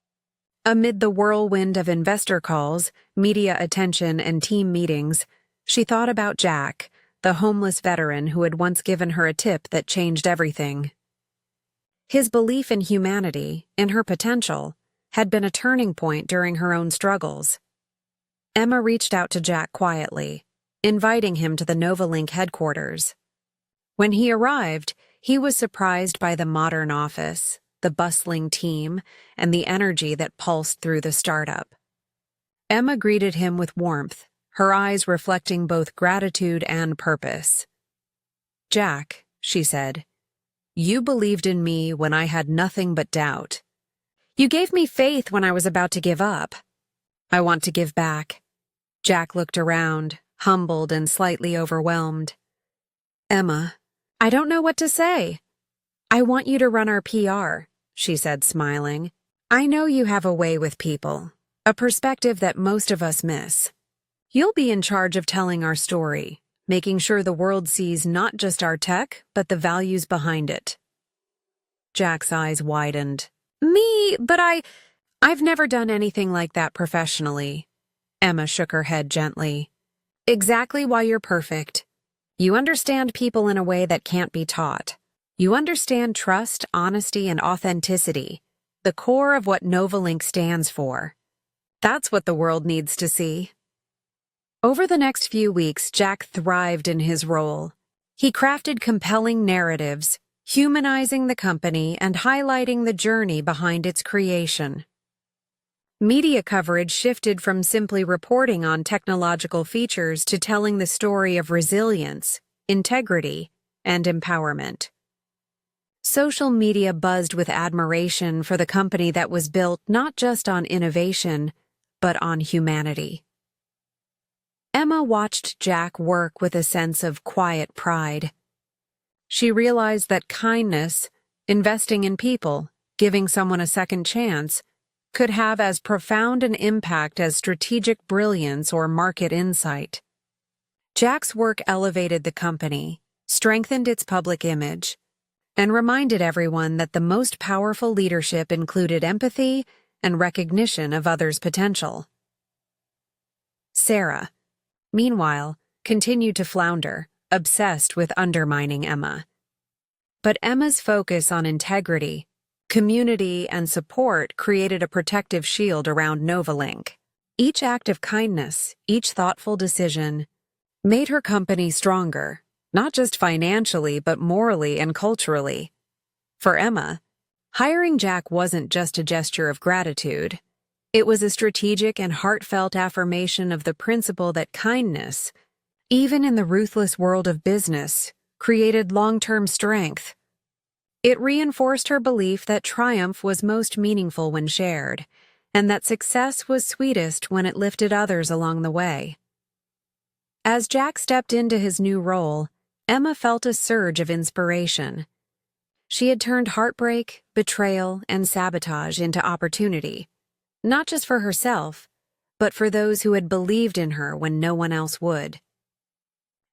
Speaker 1: Amid the whirlwind of investor calls, media attention, and team meetings, she thought about Jack, the homeless veteran who had once given her a tip that changed everything. His belief in humanity, in her potential, had been a turning point during her own struggles. Emma reached out to Jack quietly, inviting him to the Novalink headquarters. When he arrived, he was surprised by the modern office, the bustling team, and the energy that pulsed through the startup. Emma greeted him with warmth, her eyes reflecting both gratitude and purpose. "Jack," she said, "you believed in me when I had nothing but doubt. You gave me faith when I was about to give up. I want to give back." Jack looked around, humbled and slightly overwhelmed. "Emma, I don't know what to say." "I want you to run our PR," she said, smiling. "I know you have a way with people, a perspective that most of us miss. You'll be in charge of telling our story, making sure the world sees not just our tech, but the values behind it." Jack's eyes widened. "Me, but I've never done anything like that professionally." Emma shook her head gently. "Exactly why you're perfect. You understand people in a way that can't be taught. You understand trust, honesty, and authenticity, the core of what Novalink stands for. That's what the world needs to see." Over the next few weeks, Jack thrived in his role. He crafted compelling narratives, humanizing the company and highlighting the journey behind its creation. Media coverage shifted from simply reporting on technological features to telling the story of resilience, integrity, and empowerment. Social media buzzed with admiration for the company that was built not just on innovation, but on humanity. Emma watched Jack work with a sense of quiet pride. She realized that kindness, investing in people, giving someone a second chance, could have as profound an impact as strategic brilliance or market insight. Jack's work elevated the company, strengthened its public image, and reminded everyone that the most powerful leadership included empathy and recognition of others' potential. Sarah, meanwhile, continued to flounder, obsessed with undermining Emma. But Emma's focus on integrity, Community and support created a protective shield around Novalink. Each act of kindness, each thoughtful decision, made her company stronger, not just financially but morally and culturally. For Emma, hiring Jack wasn't just a gesture of gratitude. It was a strategic and heartfelt affirmation of the principle that kindness, even in the ruthless world of business, created long-term strength. It reinforced her belief that triumph was most meaningful when shared, and that success was sweetest when it lifted others along the way. As Jack stepped into his new role, Emma felt a surge of inspiration. She had turned heartbreak, betrayal, and sabotage into opportunity, not just for herself, but for those who had believed in her when no one else would.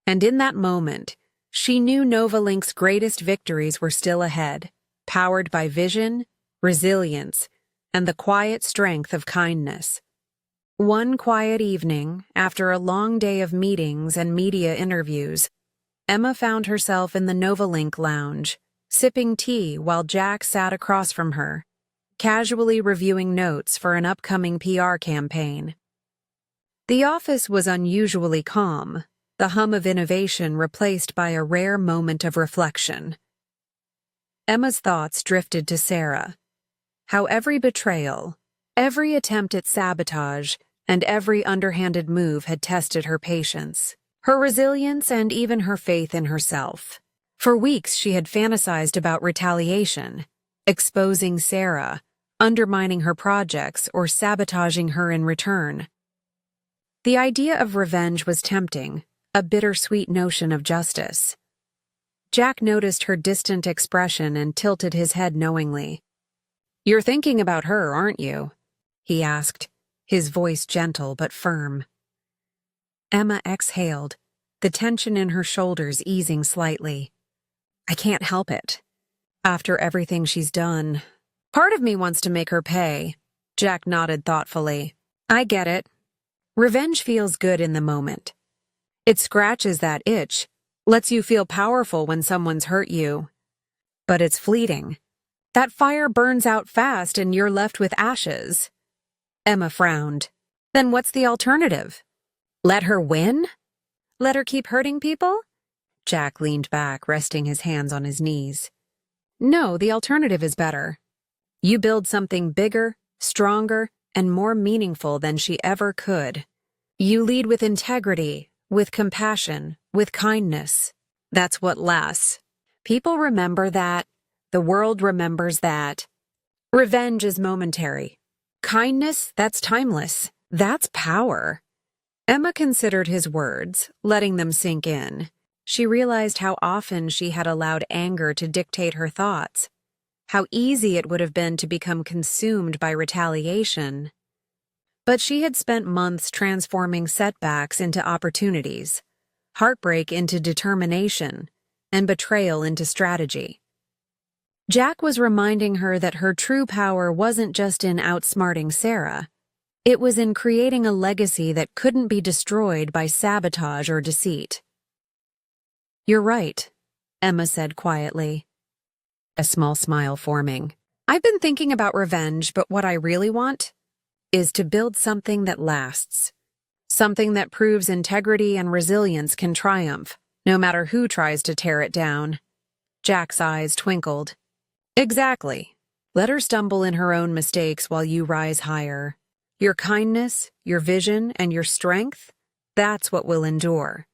Speaker 1: And in that moment, she knew Novalink's greatest victories were still ahead, powered by vision, resilience, and the quiet strength of kindness. One quiet evening, after a long day of meetings and media interviews, Emma found herself in the Novalink lounge, sipping tea while Jack sat across from her, casually reviewing notes for an upcoming PR campaign. The office was unusually calm, the hum of innovation replaced by a rare moment of reflection. Emma's thoughts drifted to Sarah. How every betrayal, every attempt at sabotage, and every underhanded move had tested her patience, her resilience, and even her faith in herself. For weeks she had fantasized about retaliation, exposing Sarah, undermining her projects, or sabotaging her in return. The idea of revenge was tempting, a bittersweet notion of justice. Jack noticed her distant expression and tilted his head knowingly. "You're thinking about her, aren't you?" he asked, his voice gentle but firm. Emma exhaled, the tension in her shoulders easing slightly. "I can't help it. After everything she's done, part of me wants to make her pay." Jack nodded thoughtfully. "I get it. Revenge feels good in the moment. It scratches that itch, lets you feel powerful when someone's hurt you. But it's fleeting. That fire burns out fast and you're left with ashes." Emma frowned. "Then what's the alternative? Let her win? Let her keep hurting people?" Jack leaned back, resting his hands on his knees. "No, the alternative is better. You build something bigger, stronger, and more meaningful than she ever could. You lead with integrity, with compassion, with kindness. That's what lasts. People remember that. The world remembers that. Revenge is momentary. Kindness, that's timeless. That's power." Emma considered his words, letting them sink in. She realized how often she had allowed anger to dictate her thoughts, how easy it would have been to become consumed by retaliation. But she had spent months transforming setbacks into opportunities, heartbreak into determination, and betrayal into strategy. Jack was reminding her that her true power wasn't just in outsmarting Sarah. It was in creating a legacy that couldn't be destroyed by sabotage or deceit. "You're right," Emma said quietly, a small smile forming. "I've been thinking about revenge, but what I really want is to build something that lasts. Something that proves integrity and resilience can triumph, no matter who tries to tear it down." Jack's eyes twinkled. "Exactly. Let her stumble in her own mistakes while you rise higher. Your kindness, your vision, and your strength, that's what will endure.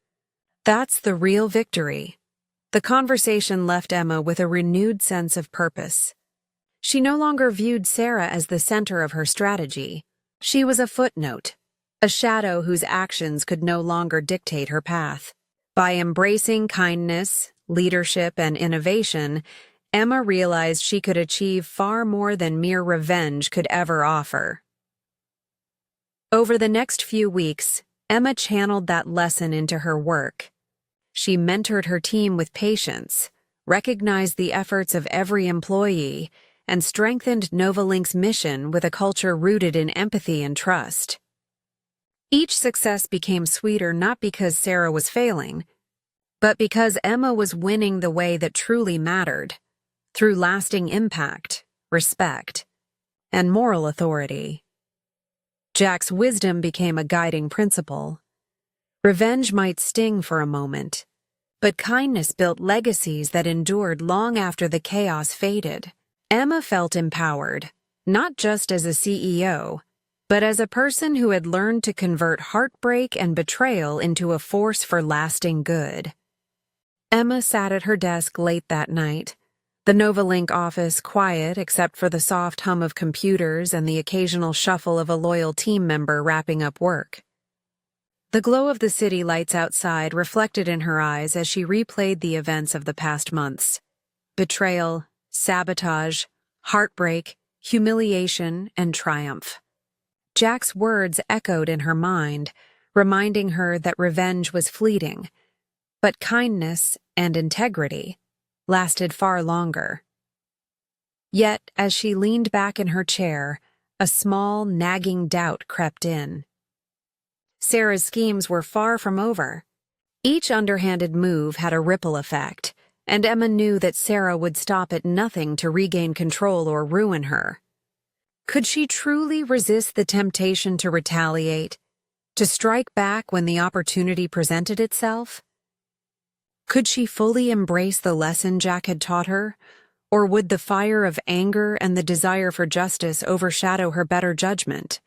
Speaker 1: That's the real victory." The conversation left Emma with a renewed sense of purpose. She no longer viewed Sarah as the center of her strategy. She was a footnote, a shadow whose actions could no longer dictate her path. By embracing kindness, leadership, and innovation, Emma realized she could achieve far more than mere revenge could ever offer. Over the next few weeks, Emma channeled that lesson into her work. She mentored her team with patience, recognized the efforts of every employee, and strengthened Novalink's mission with a culture rooted in empathy and trust. Each success became sweeter not because Sarah was failing, but because Emma was winning the way that truly mattered, through lasting impact, respect, and moral authority. Jack's wisdom became a guiding principle. Revenge might sting for a moment, but kindness built legacies that endured long after the chaos faded. Emma felt empowered, not just as a CEO, but as a person who had learned to convert heartbreak and betrayal into a force for lasting good. Emma sat at her desk late that night, the Novalink office quiet except for the soft hum of computers and the occasional shuffle of a loyal team member wrapping up work. The glow of the city lights outside reflected in her eyes as she replayed the events of the past months. Betrayal, sabotage, heartbreak, humiliation, and triumph. Jack's words echoed in her mind, reminding her that revenge was fleeting, but kindness and integrity lasted far longer. Yet, as she leaned back in her chair, a small, nagging doubt crept in. Sarah's schemes were far from over. Each underhanded move had a ripple effect, and Emma knew that Sarah would stop at nothing to regain control or ruin her. Could she truly resist the temptation to retaliate, to strike back when the opportunity presented itself? Could she fully embrace the lesson Jack had taught her, or would the fire of anger and the desire for justice overshadow her better judgment?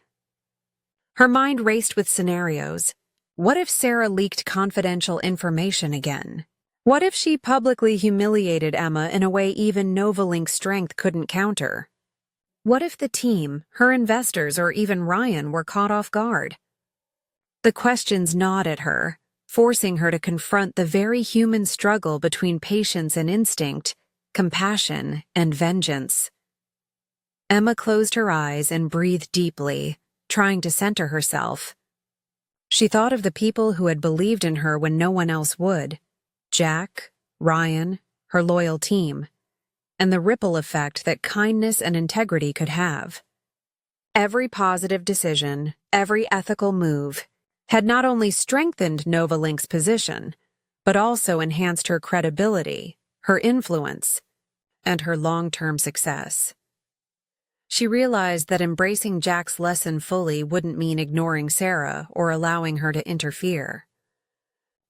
Speaker 1: Her mind raced with scenarios. What if Sarah leaked confidential information again? What if she publicly humiliated Emma in a way even Novalink's strength couldn't counter? What if the team, her investors, or even Ryan were caught off guard? The questions gnawed at her, forcing her to confront the very human struggle between patience and instinct, compassion and vengeance. Emma closed her eyes and breathed deeply, trying to center herself. She thought of the people who had believed in her when no one else would: Jack, Ryan, her loyal team, and the ripple effect that kindness and integrity could have. Every positive decision, every ethical move, had not only strengthened Novalink's position, but also enhanced her credibility, her influence, and her long-term success. She realized that embracing Jack's lesson fully wouldn't mean ignoring Sarah or allowing her to interfere.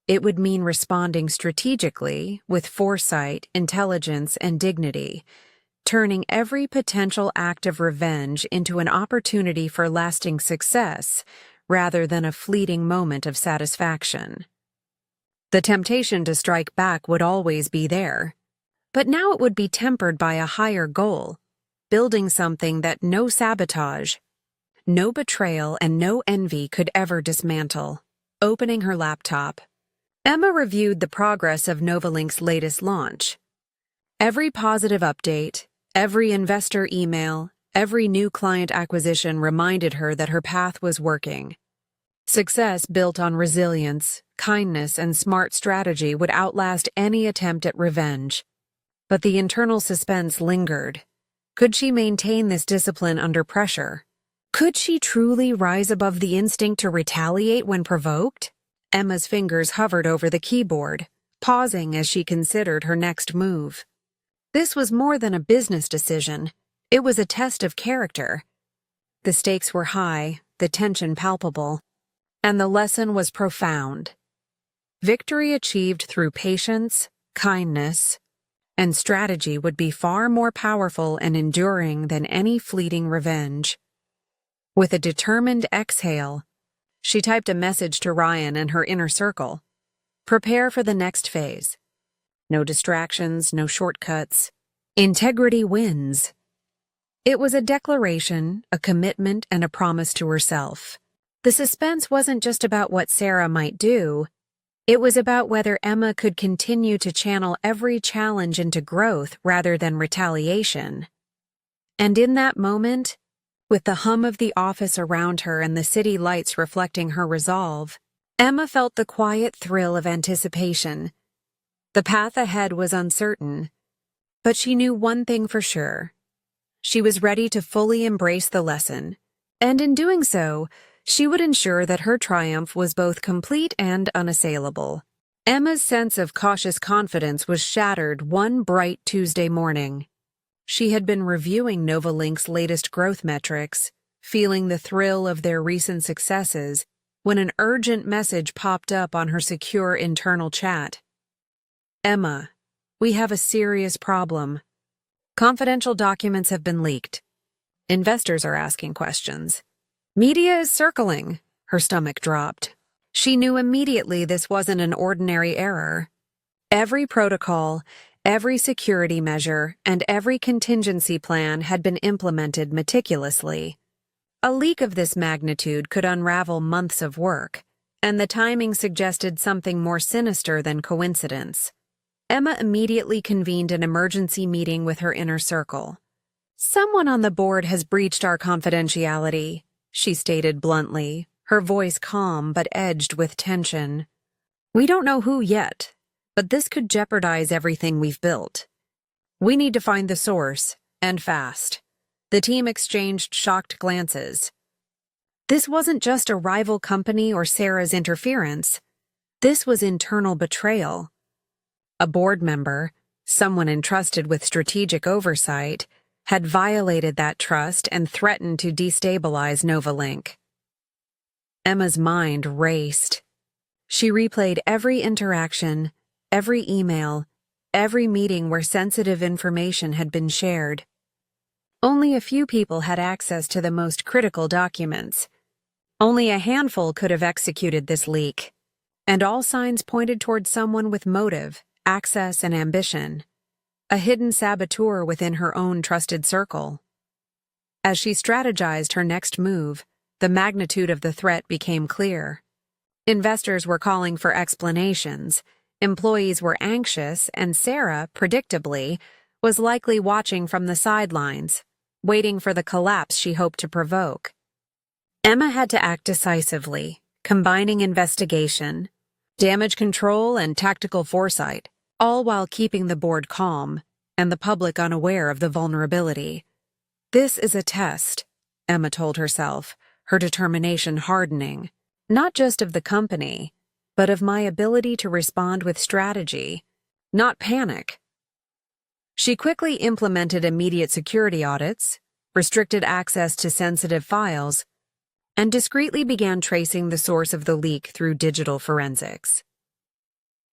Speaker 1: It would mean responding strategically, with foresight, intelligence, and dignity, turning every potential act of revenge into an opportunity for lasting success rather than a fleeting moment of satisfaction. The temptation to strike back would always be there, but now it would be tempered by a higher goal: building something that no sabotage, no betrayal, and no envy could ever dismantle. Opening her laptop, Emma reviewed the progress of Novalink's latest launch. Every positive update, every investor email, every new client acquisition reminded her that her path was working. Success built on resilience, kindness, and smart strategy would outlast any attempt at revenge. But the internal suspense lingered. Could she maintain this discipline under pressure? Could she truly rise above the instinct to retaliate when provoked? Emma's fingers hovered over the keyboard, pausing as she considered her next move. This was more than a business decision. It was a test of character. The stakes were high, the tension palpable, and the lesson was profound. Victory achieved through patience, kindness, and strategy would be far more powerful and enduring than any fleeting revenge. With a determined exhale, she typed a message to Ryan and her inner circle. Prepare for the next phase. No distractions, no shortcuts. Integrity wins. It was a declaration, a commitment, and a promise to herself. The suspense wasn't just about what Sarah might do. It was about whether Emma could continue to channel every challenge into growth rather than retaliation. And in that moment, with the hum of the office around her and the city lights reflecting her resolve, Emma felt the quiet thrill of anticipation. The path ahead was uncertain, but she knew one thing for sure. She was ready to fully embrace the lesson, and in doing so, she would ensure that her triumph was both complete and unassailable. Emma's sense of cautious confidence was shattered one bright Tuesday morning. She had been reviewing Novalink's latest growth metrics, feeling the thrill of their recent successes, when an urgent message popped up on her secure internal chat. Emma, we have a serious problem. Confidential documents have been leaked. Investors are asking questions. Media is circling. Her stomach dropped. She knew immediately this wasn't an ordinary error. Every protocol, every security measure, and every contingency plan had been implemented meticulously. A leak of this magnitude could unravel months of work, and the timing suggested something more sinister than coincidence. Emma immediately convened an emergency meeting with her inner circle. Someone on the board has breached our confidentiality, she stated bluntly, her voice calm but edged with tension. We don't know who yet, but this could jeopardize everything we've built. We need to find the source, and fast. The team exchanged shocked glances. This wasn't just a rival company or Sarah's interference. This was internal betrayal. A board member, someone entrusted with strategic oversight, had violated that trust and threatened to destabilize Novalink. Emma's mind raced. She replayed every interaction, every email, every meeting where sensitive information had been shared. Only a few people had access to the most critical documents. Only a handful could have executed this leak, and all signs pointed toward someone with motive, access, and ambition, a hidden saboteur within her own trusted circle. As she strategized her next move, the magnitude of the threat became clear. Investors were calling for explanations, employees were anxious, and Sarah, predictably, was likely watching from the sidelines, waiting for the collapse she hoped to provoke. Emma had to act decisively, combining investigation, damage control, and tactical foresight, all while keeping the board calm and the public unaware of the vulnerability. This is a test, Emma told herself, her determination hardening, not just of the company, but of my ability to respond with strategy, not panic. She quickly implemented immediate security audits, restricted access to sensitive files, and discreetly began tracing the source of the leak through digital forensics.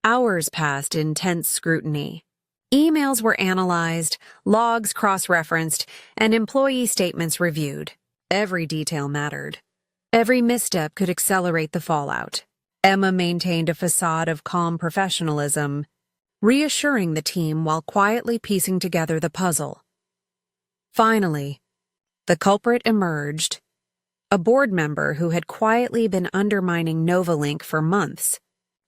Speaker 1: Hours passed in tense scrutiny. Emails were analyzed, logs cross-referenced, and employee statements reviewed. Every detail mattered. Every misstep could accelerate the fallout. Emma maintained a facade of calm professionalism, reassuring the team while quietly piecing together the puzzle. Finally, the culprit emerged. A board member who had quietly been undermining Novalink for months,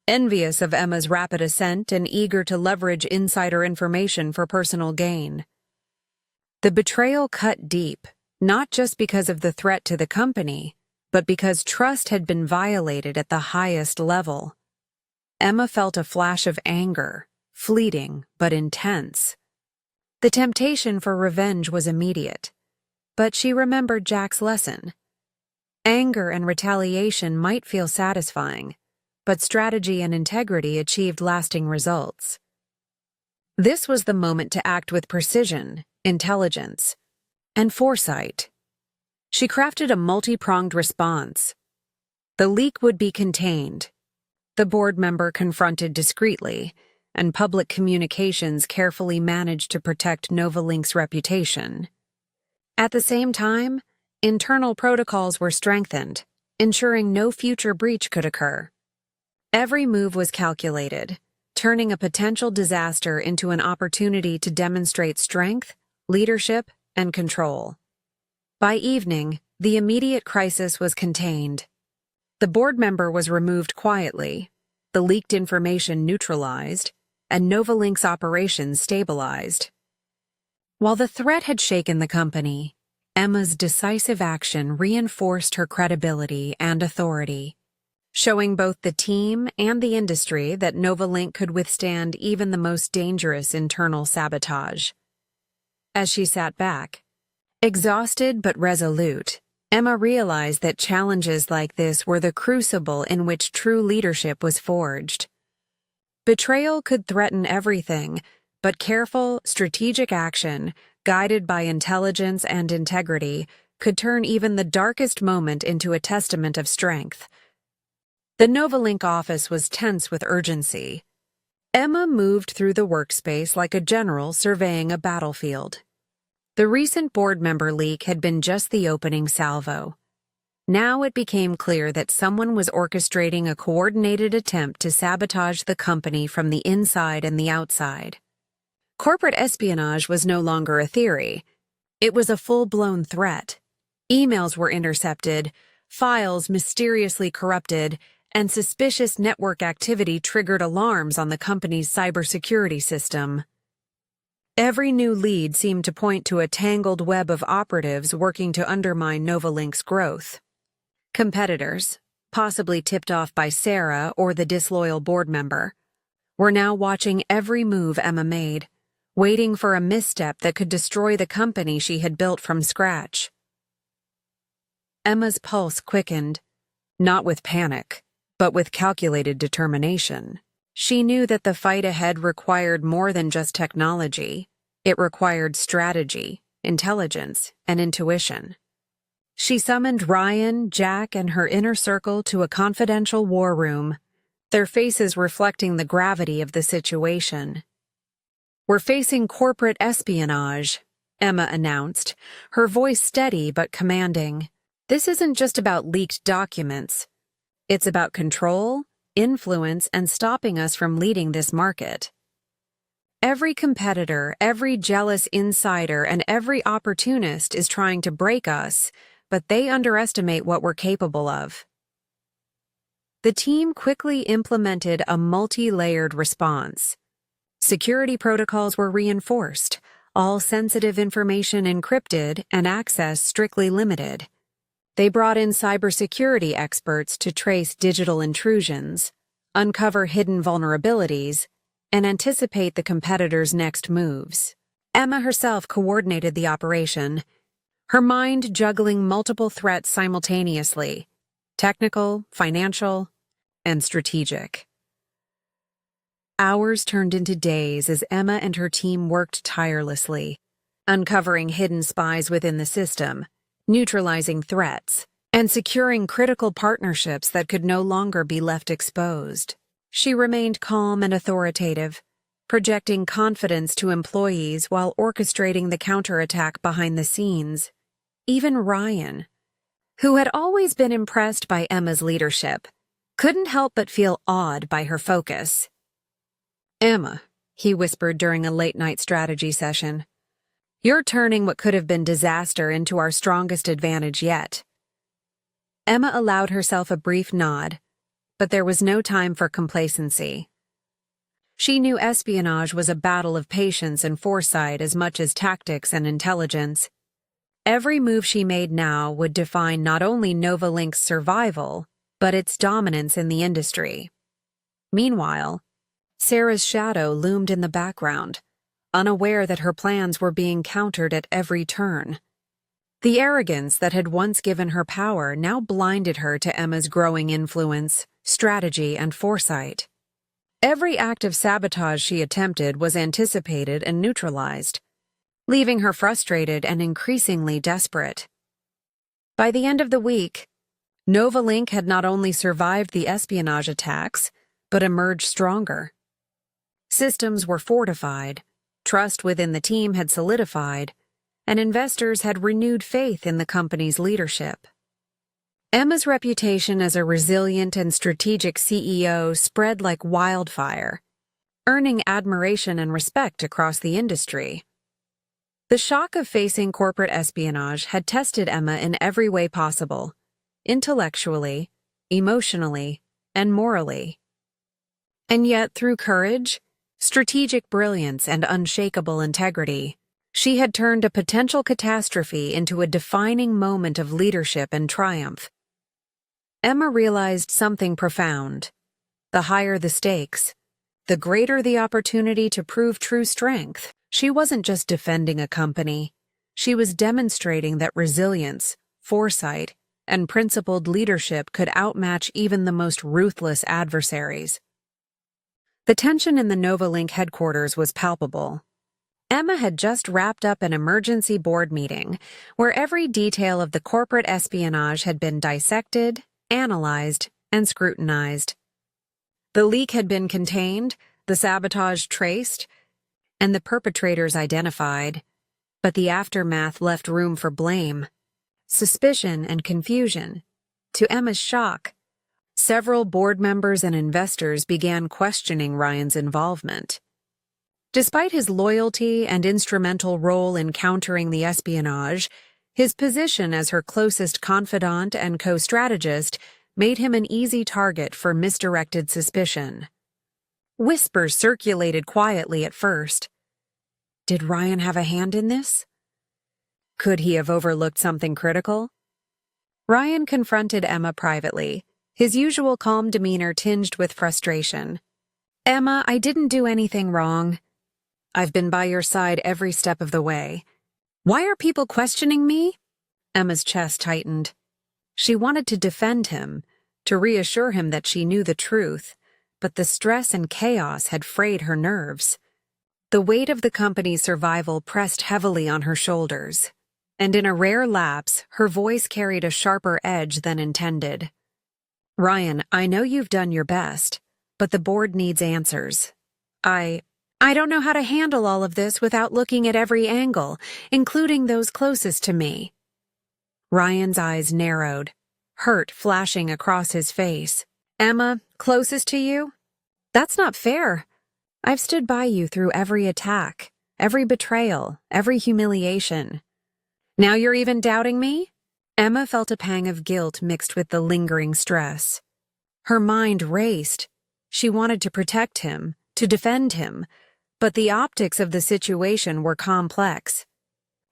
Speaker 1: envious of Emma's rapid ascent and eager to leverage insider information for personal gain. The betrayal cut deep, not just because of the threat to the company, but because trust had been violated at the highest level. Emma felt a flash of anger, fleeting but intense. The temptation for revenge was immediate, but she remembered Jack's lesson. Anger and retaliation might feel satisfying, but strategy and integrity achieved lasting results. This was the moment to act with precision, intelligence, and foresight. She crafted a multi-pronged response. The leak would be contained, the board member confronted discreetly, and public communications carefully managed to protect Novalink's reputation. At the same time, internal protocols were strengthened, ensuring no future breach could occur. Every move was calculated, turning a potential disaster into an opportunity to demonstrate strength, leadership, and control. By evening, the immediate crisis was contained. The board member was removed quietly, the leaked information neutralized, and Novalink's operations stabilized. While the threat had shaken the company, Emma's decisive action reinforced her credibility and authority, showing both the team and the industry that Novalink could withstand even the most dangerous internal sabotage. As she sat back, exhausted but resolute, Emma realized that challenges like this were the crucible in which true leadership was forged. Betrayal could threaten everything, but careful, strategic action guided by intelligence and integrity, could turn even the darkest moment into a testament of strength. The Novalink office was tense with urgency. Emma moved through the workspace like a general surveying a battlefield. The recent board member leak had been just the opening salvo. Now it became clear that someone was orchestrating a coordinated attempt to sabotage the company from the inside and the outside. Corporate espionage was no longer a theory. It was a full-blown threat. Emails were intercepted, files mysteriously corrupted, and suspicious network activity triggered alarms on the company's cybersecurity system. Every new lead seemed to point to a tangled web of operatives working to undermine Novalink's growth. Competitors, possibly tipped off by Sarah or the disloyal board member, were now watching every move Emma made, waiting for a misstep that could destroy the company she had built from scratch. Emma's pulse quickened, not with panic, but with calculated determination. She knew that the fight ahead required more than just technology. It required strategy, intelligence, and intuition. She summoned Ryan, Jack, and her inner circle to a confidential war room, their faces reflecting the gravity of the situation. "We're facing corporate espionage," Emma announced, her voice steady but commanding. "This isn't just about leaked documents. It's about control, influence, and stopping us from leading this market. Every competitor, every jealous insider, and every opportunist is trying to break us, but they underestimate what we're capable of." The team quickly implemented a multi-layered response. Security protocols were reinforced, all sensitive information encrypted and access strictly limited. They brought in cybersecurity experts to trace digital intrusions, uncover hidden vulnerabilities, and anticipate the competitors' next moves. Emma herself coordinated the operation, her mind juggling multiple threats simultaneously: technical, financial, and strategic. Hours turned into days as Emma and her team worked tirelessly, uncovering hidden spies within the system, neutralizing threats, and securing critical partnerships that could no longer be left exposed. She remained calm and authoritative, projecting confidence to employees while orchestrating the counterattack behind the scenes. Even Ryan, who had always been impressed by Emma's leadership, couldn't help but feel awed by her focus. "Emma," he whispered during a late-night strategy session, "you're turning what could have been disaster into our strongest advantage yet." Emma allowed herself a brief nod, but there was no time for complacency. She knew espionage was a battle of patience and foresight as much as tactics and intelligence. Every move she made now would define not only Novalink's survival, but its dominance in the industry. Meanwhile, Sarah's shadow loomed in the background, unaware that her plans were being countered at every turn. The arrogance that had once given her power now blinded her to Emma's growing influence, strategy, and foresight. Every act of sabotage she attempted was anticipated and neutralized, leaving her frustrated and increasingly desperate. By the end of the week, Novalink had not only survived the espionage attacks, but emerged stronger. Systems were fortified, trust within the team had solidified, and investors had renewed faith in the company's leadership. Emma's reputation as a resilient and strategic CEO spread like wildfire, earning admiration and respect across the industry. The shock of facing corporate espionage had tested Emma in every way possible: intellectually, emotionally, and morally. And yet, through courage, strategic brilliance, and unshakable integrity, she had turned a potential catastrophe into a defining moment of leadership and triumph. Emma realized something profound. The higher the stakes, the greater the opportunity to prove true strength. She wasn't just defending a company. She was demonstrating that resilience, foresight, and principled leadership could outmatch even the most ruthless adversaries. The tension in the Novalink headquarters was palpable. Emma had just wrapped up an emergency board meeting where every detail of the corporate espionage had been dissected, analyzed, and scrutinized. The leak had been contained, the sabotage traced, and the perpetrators identified, but the aftermath left room for blame, suspicion, and confusion. To Emma's shock, several board members and investors began questioning Ryan's involvement. Despite his loyalty and instrumental role in countering the espionage, his position as her closest confidant and co-strategist made him an easy target for misdirected suspicion. Whispers circulated quietly at first. Did Ryan have a hand in this? Could he have overlooked something critical? Ryan confronted Emma privately, his usual calm demeanor tinged with frustration. "Emma, I didn't do anything wrong. I've been by your side every step of the way. Why are people questioning me?" Emma's chest tightened. She wanted to defend him, to reassure him that she knew the truth, but the stress and chaos had frayed her nerves. The weight of the company's survival pressed heavily on her shoulders, and in a rare lapse, her voice carried a sharper edge than intended. "Ryan, I know you've done your best, but the board needs answers. I don't know how to handle all of this without looking at every angle, including those closest to me." Ryan's eyes narrowed, hurt flashing across his face. "Emma, closest to you? That's not fair. I've stood by you through every attack, every betrayal, every humiliation. Now you're even doubting me?" Emma felt a pang of guilt mixed with the lingering stress. Her mind raced. She wanted to protect him, to defend him, but the optics of the situation were complex.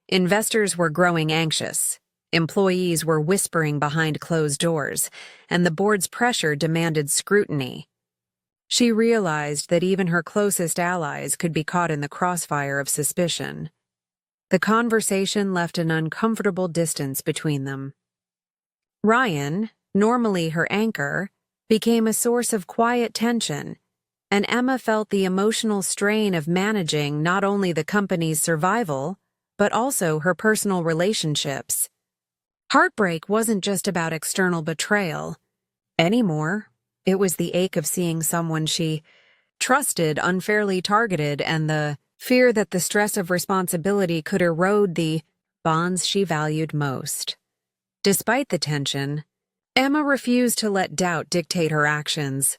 Speaker 1: Investors were growing anxious, employees were whispering behind closed doors, and the board's pressure demanded scrutiny. She realized that even her closest allies could be caught in the crossfire of suspicion. The conversation left an uncomfortable distance between them. Ryan, normally her anchor, became a source of quiet tension, and Emma felt the emotional strain of managing not only the company's survival, but also her personal relationships. Heartbreak wasn't just about external betrayal anymore. It was the ache of seeing someone she trusted unfairly targeted and the fear that the stress of responsibility could erode the bonds she valued most. Despite the tension, Emma refused to let doubt dictate her actions.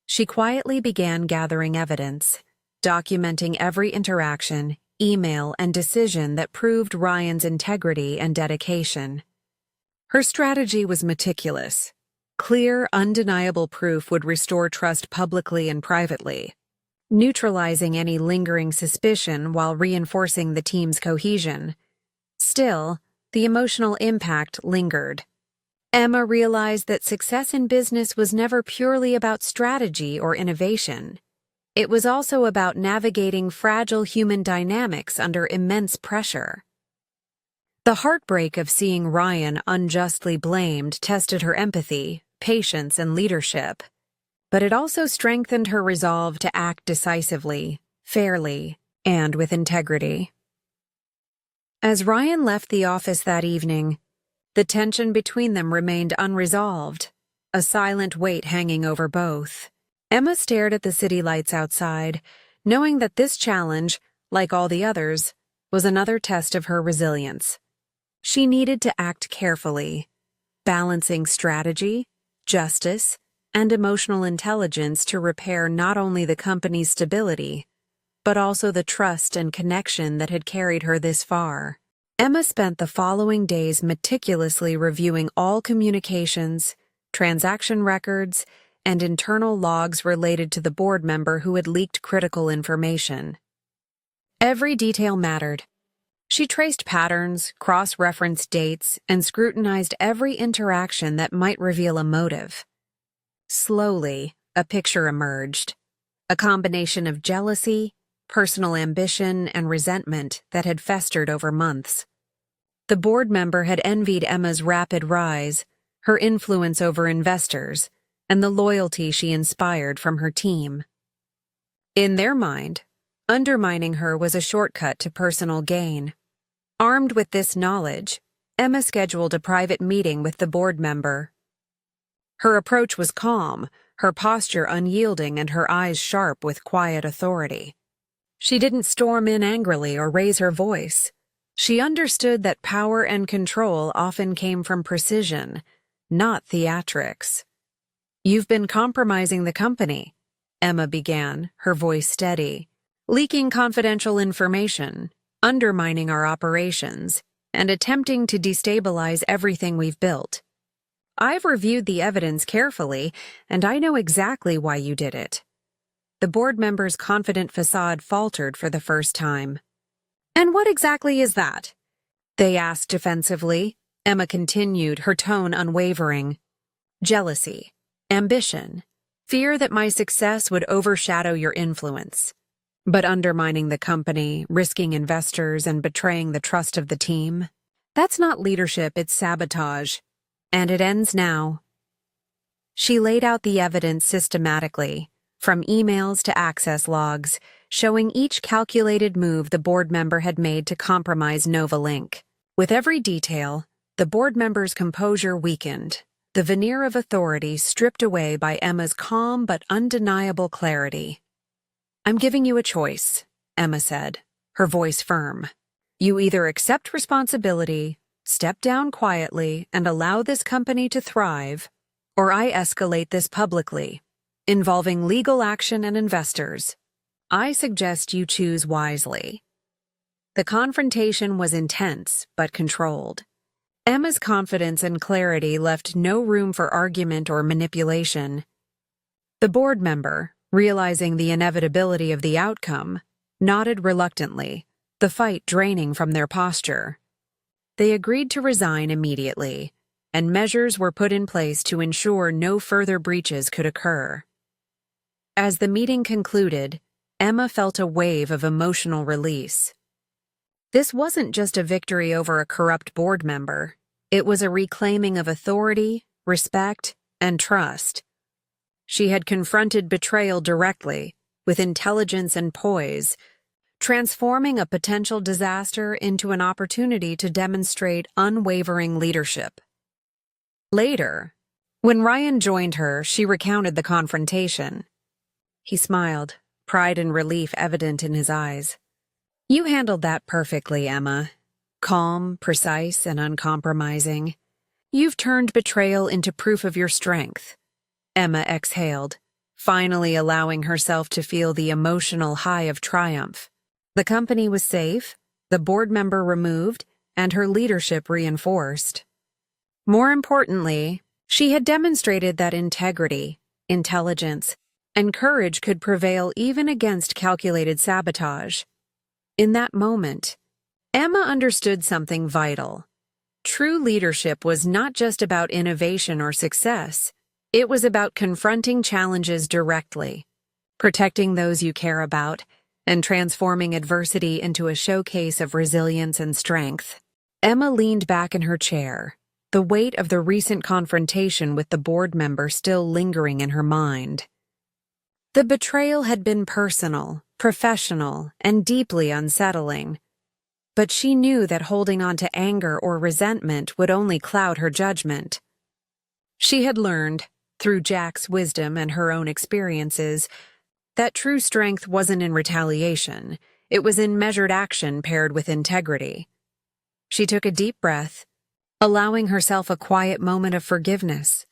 Speaker 1: She quietly began gathering evidence, documenting every interaction, email, and decision that proved Ryan's integrity and dedication. Her strategy was meticulous. Clear, undeniable proof would restore trust publicly and privately, neutralizing any lingering suspicion while reinforcing the team's cohesion. Still, the emotional impact lingered. Emma realized that success in business was never purely about strategy or innovation. It was also about navigating fragile human dynamics under immense pressure. The heartbreak of seeing Ryan unjustly blamed tested her empathy, patience, and leadership, but it also strengthened her resolve to act decisively, fairly, and with integrity. As Ryan left the office that evening, the tension between them remained unresolved, a silent weight hanging over both. Emma stared at the city lights outside, knowing that this challenge, like all the others, was another test of her resilience. She needed to act carefully, balancing strategy, justice, and emotional intelligence to repair not only the company's stability, but also the trust and connection that had carried her this far. Emma spent the following days meticulously reviewing all communications, transaction records, and internal logs related to the board member who had leaked critical information. Every detail mattered. She traced patterns, cross-referenced dates, and scrutinized every interaction that might reveal a motive. Slowly, a picture emerged, a combination of jealousy, personal ambition, and resentment that had festered over months. The board member had envied Emma's rapid rise, her influence over investors, and the loyalty she inspired from her team. In their mind, Undermining her was a shortcut to personal gain. Armed with this knowledge, Emma scheduled a private meeting with the board member. Her approach was calm, her posture unyielding, and her eyes sharp with quiet authority. She didn't storm in angrily or raise her voice. She understood that power and control often came from precision, not theatrics. "You've been compromising the company," Emma began, her voice steady, "leaking confidential information, undermining our operations, and attempting to destabilize everything we've built. I've reviewed the evidence carefully, and I know exactly why you did it." The board member's confident facade faltered for the first time. "And what exactly is that?" they asked defensively. Emma continued, her tone unwavering. "Jealousy, ambition, fear that my success would overshadow your influence. But undermining the company, risking investors, and betraying the trust of the team, that's not leadership, it's sabotage. And it ends now." She laid out the evidence systematically, from emails to access logs, showing each calculated move the board member had made to compromise Novalink. With every detail, the board member's composure weakened, the veneer of authority stripped away by Emma's calm but undeniable clarity. "I'm giving you a choice," Emma said, her voice firm. "You either accept responsibility, step down quietly, and allow this company to thrive, or I escalate this publicly, involving legal action and investors. I suggest you choose wisely." The confrontation was intense but controlled. Emma's confidence and clarity left no room for argument or manipulation. The board member, realizing the inevitability of the outcome, nodded reluctantly, the fight draining from their posture. They agreed to resign immediately, and measures were put in place to ensure no further breaches could occur. As the meeting concluded, Emma felt a wave of emotional release. This wasn't just a victory over a corrupt board member. It was a reclaiming of authority, respect, and trust. She had confronted betrayal directly, with intelligence and poise, transforming a potential disaster into an opportunity to demonstrate unwavering leadership. Later, when Ryan joined her, she recounted the confrontation. He smiled, pride and relief evident in his eyes. "You handled that perfectly, Emma. Calm, precise, and uncompromising. You've turned betrayal into proof of your strength." Emma exhaled, finally allowing herself to feel the emotional high of triumph. The company was safe, the board member removed, and her leadership reinforced. More importantly, she had demonstrated that integrity, intelligence, and courage could prevail even against calculated sabotage. In that moment, Emma understood something vital. True leadership was not just about innovation or success. It was about confronting challenges directly, protecting those you care about, and transforming adversity into a showcase of resilience and strength. Emma leaned back in her chair, the weight of the recent confrontation with the board member still lingering in her mind. The betrayal had been personal, professional, and deeply unsettling. But she knew that holding on to anger or resentment would only cloud her judgment. She had learned, through Jack's wisdom and her own experiences, that true strength wasn't in retaliation, it was in measured action paired with integrity. She took a deep breath, allowing herself a quiet moment of forgiveness.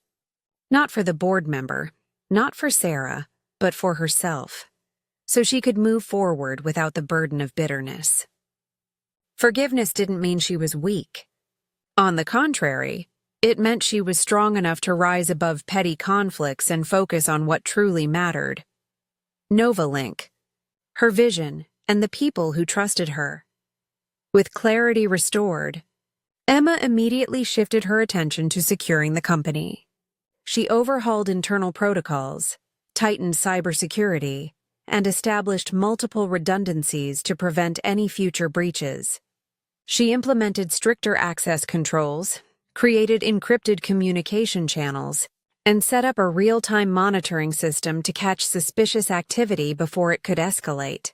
Speaker 1: Not for the board member, not for Sarah, but for herself, so she could move forward without the burden of bitterness. Forgiveness didn't mean she was weak. On the contrary, it meant she was strong enough to rise above petty conflicts and focus on what truly mattered. Novalink, her vision, and the people who trusted her. With clarity restored, Emma immediately shifted her attention to securing the company. She overhauled internal protocols, tightened cybersecurity, and established multiple redundancies to prevent any future breaches. She implemented stricter access controls, created encrypted communication channels, and set up a real-time monitoring system to catch suspicious activity before it could escalate.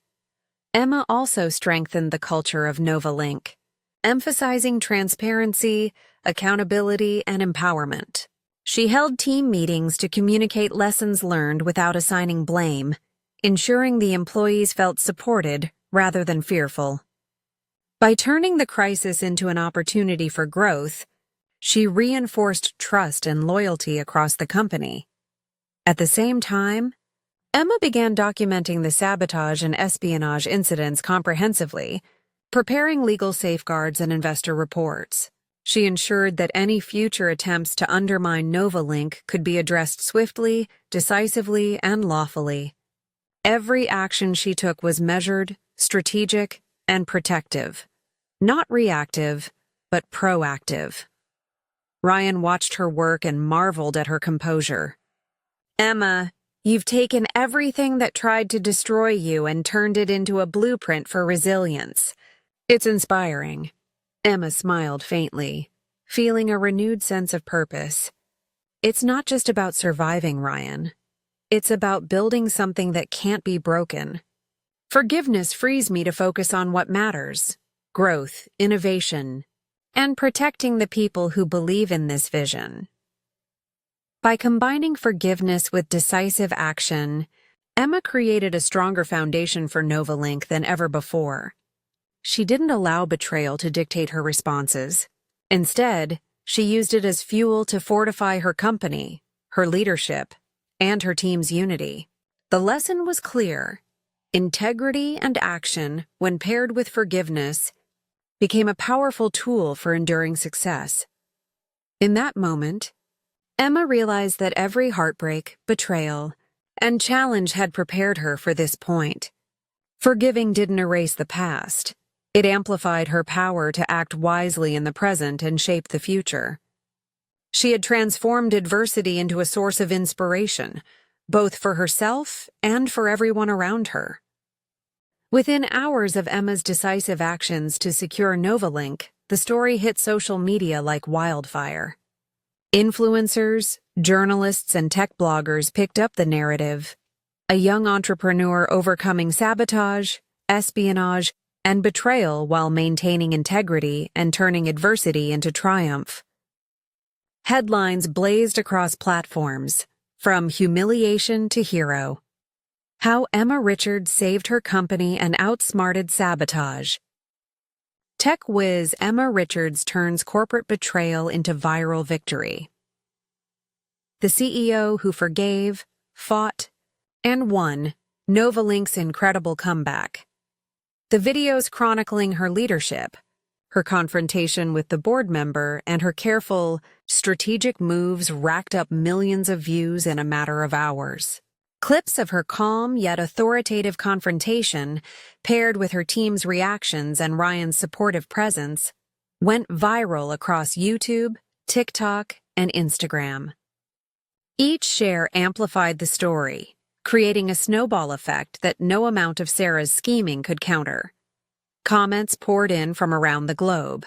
Speaker 1: Emma also strengthened the culture of Novalink, emphasizing transparency, accountability, and empowerment. She held team meetings to communicate lessons learned without assigning blame, ensuring the employees felt supported rather than fearful. By turning the crisis into an opportunity for growth, she reinforced trust and loyalty across the company. At the same time, Emma began documenting the sabotage and espionage incidents comprehensively, preparing legal safeguards and investor reports. She ensured that any future attempts to undermine Novalink could be addressed swiftly, decisively, and lawfully. Every action she took was measured, strategic, and protective. Not reactive, but proactive. Ryan watched her work and marveled at her composure. "Emma, you've taken everything that tried to destroy you and turned it into a blueprint for resilience. It's inspiring." Emma smiled faintly, feeling a renewed sense of purpose. "It's not just about surviving, Ryan. It's about building something that can't be broken. Forgiveness frees me to focus on what matters: growth, innovation, and protecting the people who believe in this vision." By combining forgiveness with decisive action, Emma created a stronger foundation for Novalink than ever before. She didn't allow betrayal to dictate her responses. Instead, she used it as fuel to fortify her company, her leadership, and her team's unity. The lesson was clear. Integrity and action, when paired with forgiveness, became a powerful tool for enduring success. In that moment, Emma realized that every heartbreak, betrayal, and challenge had prepared her for this point. Forgiving didn't erase the past. It amplified her power to act wisely in the present and shape the future. She had transformed adversity into a source of inspiration, both for herself and for everyone around her. Within hours of Emma's decisive actions to secure Novalink, the story hit social media like wildfire. Influencers, journalists, and tech bloggers picked up the narrative. A young entrepreneur overcoming sabotage, espionage, and betrayal while maintaining integrity and turning adversity into triumph. Headlines blazed across platforms, from humiliation to hero. How Emma Richards saved her company and outsmarted sabotage. Tech whiz Emma Richards turns corporate betrayal into viral victory. The CEO who forgave, fought, and won Novalink's incredible comeback. The videos chronicling her leadership, her confrontation with the board member, and her careful, strategic moves racked up millions of views in a matter of hours. Clips of her calm yet authoritative confrontation, paired with her team's reactions and Ryan's supportive presence, went viral across YouTube, TikTok, and Instagram. Each share amplified the story, creating a snowball effect that no amount of Sarah's scheming could counter. Comments poured in from around the globe.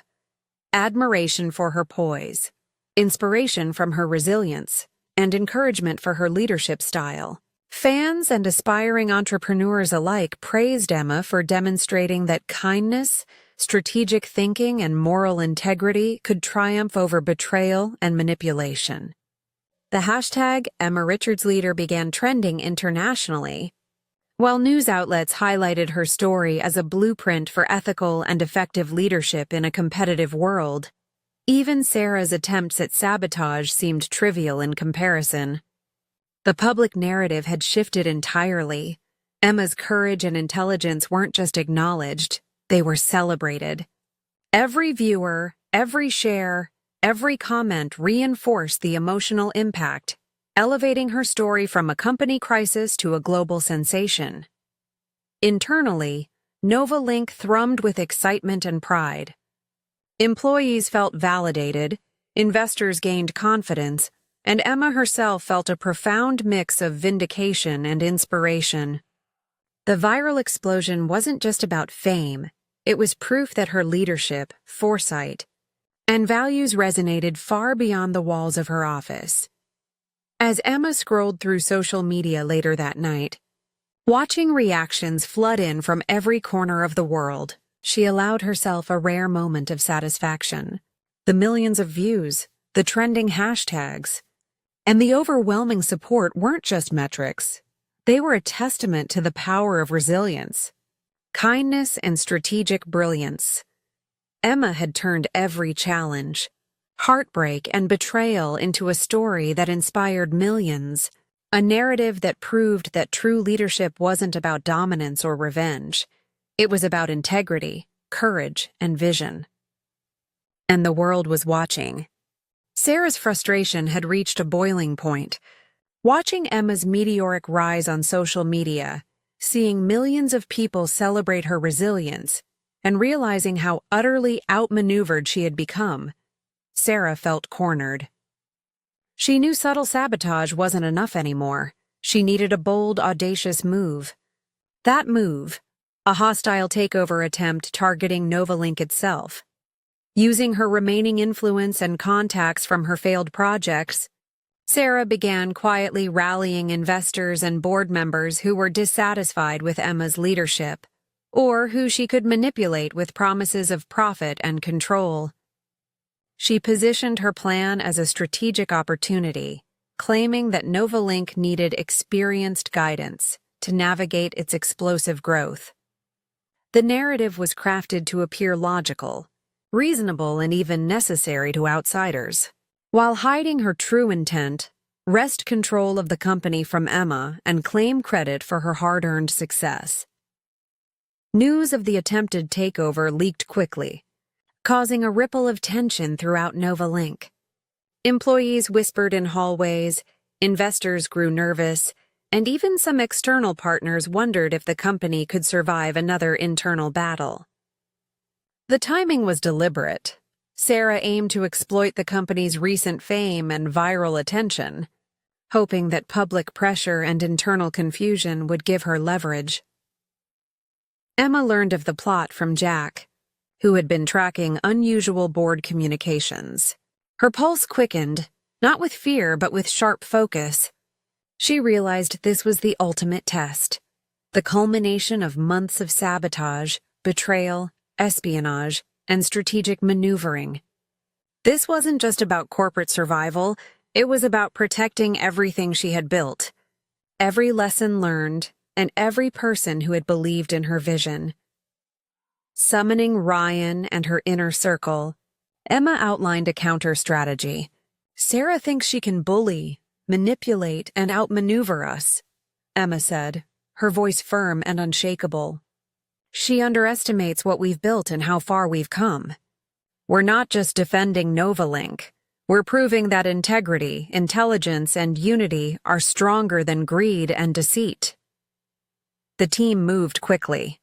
Speaker 1: Admiration for her poise, inspiration from her resilience, and encouragement for her leadership style. Fans and aspiring entrepreneurs alike praised Emma for demonstrating that kindness, strategic thinking, and moral integrity could triumph over betrayal and manipulation. The hashtag #EmmaRichardsLeader began trending internationally, while news outlets highlighted her story as a blueprint for ethical and effective leadership in a competitive world. Even Sarah's attempts at sabotage seemed trivial in comparison. The public narrative had shifted entirely. Emma's courage and intelligence weren't just acknowledged, they were celebrated. Every viewer, every share, every comment reinforced the emotional impact, elevating her story from a company crisis to a global sensation. Internally, Novalink thrummed with excitement and pride. Employees felt validated, investors gained confidence, and Emma herself felt a profound mix of vindication and inspiration. The viral explosion wasn't just about fame, it was proof that her leadership, foresight, and values resonated far beyond the walls of her office. As Emma scrolled through social media later that night, Watching reactions flood in from every corner of the world, she allowed herself a rare moment of satisfaction. The millions of views, the trending hashtags, and the overwhelming support weren't just metrics. They were a testament to the power of resilience, kindness, and strategic brilliance. Emma had turned every challenge, heartbreak, and betrayal into a story that inspired millions, a narrative that proved that true leadership wasn't about dominance or revenge. It was about integrity, courage, and vision. And the world was watching. Sarah's frustration had reached a boiling point. Watching Emma's meteoric rise on social media, seeing millions of people celebrate her resilience, and realizing how utterly outmaneuvered she had become, Sarah felt cornered. She knew subtle sabotage wasn't enough anymore. She needed a bold, audacious move. That move, a hostile takeover attempt targeting Novalink itself. Using her remaining influence and contacts from her failed projects, Sarah began quietly rallying investors and board members who were dissatisfied with Emma's leadership, or who she could manipulate with promises of profit and control. She positioned her plan as a strategic opportunity, claiming that Novalink needed experienced guidance to navigate its explosive growth. The narrative was crafted to appear logical, reasonable, and even necessary to outsiders, while hiding her true intent, wrest control of the company from Emma and claim credit for her hard-earned success. News of the attempted takeover leaked quickly, causing a ripple of tension throughout Novalink. Employees whispered in hallways, investors grew nervous, and even some external partners wondered if the company could survive another internal battle. The timing was deliberate. Sarah aimed to exploit the company's recent fame and viral attention, hoping that public pressure and internal confusion would give her leverage. Emma learned of the plot from Jack, who had been tracking unusual board communications. Her pulse quickened, not with fear but with sharp focus. She realized this was the ultimate test, the culmination of months of sabotage, betrayal, espionage, and strategic maneuvering. This wasn't just about corporate survival, it was about protecting everything she had built, every lesson learned, and every person who had believed in her vision. Summoning Ryan and her inner circle, Emma outlined a counter-strategy. "Sarah thinks she can bully, manipulate, and outmaneuver us," Emma said, her voice firm and unshakable. "She underestimates what we've built and how far we've come. We're not just defending Novalink. We're proving that integrity, intelligence, and unity are stronger than greed and deceit." The team moved quickly.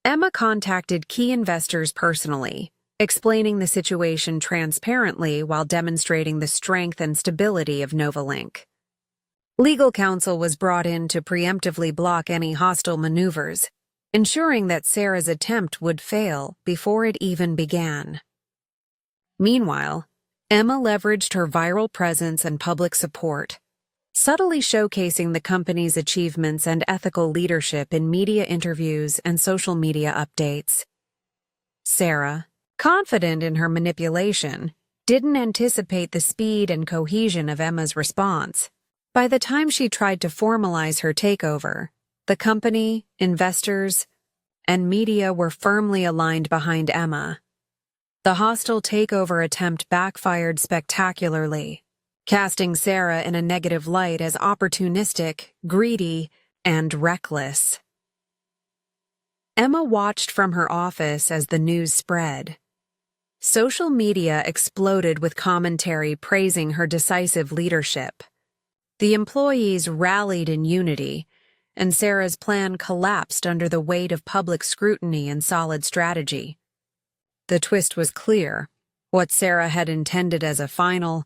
Speaker 1: Emma contacted key investors personally, explaining the situation transparently while demonstrating the strength and stability of Novalink. Legal counsel was brought in to preemptively block any hostile maneuvers, ensuring that Sarah's attempt would fail before it even began. Meanwhile, Emma leveraged her viral presence and public support, subtly showcasing the company's achievements and ethical leadership in media interviews and social media updates. Sarah, confident in her manipulation, didn't anticipate the speed and cohesion of Emma's response. By the time she tried to formalize her takeover, the company, investors, and media were firmly aligned behind Emma. The hostile takeover attempt backfired spectacularly, casting Sarah in a negative light as opportunistic, greedy, and reckless. Emma watched from her office as the news spread. Social media exploded with commentary praising her decisive leadership. The employees rallied in unity, and Sarah's plan collapsed under the weight of public scrutiny and solid strategy. The twist was clear. What Sarah had intended as a final,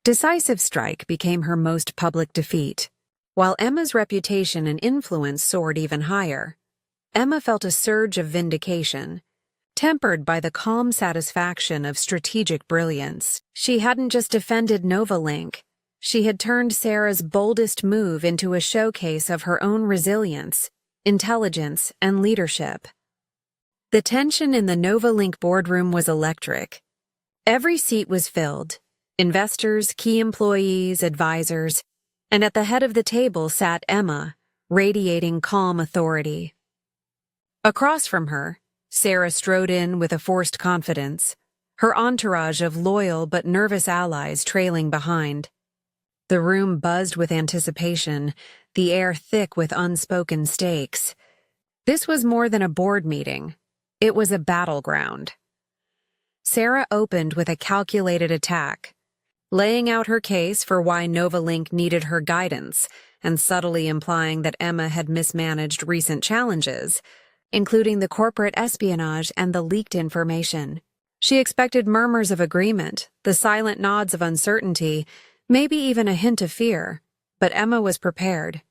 Speaker 1: decisive strike became her most public defeat. While Emma's reputation and influence soared even higher, Emma felt a surge of vindication, tempered by the calm satisfaction of strategic brilliance. She hadn't just defended Novalink, She had turned Sarah's boldest move into a showcase of her own resilience, intelligence, and leadership. The tension in the Novalink boardroom was electric. Every seat was filled. Investors, key employees, advisors, and at the head of the table sat Emma, radiating calm authority. Across from her, Sarah strode in with a forced confidence, her entourage of loyal but nervous allies trailing behind. The room buzzed with anticipation, the air thick with unspoken stakes. This was more than a board meeting. It was a battleground. Sarah opened with a calculated attack, laying out her case for why Novalink needed her guidance and subtly implying that Emma had mismanaged recent challenges, including the corporate espionage and the leaked information. She expected murmurs of agreement, the silent nods of uncertainty, maybe even a hint of fear, but Emma was prepared.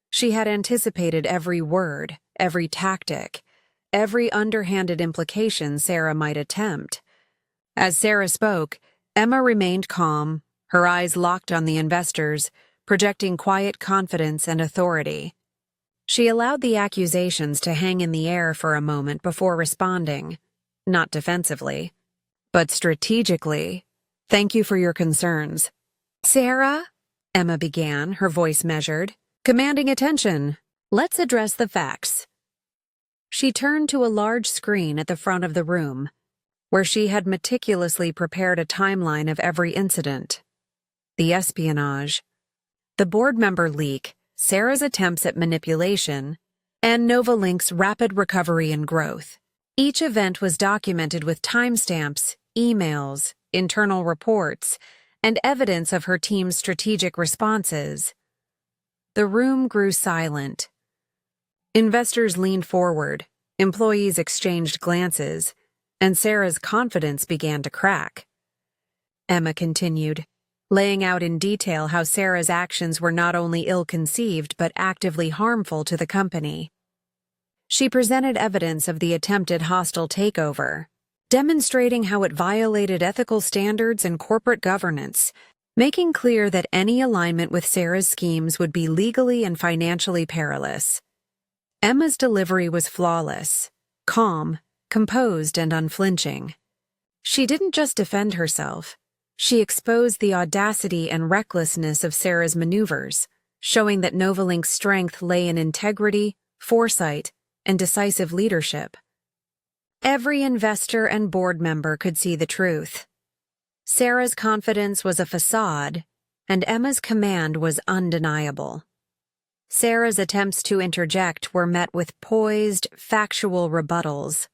Speaker 1: She had anticipated every word, every tactic, every underhanded implication Sarah might attempt. As Sarah spoke, Emma remained calm, her eyes locked on the investors, projecting quiet confidence and authority. She allowed the accusations to hang in the air for a moment before responding, not defensively, but strategically. "Thank you for your concerns." "Sarah," Emma began, her voice measured, commanding attention. "Let's address the facts." She turned to a large screen at the front of the room, where she had meticulously prepared a timeline of every incident. The espionage, the board member leak, Sarah's attempts at manipulation, and Novalink's rapid recovery and growth. Each event was documented with timestamps, emails, internal reports, and evidence of her team's strategic responses. The room grew silent. Investors leaned forward, employees exchanged glances, and Sarah's confidence began to crack. Emma continued, laying out in detail how Sarah's actions were not only ill-conceived but actively harmful to the company. She presented evidence of the attempted hostile takeover, demonstrating how it violated ethical standards and corporate governance, making clear that any alignment with Sarah's schemes would be legally and financially perilous. Emma's delivery was flawless, calm, composed, and unflinching. She didn't just defend herself. She exposed the audacity and recklessness of Sarah's maneuvers, showing that Novalink's strength lay in integrity, foresight, and decisive leadership. Every investor and board member could see the truth. Sarah's confidence was a facade, and Emma's command was undeniable. Sarah's attempts to interject were met with poised, factual rebuttals.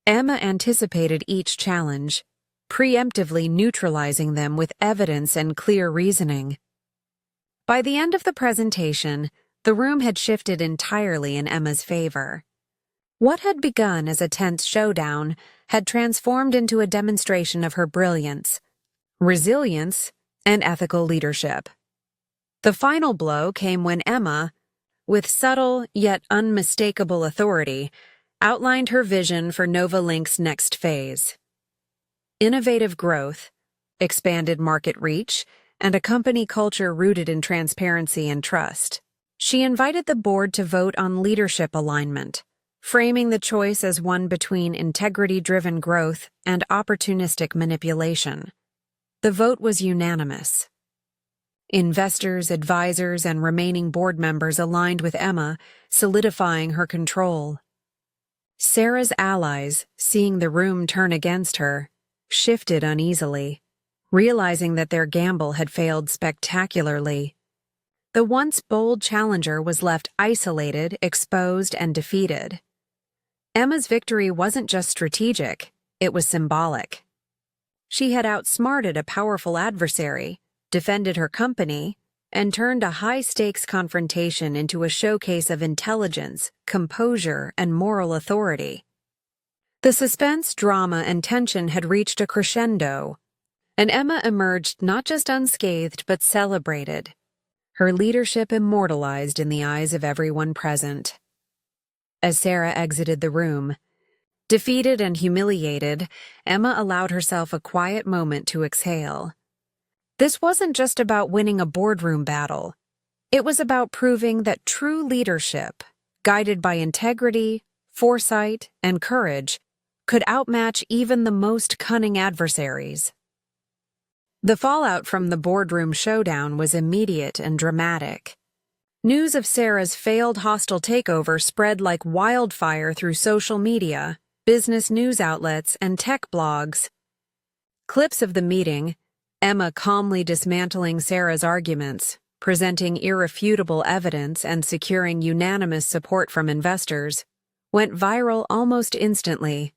Speaker 1: Emma anticipated each challenge, preemptively neutralizing them with evidence and clear reasoning. By the end of the presentation, the room had shifted entirely in Emma's favor. What had begun as a tense showdown had transformed into a demonstration of her brilliance, resilience, and ethical leadership. The final blow came when Emma, with subtle yet unmistakable authority, outlined her vision for Novalink's next phase. Innovative growth, expanded market reach, and a company culture rooted in transparency and trust. She invited the board to vote on leadership alignment, framing the choice as one between integrity-driven growth and opportunistic manipulation. The vote was unanimous. Investors, advisors, and remaining board members aligned with Emma, solidifying her control. Sarah's allies, seeing the room turn against her, shifted uneasily, realizing that their gamble had failed spectacularly. The once bold challenger was left isolated, exposed, and defeated. Emma's victory wasn't just strategic, it was symbolic. She had outsmarted a powerful adversary, defended her company, and turned a high-stakes confrontation into a showcase of intelligence, composure, and moral authority. The suspense, drama, and tension had reached a crescendo, and Emma emerged not just unscathed but celebrated, her leadership immortalized in the eyes of everyone present. As Sarah exited the room, defeated and humiliated, Emma allowed herself a quiet moment to exhale. This wasn't just about winning a boardroom battle. It was about proving that true leadership, guided by integrity, foresight, and courage, could outmatch even the most cunning adversaries. The fallout from the boardroom showdown was immediate and dramatic. News of Sarah's failed hostile takeover spread like wildfire through social media, business news outlets, and tech blogs. Clips of the meeting, Emma calmly dismantling Sarah's arguments, presenting irrefutable evidence and securing unanimous support from investors, went viral almost instantly.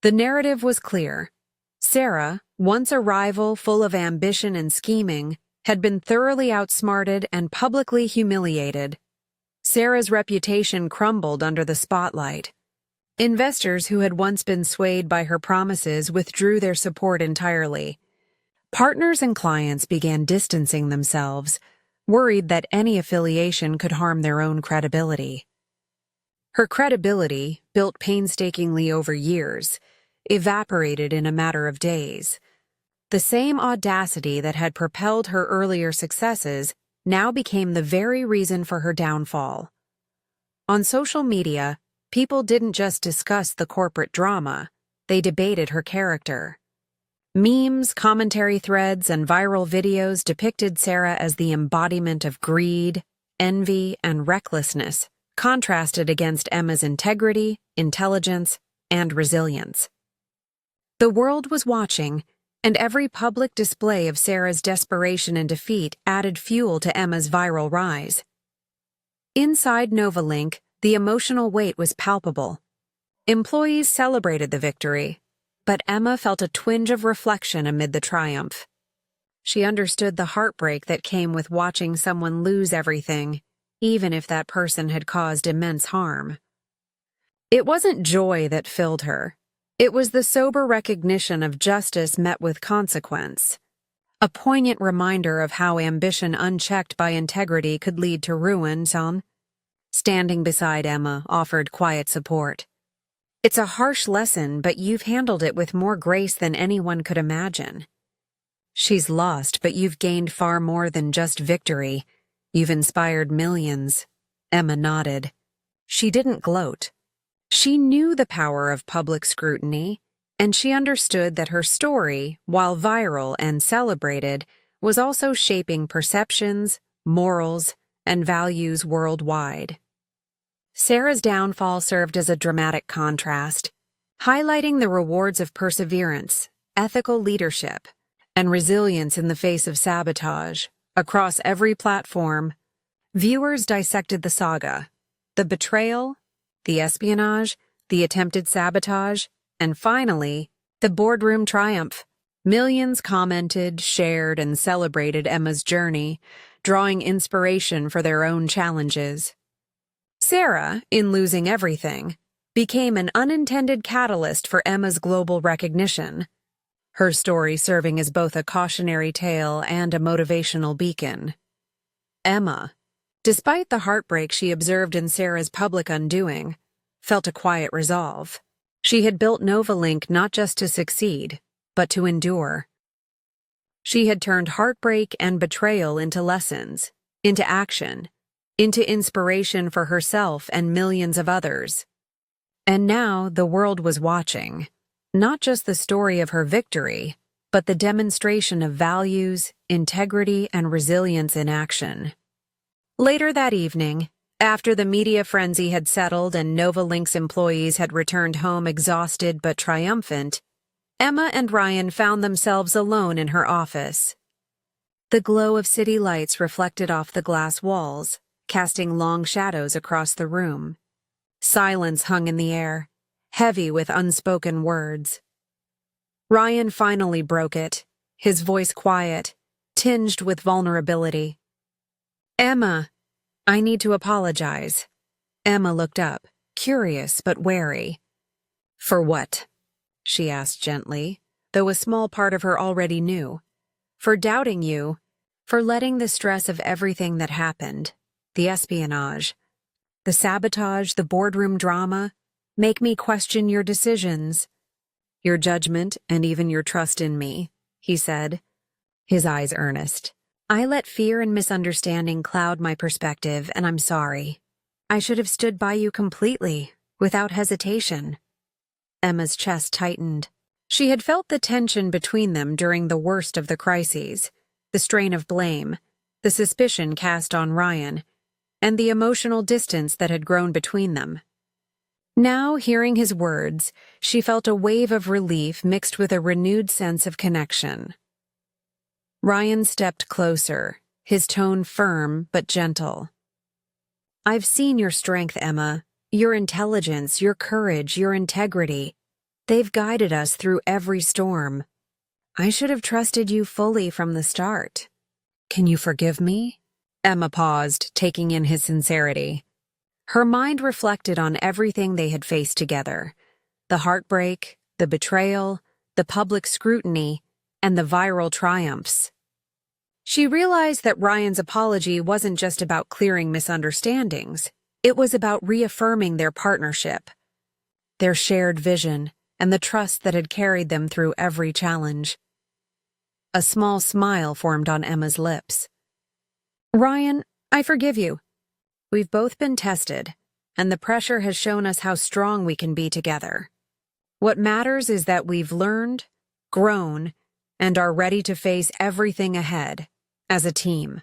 Speaker 1: The narrative was clear. Sarah, once a rival full of ambition and scheming, had been thoroughly outsmarted and publicly humiliated. Sarah's reputation crumbled under the spotlight. Investors who had once been swayed by her promises withdrew their support entirely. Partners and clients began distancing themselves, worried that any affiliation could harm their own credibility. Her credibility, built painstakingly over years, evaporated in a matter of days. The same audacity that had propelled her earlier successes now became the very reason for her downfall. On social media, people didn't just discuss the corporate drama, they debated her character. Memes, commentary threads, and viral videos depicted Sarah as the embodiment of greed, envy, and recklessness, contrasted against Emma's integrity, intelligence, and resilience. The world was watching, and every public display of Sarah's desperation and defeat added fuel to Emma's viral rise. Inside Novalink, the emotional weight was palpable. Employees celebrated the victory, but Emma felt a twinge of reflection amid the triumph. She understood the heartbreak that came with watching someone lose everything, even if that person had caused immense harm. It wasn't joy that filled her. It was the sober recognition of justice met with consequence, a poignant reminder of how ambition unchecked by integrity could lead to ruin. Standing beside Emma offered quiet support. It's a harsh lesson, but you've handled it with more grace than anyone could imagine. She's lost, but you've gained far more than just victory. You've inspired millions. Emma nodded. She didn't gloat. She knew the power of public scrutiny, and she understood that her story, while viral and celebrated, was also shaping perceptions, morals, and values worldwide. Sarah's downfall served as a dramatic contrast, highlighting the rewards of perseverance, ethical leadership, and resilience in the face of sabotage. Across every platform, viewers dissected the saga, the betrayal, the espionage, the attempted sabotage, and finally, the boardroom triumph. Millions commented, shared, and celebrated Emma's journey, drawing inspiration for their own challenges. Sarah, in losing everything, became an unintended catalyst for Emma's global recognition, her story serving as both a cautionary tale and a motivational beacon. Emma, despite the heartbreak she observed in Sarah's public undoing, felt a quiet resolve. She had built Novalink not just to succeed, but to endure. She had turned heartbreak and betrayal into lessons, into action, into inspiration for herself and millions of others. And now the world was watching, not just the story of her victory, but the demonstration of values, integrity, and resilience in action. Later that evening, after the media frenzy had settled and Novalink's employees had returned home exhausted but triumphant, Emma and Ryan found themselves alone in her office. The glow of city lights reflected off the glass walls, casting long shadows across the room. Silence hung in the air, heavy with unspoken words. Ryan finally broke it, his voice quiet, tinged with vulnerability. "Emma, I need to apologize." Emma looked up, curious but wary. "For what?" she asked gently, though a small part of her already knew. "For doubting you, for letting the stress of everything that happened, the espionage, the sabotage, the boardroom drama, make me question your decisions, your judgment, and even your trust in me," he said. his eyes earnest. I let fear and misunderstanding cloud my perspective, and I'm sorry. I should have stood by you completely, without hesitation. Emma's chest tightened. She had felt the tension between them during the worst of the crises, the strain of blame, the suspicion cast on Ryan, and the emotional distance that had grown between them. Now, hearing his words, she felt a wave of relief mixed with a renewed sense of connection. Ryan stepped closer, his tone firm but gentle. I've seen your strength, Emma, your intelligence, your courage, your integrity. They've guided us through every storm. I should have trusted you fully from the start. Can you forgive me? Emma paused, taking in his sincerity. Her mind reflected on everything they had faced together: the heartbreak, the betrayal, the public scrutiny, and the viral triumphs. She realized that Ryan's apology wasn't just about clearing misunderstandings. It was about reaffirming their partnership, their shared vision, and the trust that had carried them through every challenge. A small smile formed on Emma's lips. Ryan, I forgive you. We've both been tested, and the pressure has shown us how strong we can be together. What matters is that we've learned, grown, and are ready to face everything ahead, as a team.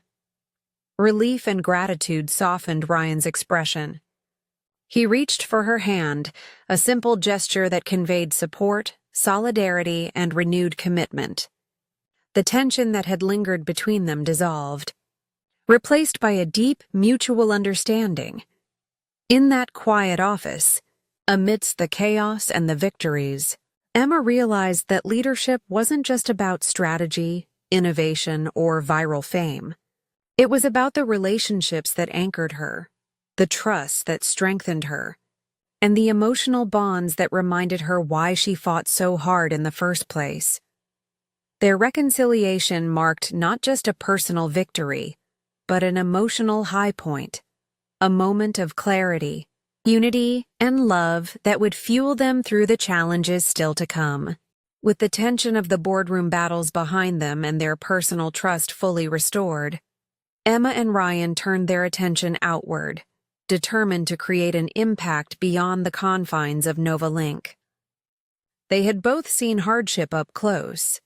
Speaker 1: Relief and gratitude softened Ryan's expression. He reached for her hand, a simple gesture that conveyed support, solidarity, and renewed commitment. The tension that had lingered between them dissolved, replaced by a deep, mutual understanding. In that quiet office, amidst the chaos and the victories, Emma realized that leadership wasn't just about strategy, innovation, or viral fame. It was about the relationships that anchored her, the trust that strengthened her, and the emotional bonds that reminded her why she fought so hard in the first place. Their reconciliation marked not just a personal victory, but an emotional high point, a moment of clarity, unity, and love that would fuel them through the challenges still to come. With the tension of the boardroom battles behind them and their personal trust fully restored, Emma and Ryan turned their attention outward, determined to create an impact beyond the confines of Novalink. They had both seen hardship up close,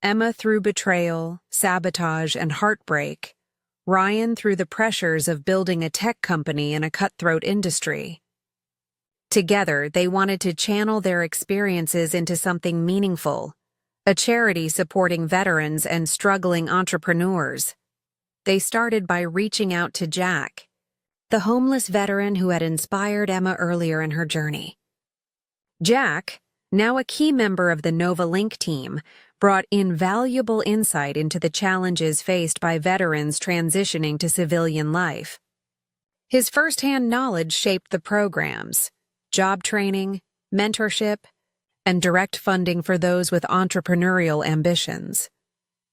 Speaker 1: Emma through betrayal, sabotage, and heartbreak, Ryan through the pressures of building a tech company in a cutthroat industry. Together, they wanted to channel their experiences into something meaningful, a charity supporting veterans and struggling entrepreneurs. They started by reaching out to Jack, the homeless veteran who had inspired Emma earlier in her journey. Jack, now a key member of the Novalink team, brought invaluable insight into the challenges faced by veterans transitioning to civilian life. His firsthand knowledge shaped the programs, job training, mentorship, and direct funding for those with entrepreneurial ambitions.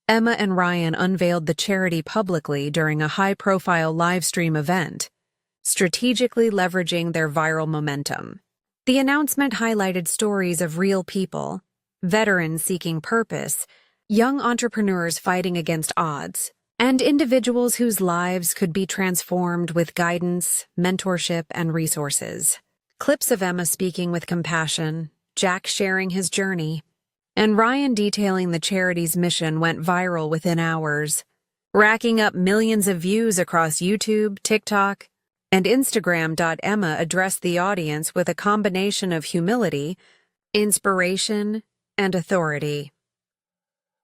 Speaker 1: Emma and Ryan unveiled the charity publicly during a high-profile live-stream event, strategically leveraging their viral momentum. The announcement highlighted stories of real people, veterans seeking purpose, young entrepreneurs fighting against odds, and individuals whose lives could be transformed with guidance, mentorship, and resources. Clips of Emma speaking with compassion, Jack sharing his journey, and Ryan detailing the charity's mission went viral within hours, racking up millions of views across YouTube, TikTok, and Instagram. Emma addressed the audience with a combination of humility, inspiration, and authority.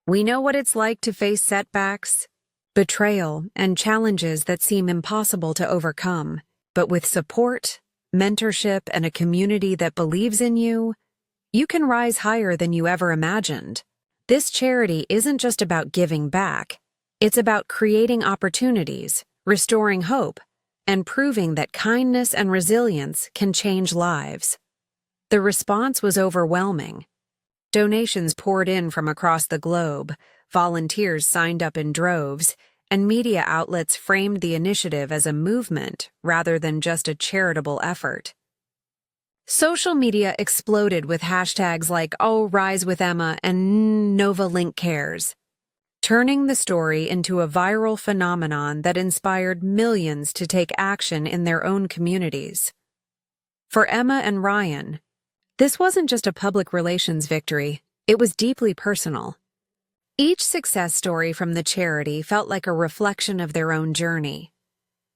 Speaker 1: We know what it's like to face setbacks, betrayal, and challenges that seem impossible to overcome, but with support, mentorship, and a community that believes in you, you can rise higher than you ever imagined. This charity isn't just about giving back, it's about creating opportunities, restoring hope, and proving that kindness and resilience can change lives. The response was overwhelming. Donations poured in from across the globe, volunteers signed up in droves, and media outlets framed the initiative as a movement rather than just a charitable effort. Social media exploded with hashtags like "Oh, Rise with Emma" and "Novalink Cares." turning the story into a viral phenomenon that inspired millions to take action in their own communities. For Emma and Ryan, this wasn't just a public relations victory, it was deeply personal. Each success story from the charity felt like a reflection of their own journey.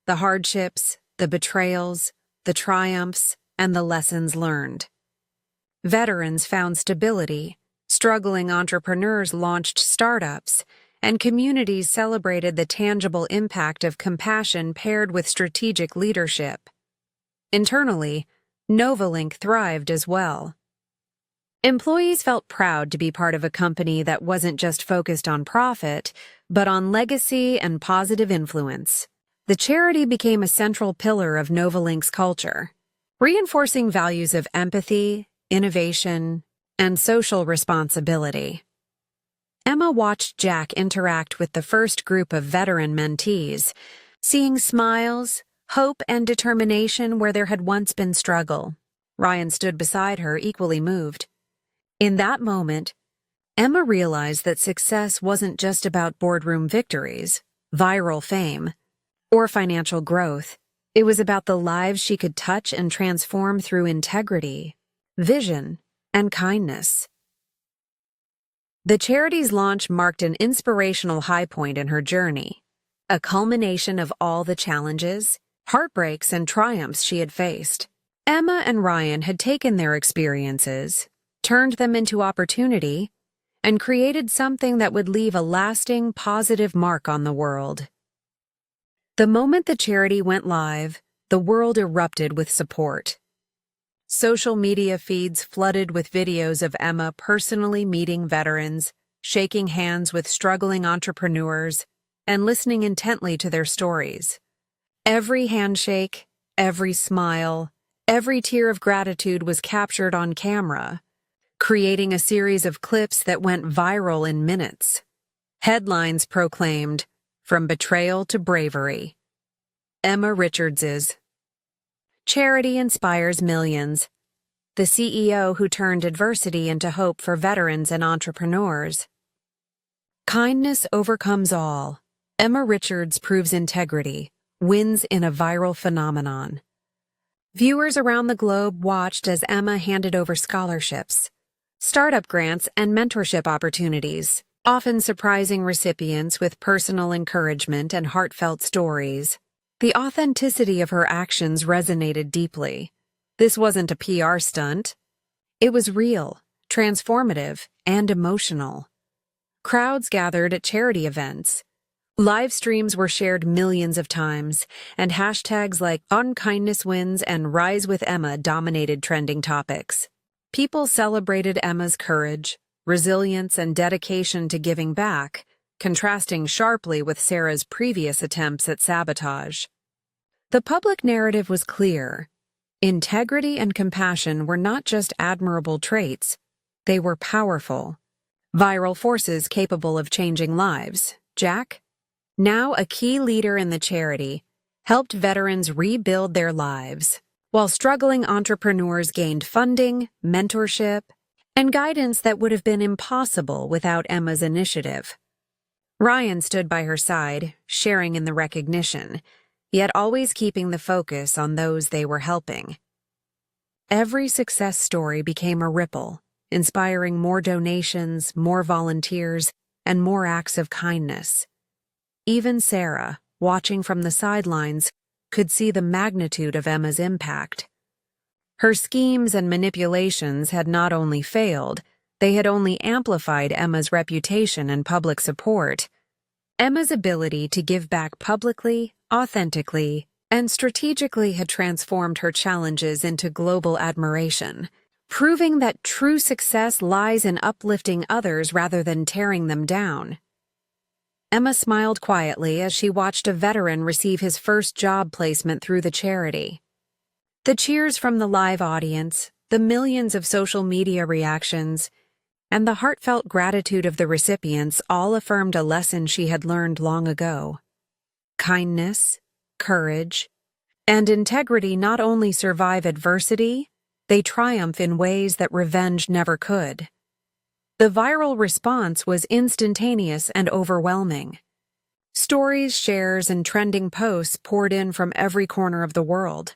Speaker 1: The hardships, the betrayals, the triumphs, and the lessons learned. Veterans found stability, struggling entrepreneurs launched startups, and communities celebrated the tangible impact of compassion paired with strategic leadership. Internally, Novalink thrived as well. Employees felt proud to be part of a company that wasn't just focused on profit, but on legacy and positive influence. The charity became a central pillar of Novalink's culture, reinforcing values of empathy, innovation, and social responsibility. Emma watched Jack interact with the first group of veteran mentees, seeing smiles, hope, and determination where there had once been struggle. Ryan stood beside her, equally moved. In that moment, Emma realized that success wasn't just about boardroom victories, viral fame, or financial growth. It was about the lives she could touch and transform through integrity, vision, and kindness. The charity's launch marked an inspirational high point in her journey, a culmination of all the challenges, heartbreaks, and triumphs she had faced. Emma and Ryan had taken their experiences, turned them into opportunity, and created something that would leave a lasting, positive mark on the world. The moment the charity went live, the world erupted with support. Social media feeds flooded with videos of Emma personally meeting veterans, shaking hands with struggling entrepreneurs, and listening intently to their stories. Every handshake, every smile, every tear of gratitude was captured on camera, creating a series of clips that went viral in minutes. Headlines proclaimed, "From betrayal to bravery." Emma Richards's charity inspires millions. The CEO who turned adversity into hope for veterans and entrepreneurs. Kindness overcomes all. Emma Richards proves integrity, wins in a viral phenomenon. Viewers around the globe watched as Emma handed over scholarships, startup grants, and mentorship opportunities, often surprising recipients with personal encouragement and heartfelt stories. The authenticity of her actions resonated deeply. This wasn't a PR stunt. It was real, transformative, and emotional. Crowds gathered at charity events. Live streams were shared millions of times, and hashtags like #unkindnesswins and Rise with Emma dominated trending topics. People celebrated Emma's courage, resilience, and dedication to giving back, contrasting sharply with Sarah's previous attempts at sabotage. The public narrative was clear. Integrity and compassion were not just admirable traits, they were powerful. Viral forces capable of changing lives. Jack, now a key leader in the charity, helped veterans rebuild their lives, while struggling entrepreneurs gained funding, mentorship, and guidance that would have been impossible without Emma's initiative. Ryan stood by her side, sharing in the recognition, yet always keeping the focus on those they were helping. Every success story became a ripple, inspiring more donations, more volunteers, and more acts of kindness. Even Sarah, watching from the sidelines, could see the magnitude of Emma's impact. Her schemes and manipulations had not only failed, they had only amplified Emma's reputation and public support. Emma's ability to give back publicly, authentically, and strategically had transformed her challenges into global admiration, proving that true success lies in uplifting others rather than tearing them down. Emma smiled quietly as she watched a veteran receive his first job placement through the charity. The cheers from the live audience, the millions of social media reactions, and the heartfelt gratitude of the recipients all affirmed a lesson she had learned long ago. Kindness, courage, and integrity not only survive adversity, they triumph in ways that revenge never could. The viral response was instantaneous and overwhelming. Stories, shares, and trending posts poured in from every corner of the world.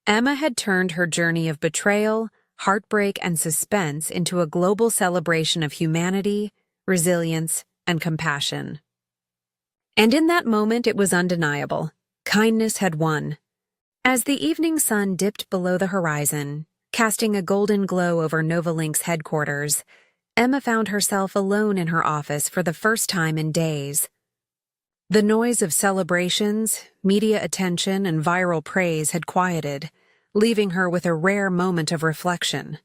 Speaker 1: Emma had turned her journey of betrayal, heartbreak, and suspense into a global celebration of humanity, resilience, and compassion. And in that moment, it was undeniable. Kindness had won. As the evening sun dipped below the horizon, casting a golden glow over Novalink's headquarters, Emma found herself alone in her office for the first time in days. The noise of celebrations, media attention, and viral praise had quieted, leaving her with a rare moment of reflection.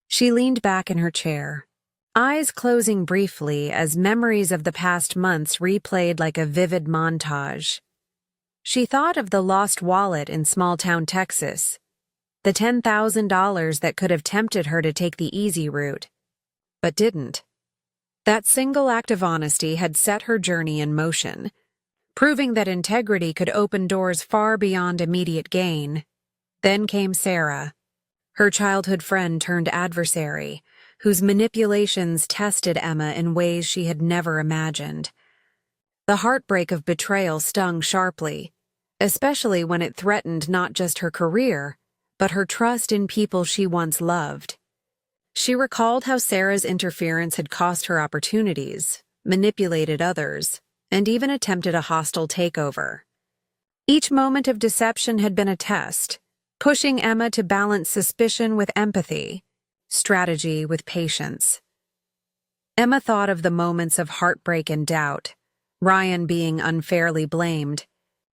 Speaker 1: She leaned back in her chair, eyes closing briefly as memories of the past months replayed like a vivid montage. She thought of the lost wallet in small-town Texas, the $10,000 that could have tempted her to take the easy route, but didn't. That single act of honesty had set her journey in motion, proving that integrity could open doors far beyond immediate gain. Then came Sarah, her childhood friend turned adversary, whose manipulations tested Emma in ways she had never imagined. The heartbreak of betrayal stung sharply, especially when it threatened not just her career, but her trust in people she once loved. She recalled how Sarah's interference had cost her opportunities, manipulated others, and even attempted a hostile takeover. Each moment of deception had been a test, pushing Emma to balance suspicion with empathy, strategy with patience. Emma thought of the moments of heartbreak and doubt, Ryan being unfairly blamed,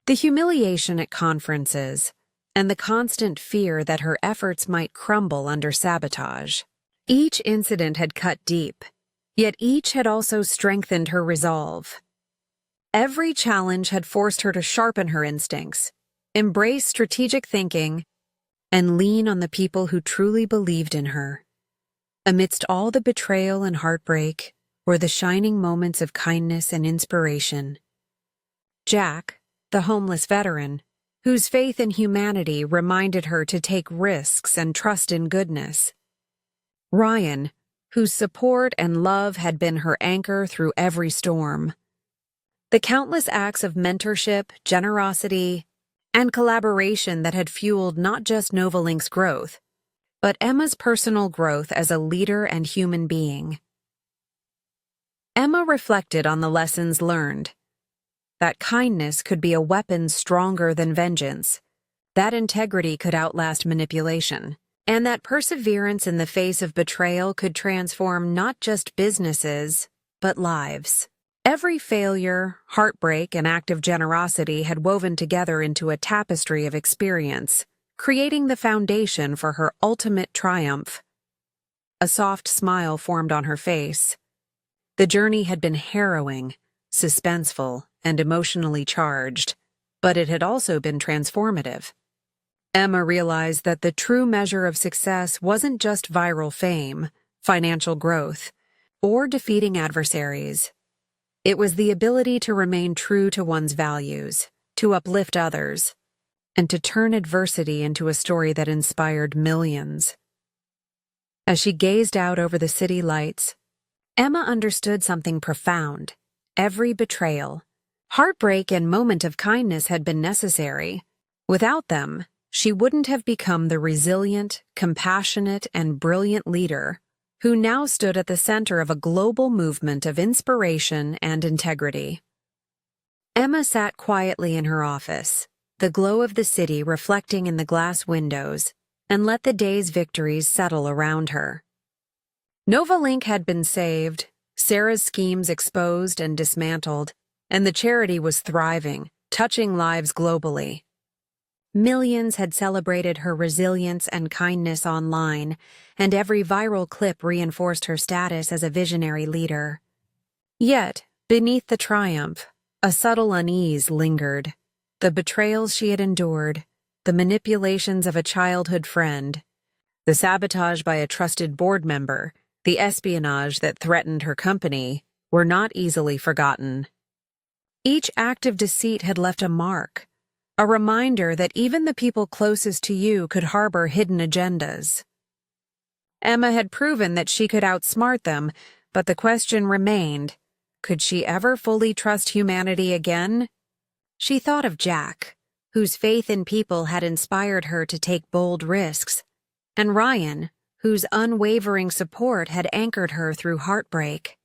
Speaker 1: the humiliation at conferences, and the constant fear that her efforts might crumble under sabotage. Each incident had cut deep, yet each had also strengthened her resolve. Every challenge had forced her to sharpen her instincts, embrace strategic thinking, and lean on the people who truly believed in her. Amidst all the betrayal and heartbreak were the shining moments of kindness and inspiration. Jack, the homeless veteran, whose faith in humanity reminded her to take risks and trust in goodness. Ryan, whose support and love had been her anchor through every storm. The countless acts of mentorship, generosity, and collaboration that had fueled not just Novalink's growth, but Emma's personal growth as a leader and human being. Emma reflected on the lessons learned. That kindness could be a weapon stronger than vengeance, that integrity could outlast manipulation, and that perseverance in the face of betrayal could transform not just businesses, but lives. Every failure, heartbreak, and act of generosity had woven together into a tapestry of experience, creating the foundation for her ultimate triumph. A soft smile formed on her face. The journey had been harrowing, suspenseful, and emotionally charged, but it had also been transformative. Emma realized that the true measure of success wasn't just viral fame, financial growth, or defeating adversaries. It was the ability to remain true to one's values, to uplift others, and to turn adversity into a story that inspired millions. As she gazed out over the city lights, Emma understood something profound. Every betrayal, heartbreak, and moment of kindness had been necessary. Without them, she wouldn't have become the resilient, compassionate, and brilliant leader who now stood at the center of a global movement of inspiration and integrity. Emma sat quietly in her office, the glow of the city reflecting in the glass windows, and let the day's victories settle around her. Novalink had been saved, Sarah's schemes exposed and dismantled, and the charity was thriving, touching lives globally. Millions had celebrated her resilience and kindness online, and every viral clip reinforced her status as a visionary leader. Yet, beneath the triumph, a subtle unease lingered. The betrayals she had endured, the manipulations of a childhood friend, the sabotage by a trusted board member, the espionage that threatened her company, were not easily forgotten. Each act of deceit had left a mark, a reminder that even the people closest to you could harbor hidden agendas. Emma had proven that she could outsmart them, but the question remained, could she ever fully trust humanity again? She thought of Jack, whose faith in people had inspired her to take bold risks, and Ryan, whose unwavering support had anchored her through heartbreak.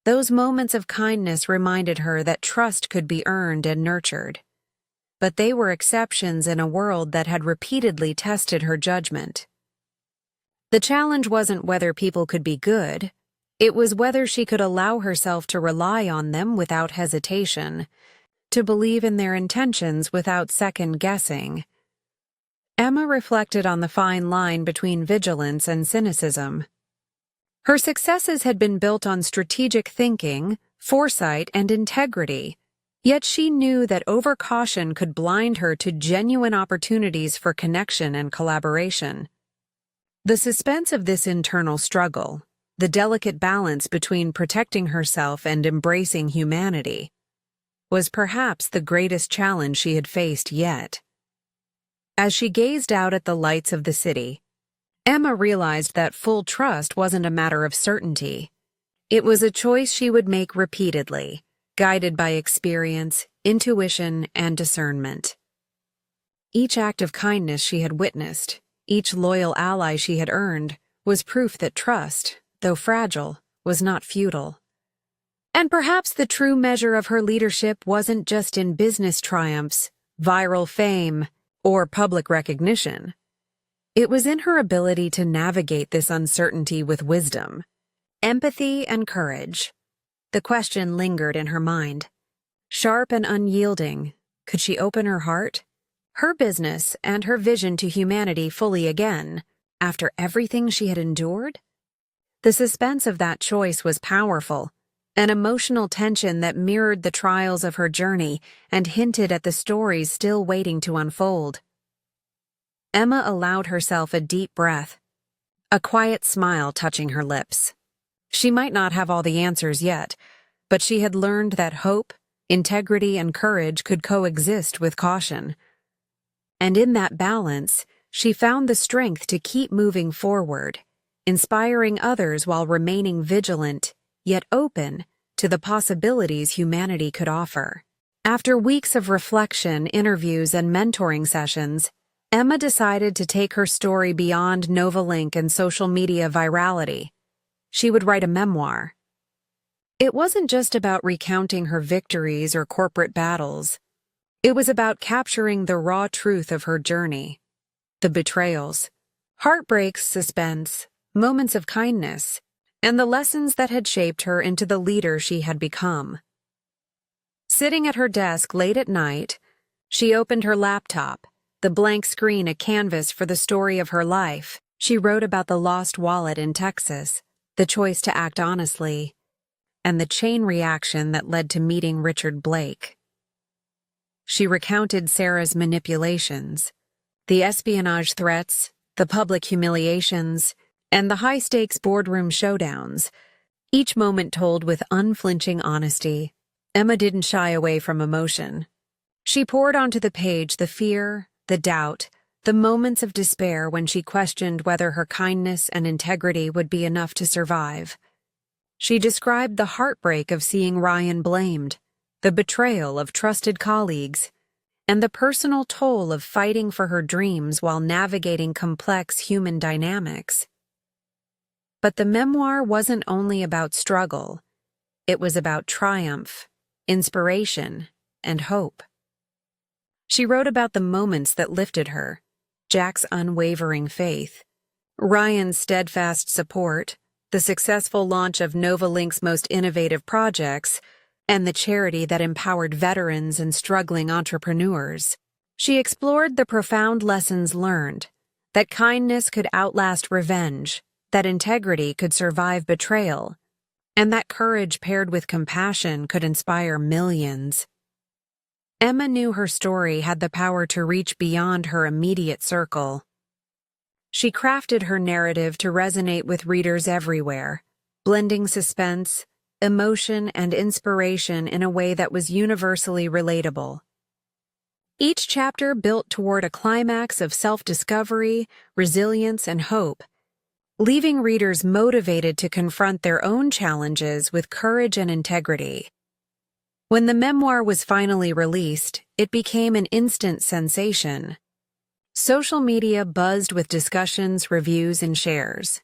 Speaker 1: Those moments of kindness reminded her that trust could be earned and nurtured. But they were exceptions in a world that had repeatedly tested her judgment. The challenge wasn't whether people could be good, it was whether she could allow herself to rely on them without hesitation, to believe in their intentions without second-guessing. Emma reflected on the fine line between vigilance and cynicism. Her successes had been built on strategic thinking, foresight, and integrity, yet she knew that overcaution could blind her to genuine opportunities for connection and collaboration. The suspense of this internal struggle, the delicate balance between protecting herself and embracing humanity, was perhaps the greatest challenge she had faced yet. As she gazed out at the lights of the city, Emma realized that full trust wasn't a matter of certainty. It was a choice she would make repeatedly, guided by experience, intuition, and discernment. Each act of kindness she had witnessed, each loyal ally she had earned, was proof that trust, though fragile, was not futile. And perhaps the true measure of her leadership wasn't just in business triumphs, viral fame, or public recognition. It was in her ability to navigate this uncertainty with wisdom, empathy, and courage. The question lingered in her mind. Sharp and unyielding, could she open her heart, her business, and her vision to humanity fully again, after everything she had endured? The suspense of that choice was powerful, an emotional tension that mirrored the trials of her journey and hinted at the stories still waiting to unfold. Emma allowed herself a deep breath, a quiet smile touching her lips. She might not have all the answers yet, but she had learned that hope, integrity, and courage could coexist with caution. And in that balance, she found the strength to keep moving forward, inspiring others while remaining vigilant, yet open to the possibilities humanity could offer. After weeks of reflection, interviews, and mentoring sessions, Emma decided to take her story beyond Novalink and social media virality. She would write a memoir. It wasn't just about recounting her victories or corporate battles. It was about capturing the raw truth of her journey, the betrayals, heartbreaks, suspense, moments of kindness, and the lessons that had shaped her into the leader she had become. Sitting at her desk late at night, she opened her laptop, the blank screen a canvas for the story of her life. She wrote about the lost wallet in Texas, the choice to act honestly, and the chain reaction that led to meeting Richard Blake. She recounted Sarah's manipulations, the espionage threats, the public humiliations, and the high-stakes boardroom showdowns, each moment told with unflinching honesty. Emma didn't shy away from emotion. She poured onto the page the fear, the doubt, the moments of despair when she questioned whether her kindness and integrity would be enough to survive. She described the heartbreak of seeing Ryan blamed, the betrayal of trusted colleagues, and the personal toll of fighting for her dreams while navigating complex human dynamics. But the memoir wasn't only about struggle. It was about triumph, inspiration, and hope. She wrote about the moments that lifted her, Jack's unwavering faith, Ryan's steadfast support, the successful launch of Novalink's most innovative projects, and the charity that empowered veterans and struggling entrepreneurs. She explored the profound lessons learned, that kindness could outlast revenge, that integrity could survive betrayal, and that courage paired with compassion could inspire millions. Emma knew her story had the power to reach beyond her immediate circle. She crafted her narrative to resonate with readers everywhere, blending suspense, emotion, and inspiration in a way that was universally relatable. Each chapter built toward a climax of self-discovery, resilience, and hope, leaving readers motivated to confront their own challenges with courage and integrity. When the memoir was finally released, it became an instant sensation. Social media buzzed with discussions, reviews, and shares.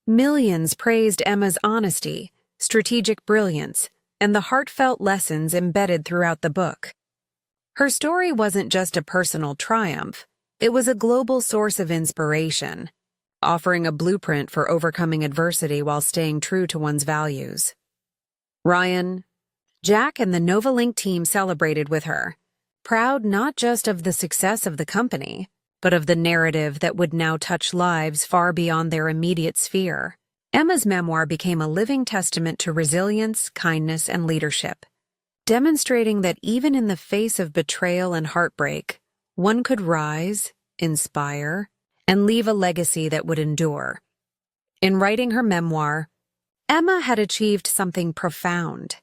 Speaker 1: Millions praised Emma's honesty, strategic brilliance, and the heartfelt lessons embedded throughout the book. Her story wasn't just a personal triumph, it was a global source of inspiration, offering a blueprint for overcoming adversity while staying true to one's values. Ryan, Jack, and the Novalink team celebrated with her, proud not just of the success of the company, but of the narrative that would now touch lives far beyond their immediate sphere. Emma's memoir became a living testament to resilience, kindness, and leadership, demonstrating that even in the face of betrayal and heartbreak, one could rise, inspire, and leave a legacy that would endure. In writing her memoir, Emma had achieved something profound.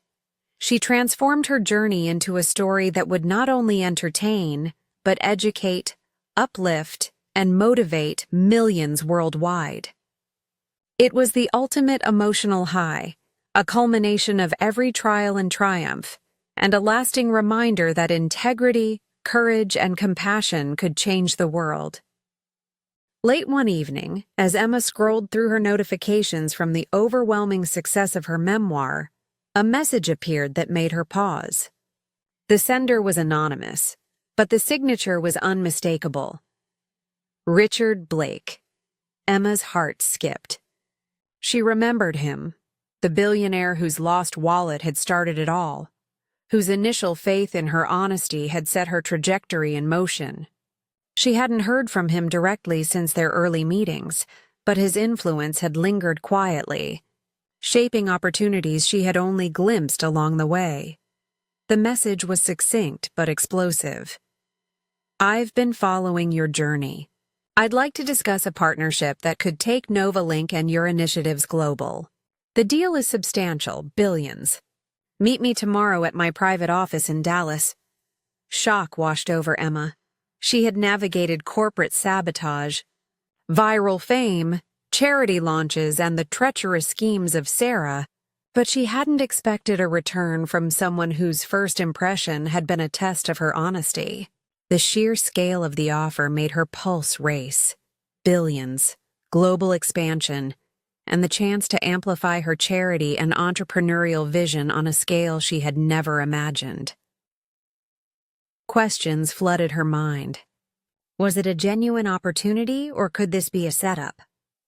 Speaker 1: She transformed her journey into a story that would not only entertain, but educate, uplift, and motivate millions worldwide. It was the ultimate emotional high, a culmination of every trial and triumph, and a lasting reminder that integrity, courage, and compassion could change the world. Late one evening, as Emma scrolled through her notifications from the overwhelming success of her memoir, a message appeared that made her pause. The sender was anonymous, but the signature was unmistakable. Richard Blake. Emma's heart skipped. She remembered him, the billionaire whose lost wallet had started it all, whose initial faith in her honesty had set her trajectory in motion. She hadn't heard from him directly since their early meetings, but his influence had lingered quietly, shaping opportunities she had only glimpsed along the way. The message was succinct but explosive. I've been following your journey. I'd like to discuss a partnership that could take Novalink and your initiatives global. The deal is substantial, billions. Meet me tomorrow at my private office in Dallas. Shock washed over Emma. She had navigated corporate sabotage, viral fame, charity launches, and the treacherous schemes of Sarah, but she hadn't expected a return from someone whose first impression had been a test of her honesty. The sheer scale of the offer made her pulse race. Billions, global expansion, and the chance to amplify her charity and entrepreneurial vision on a scale she had never imagined. Questions flooded her mind. Was it a genuine opportunity, or could this be a setup?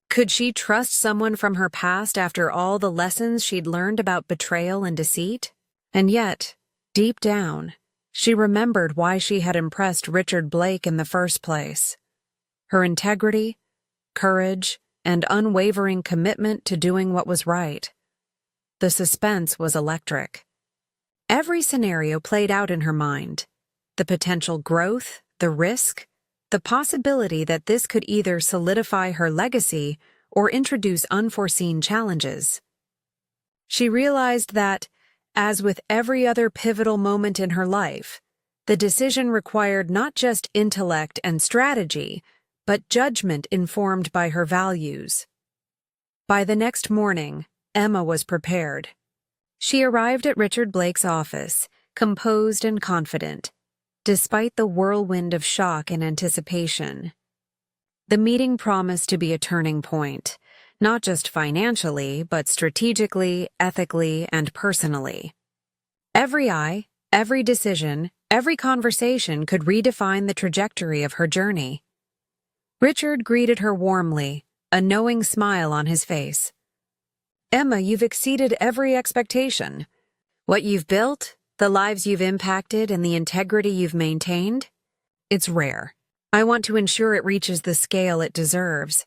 Speaker 1: Could she trust someone from her past after all the lessons she'd learned about betrayal and deceit? And yet, deep down, she remembered why she had impressed Richard Blake in the first place. Her integrity, courage, and unwavering commitment to doing what was right. The suspense was electric. Every scenario played out in her mind. The potential growth, the risk, the possibility that this could either solidify her legacy or introduce unforeseen challenges. She realized that, as with every other pivotal moment in her life, the decision required not just intellect and strategy, but judgment informed by her values. By the next morning, Emma was prepared. She arrived at Richard Blake's office, composed and confident, despite the whirlwind of shock and anticipation. The meeting promised to be a turning point, not just financially, but strategically, ethically, and personally. Every eye, every decision, every conversation could redefine the trajectory of her journey. Richard greeted her warmly, a knowing smile on his face. Emma, you've exceeded every expectation. What you've built, the lives you've impacted, and the integrity you've maintained, it's rare. I want to ensure it reaches the scale it deserves.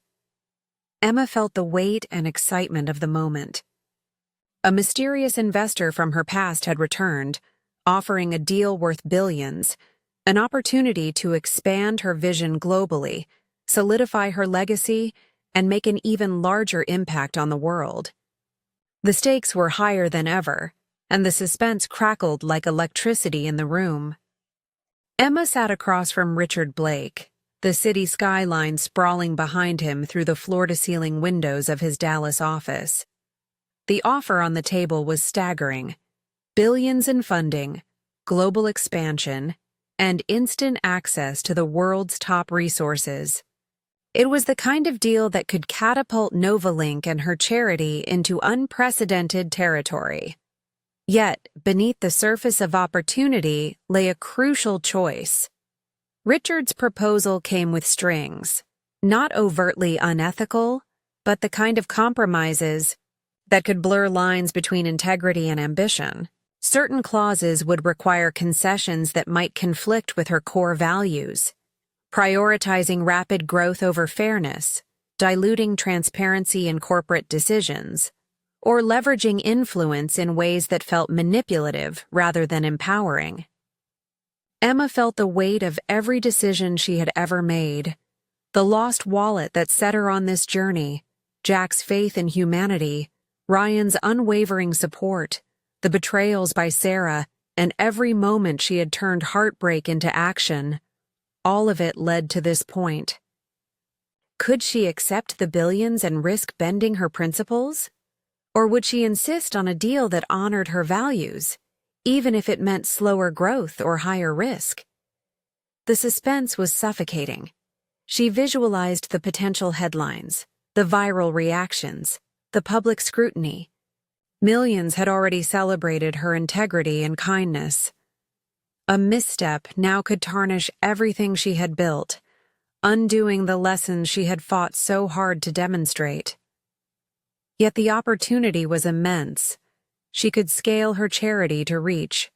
Speaker 1: Emma felt the weight and excitement of the moment. A mysterious investor from her past had returned, offering a deal worth billions, an opportunity to expand her vision globally, solidify her legacy, and make an even larger impact on the world. The stakes were higher than ever, and the suspense crackled like electricity in the room. Emma sat across from Richard Blake, the city skyline sprawling behind him through the floor-to-ceiling windows of his Dallas office. The offer on the table was staggering: billions in funding, global expansion, and instant access to the world's top resources. It was the kind of deal that could catapult Novalink and her charity into unprecedented territory. Yet, beneath the surface of opportunity lay a crucial choice. Richard's proposal came with strings, not overtly unethical, but the kind of compromises that could blur lines between integrity and ambition. Certain clauses would require concessions that might conflict with her core values, prioritizing rapid growth over fairness, diluting transparency in corporate decisions, or leveraging influence in ways that felt manipulative rather than empowering. Emma felt the weight of every decision she had ever made, the lost wallet that set her on this journey, Jack's faith in humanity, Ryan's unwavering support, the betrayals by Sarah, and every moment she had turned heartbreak into action. All of it led to this point. Could she accept the billions and risk bending her principles? Or would she insist on a deal that honored her values, even if it meant slower growth or higher risk? The suspense was suffocating. She visualized the potential headlines, the viral reactions, the public scrutiny. Millions had already celebrated her integrity and kindness. A misstep now could tarnish everything she had built, undoing the lessons she had fought so hard to demonstrate. Yet the opportunity was immense. She could scale her charity to reach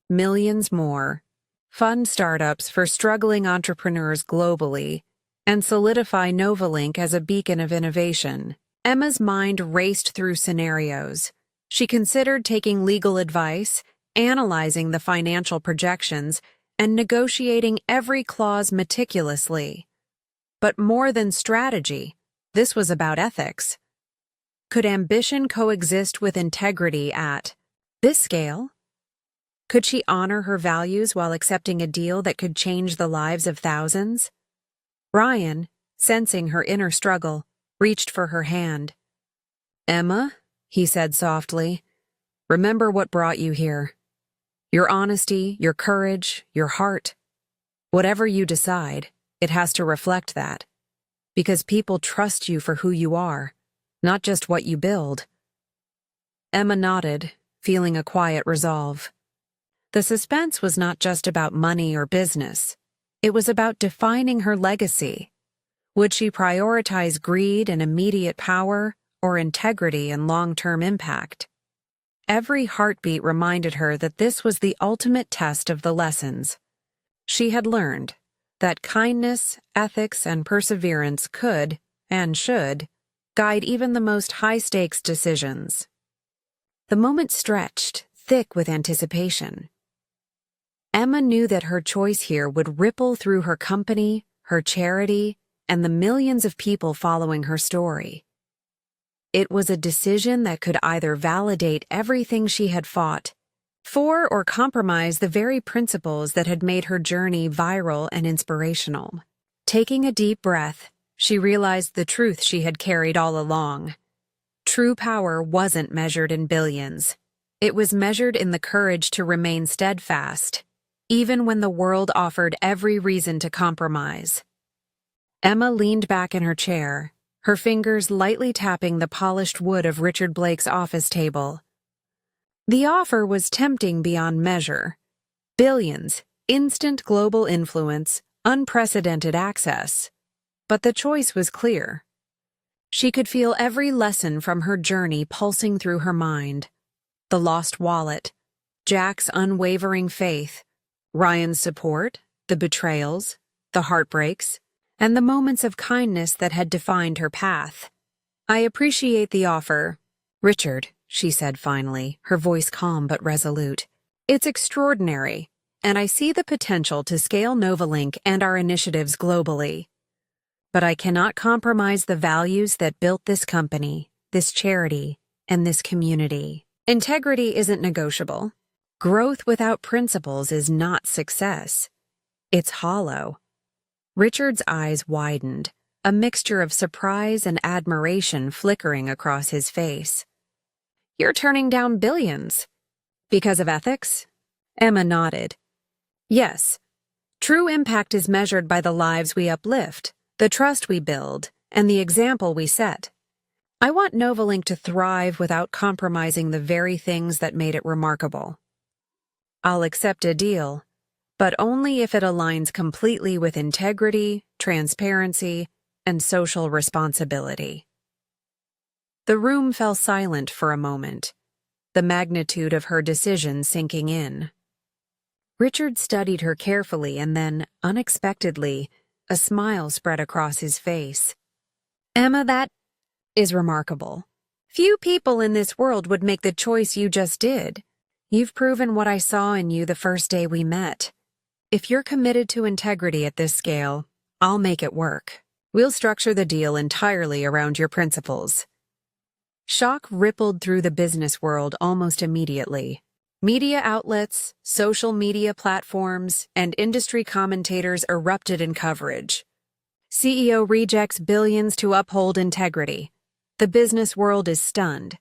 Speaker 1: millions more, fund startups for struggling entrepreneurs globally, and solidify Novalink as a beacon of innovation. Emma's mind raced through scenarios. She considered taking legal advice, analyzing the financial projections, and negotiating every clause meticulously. But more than strategy, this was about ethics. Could ambition coexist with integrity at this scale? Could she honor her values while accepting a deal that could change the lives of thousands? Ryan, sensing her inner struggle, reached for her hand. "Emma," he said softly, "remember what brought you here. Your honesty, your courage, your heart. Whatever you decide, it has to reflect that. Because people trust you for who you are, not just what you build." Emma nodded, feeling a quiet resolve. The suspense was not just about money or business. It was about defining her legacy. Would she prioritize greed and immediate power, or integrity and long-term impact? Every heartbeat reminded her that this was the ultimate test of the lessons she had learned, that kindness, ethics, and perseverance could, and should, guide even the most high-stakes decisions. The moment stretched, thick with anticipation. Emma knew that her choice here would ripple through her company, her charity, and the millions of people following her story. It was a decision that could either validate everything she had fought for or compromise the very principles that had made her journey viral and inspirational. Taking a deep breath, she realized the truth she had carried all along. True power wasn't measured in billions. It was measured in the courage to remain steadfast, even when the world offered every reason to compromise. Emma leaned back in her chair, her fingers lightly tapping the polished wood of Richard Blake's office table. The offer was tempting beyond measure. Billions, instant global influence, unprecedented access. But the choice was clear. She could feel every lesson from her journey pulsing through her mind. The lost wallet, Jack's unwavering faith, Ryan's support, the betrayals, the heartbreaks, and the moments of kindness that had defined her path. "I appreciate the offer, Richard," she said finally, her voice calm but resolute. "It's extraordinary, and I see the potential to scale Novalink and our initiatives globally. But I cannot compromise the values that built this company, this charity, and this community. Integrity isn't negotiable. Growth without principles is not success. It's hollow. Richard's eyes widened, a mixture of surprise and admiration flickering across his face. "You're turning down billions. Because of ethics?" Emma nodded. "Yes. True impact is measured by the lives we uplift, the trust we build, and the example we set. I want Novalink to thrive without compromising the very things that made it remarkable. I'll accept a deal, but only if it aligns completely with integrity, transparency, and social responsibility." The room fell silent for a moment, the magnitude of her decision sinking in. Richard studied her carefully and then, unexpectedly, a smile spread across his face. "Emma, that is remarkable. Few people in this world would make the choice you just did. You've proven what I saw in you the first day we met. If you're committed to integrity at this scale, I'll make it work. We'll structure the deal entirely around your principles." Shock rippled through the business world almost immediately. Media outlets, social media platforms, and industry commentators erupted in coverage. "CEO rejects billions to uphold integrity. The business world is stunned.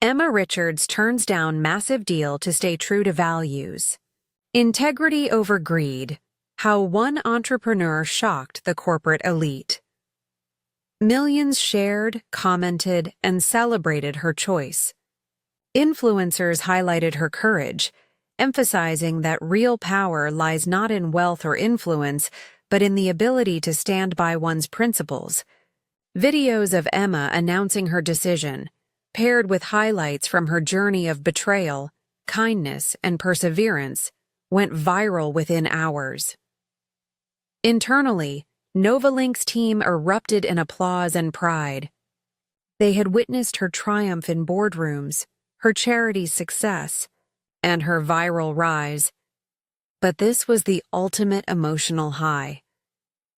Speaker 1: Emma Richards turns down massive deal to stay true to values. Integrity over greed. How one entrepreneur shocked the corporate elite." Millions shared, commented, and celebrated her choice. Influencers highlighted her courage, emphasizing that real power lies not in wealth or influence, but in the ability to stand by one's principles. Videos of Emma announcing her decision, paired with highlights from her journey of betrayal, kindness, and perseverance, went viral within hours. Internally, Novalink's team erupted in applause and pride. They had witnessed her triumph in boardrooms, her charity's success, and her viral rise. But this was the ultimate emotional high.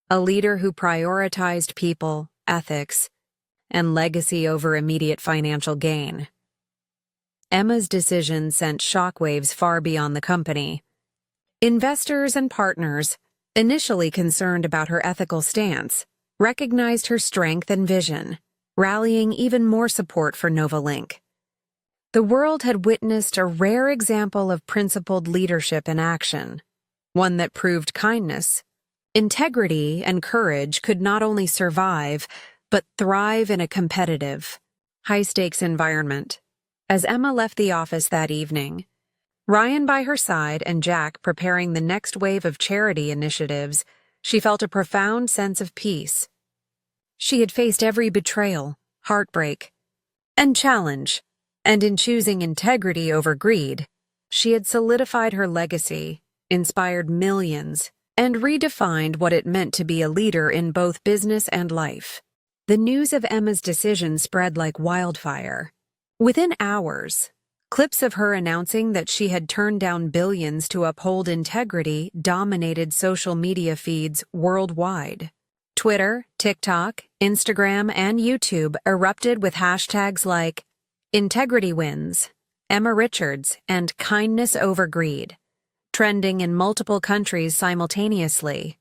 Speaker 1: A leader who prioritized people, ethics, and legacy over immediate financial gain. Emma's decision sent shockwaves far beyond the company. Investors and partners, initially concerned about her ethical stance, recognized her strength and vision, rallying even more support for Novalink. The world had witnessed a rare example of principled leadership in action, one that proved kindness, integrity, and courage could not only survive, but thrive in a competitive, high-stakes environment. As Emma left the office that evening, Ryan by her side and Jack preparing the next wave of charity initiatives, she felt a profound sense of peace. She had faced every betrayal, heartbreak, and challenge, and in choosing integrity over greed, she had solidified her legacy, inspired millions, and redefined what it meant to be a leader in both business and life. The news of Emma's decision spread like wildfire. Within hours, clips of her announcing that she had turned down billions to uphold integrity dominated social media feeds worldwide. Twitter, TikTok, Instagram, and YouTube erupted with hashtags like Integrity Wins, Emma Richards, and Kindness Over Greed, trending in multiple countries simultaneously.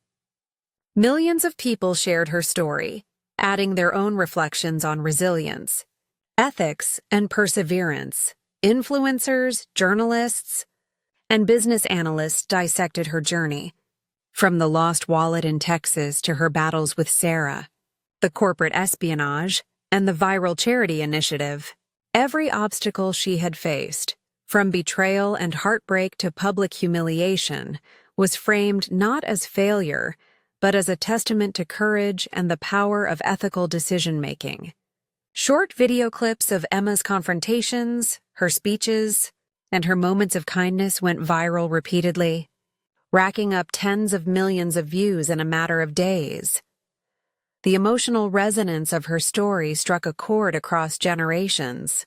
Speaker 1: Millions of people shared her story, adding their own reflections on resilience, ethics, and perseverance. Influencers, journalists, and business analysts dissected her journey, from the lost wallet in Texas to her battles with Sarah, the corporate espionage, and the viral charity initiative. Every obstacle she had faced, from betrayal and heartbreak to public humiliation, was framed not as failure, but as a testament to courage and the power of ethical decision-making. Short video clips of Emma's confrontations, her speeches, and her moments of kindness went viral repeatedly, racking up tens of millions of views in a matter of days. The emotional resonance of her story struck a chord across generations.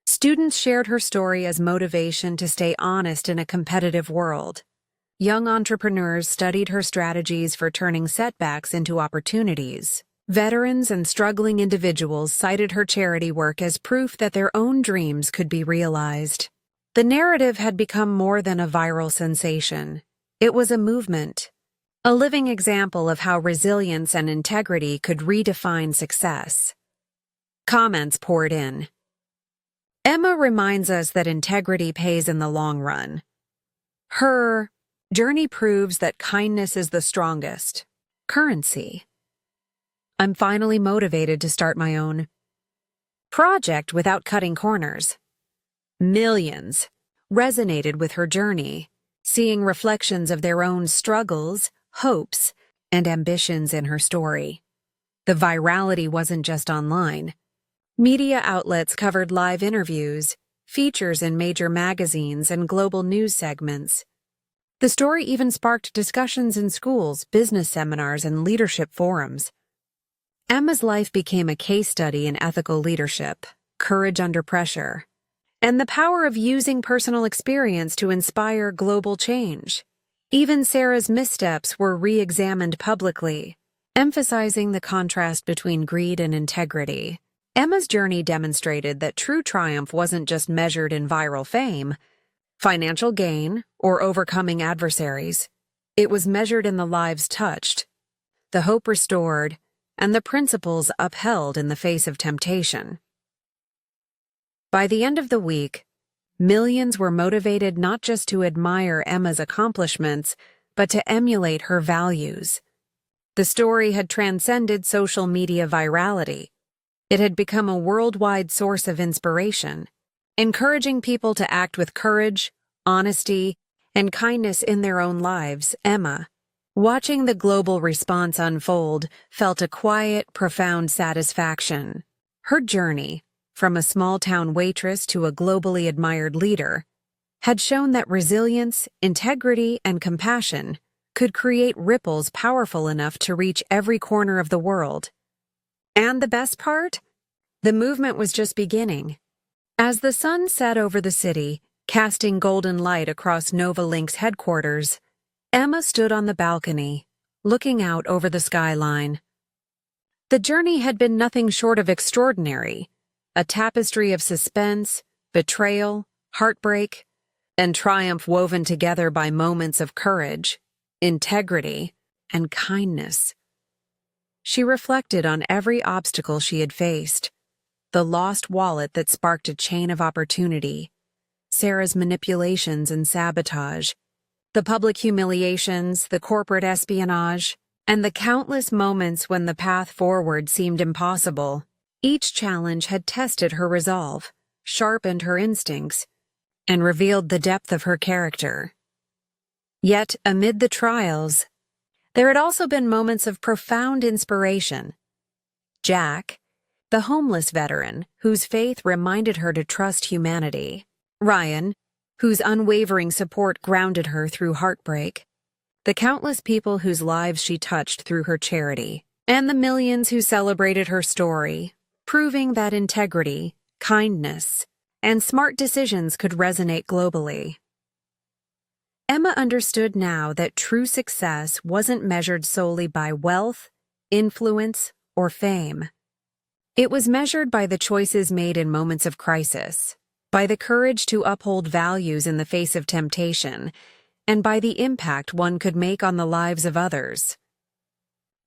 Speaker 1: Students shared her story as motivation to stay honest in a competitive world. Young entrepreneurs studied her strategies for turning setbacks into opportunities. Veterans and struggling individuals cited her charity work as proof that their own dreams could be realized. The narrative had become more than a viral sensation. It was a movement a living example of how resilience and integrity could redefine success. Comments poured in. Emma reminds us that integrity pays in the long run. Her journey proves that kindness is the strongest currency. I'm finally motivated to start my own project without cutting corners. Millions resonated with her journey, seeing reflections of their own struggles, hopes, and ambitions in her story. The virality wasn't just online. Media outlets covered live interviews, features in major magazines, and global news segments. The story even sparked discussions in schools, business seminars, and leadership forums. Emma's life became a case study in ethical leadership, courage under pressure, and the power of using personal experience to inspire global change. Even Sarah's missteps were re-examined publicly, emphasizing the contrast between greed and integrity. Emma's journey demonstrated that true triumph wasn't just measured in viral fame, financial gain, or overcoming adversaries. It was measured in the lives touched, the hope restored, and the principles upheld in the face of temptation. By the end of the week, millions were motivated not just to admire Emma's accomplishments, but to emulate her values. The story had transcended social media virality. It had become a worldwide source of inspiration, encouraging people to act with courage, honesty, and kindness in their own lives. Emma, watching the global response unfold, felt a quiet, profound satisfaction. Her journey, from a small-town waitress to a globally admired leader, had shown that resilience, integrity, and compassion could create ripples powerful enough to reach every corner of the world. And the best part? The movement was just beginning. As the sun set over the city, casting golden light across Novalink's headquarters, Emma stood on the balcony, looking out over the skyline. The journey had been nothing short of extraordinary, a tapestry of suspense, betrayal, heartbreak, and triumph woven together by moments of courage, integrity, and kindness. She reflected on every obstacle she had faced, the lost wallet that sparked a chain of opportunity, Sarah's manipulations and sabotage, the public humiliations, the corporate espionage, and the countless moments when the path forward seemed impossible. Each challenge had tested her resolve, sharpened her instincts, and revealed the depth of her character. Yet, amid the trials, there had also been moments of profound inspiration. Jack, the homeless veteran whose faith reminded her to trust humanity. Ryan, whose unwavering support grounded her through heartbreak. The countless people whose lives she touched through her charity. And the millions who celebrated her story, proving that integrity, kindness, and smart decisions could resonate globally. Emma understood now that true success wasn't measured solely by wealth, influence, or fame. It was measured by the choices made in moments of crisis, by the courage to uphold values in the face of temptation, and by the impact one could make on the lives of others.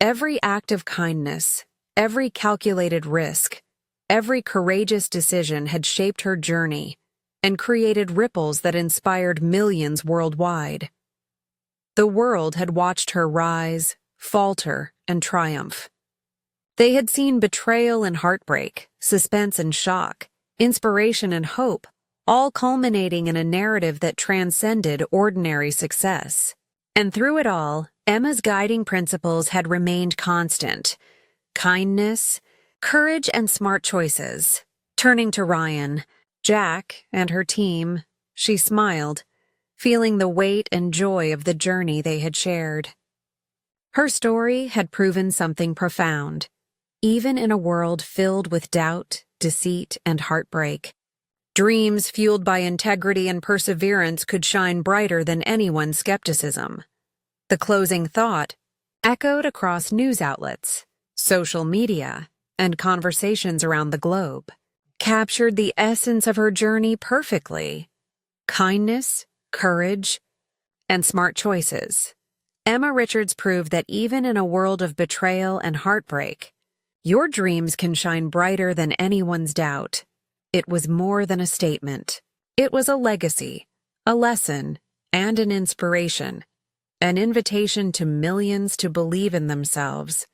Speaker 1: Every act of kindness, every calculated risk, every courageous decision had shaped her journey and created ripples that inspired millions worldwide. The world had watched her rise, falter, and triumph. They had seen betrayal and heartbreak, suspense and shock, inspiration and hope, all culminating in a narrative that transcended ordinary success. And through it all, Emma's guiding principles had remained constant: kindness, courage, and smart choices. Turning to Ryan, Jack, and her team, she smiled, feeling the weight and joy of the journey they had shared. Her story had proven something profound. Even in a world filled with doubt, deceit, and heartbreak, dreams fueled by integrity and perseverance could shine brighter than anyone's skepticism. The closing thought echoed across news outlets, social media, and conversations around the globe, captured the essence of her journey perfectly: kindness, courage, and smart choices. Emma Richards proved that even in a world of betrayal and heartbreak, your dreams can shine brighter than anyone's doubt. It was more than a statement. It was a legacy, a lesson, and an inspiration. An invitation to millions to believe in themselves,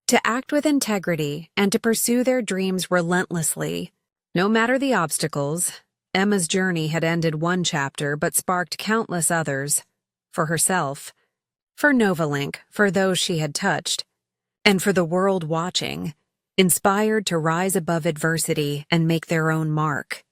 Speaker 1: to act with integrity, and to pursue their dreams relentlessly. No matter the obstacles, Emma's journey had ended one chapter but sparked countless others. For herself, for Novalink, for those she had touched, and for the world watching, inspired to rise above adversity and make their own mark.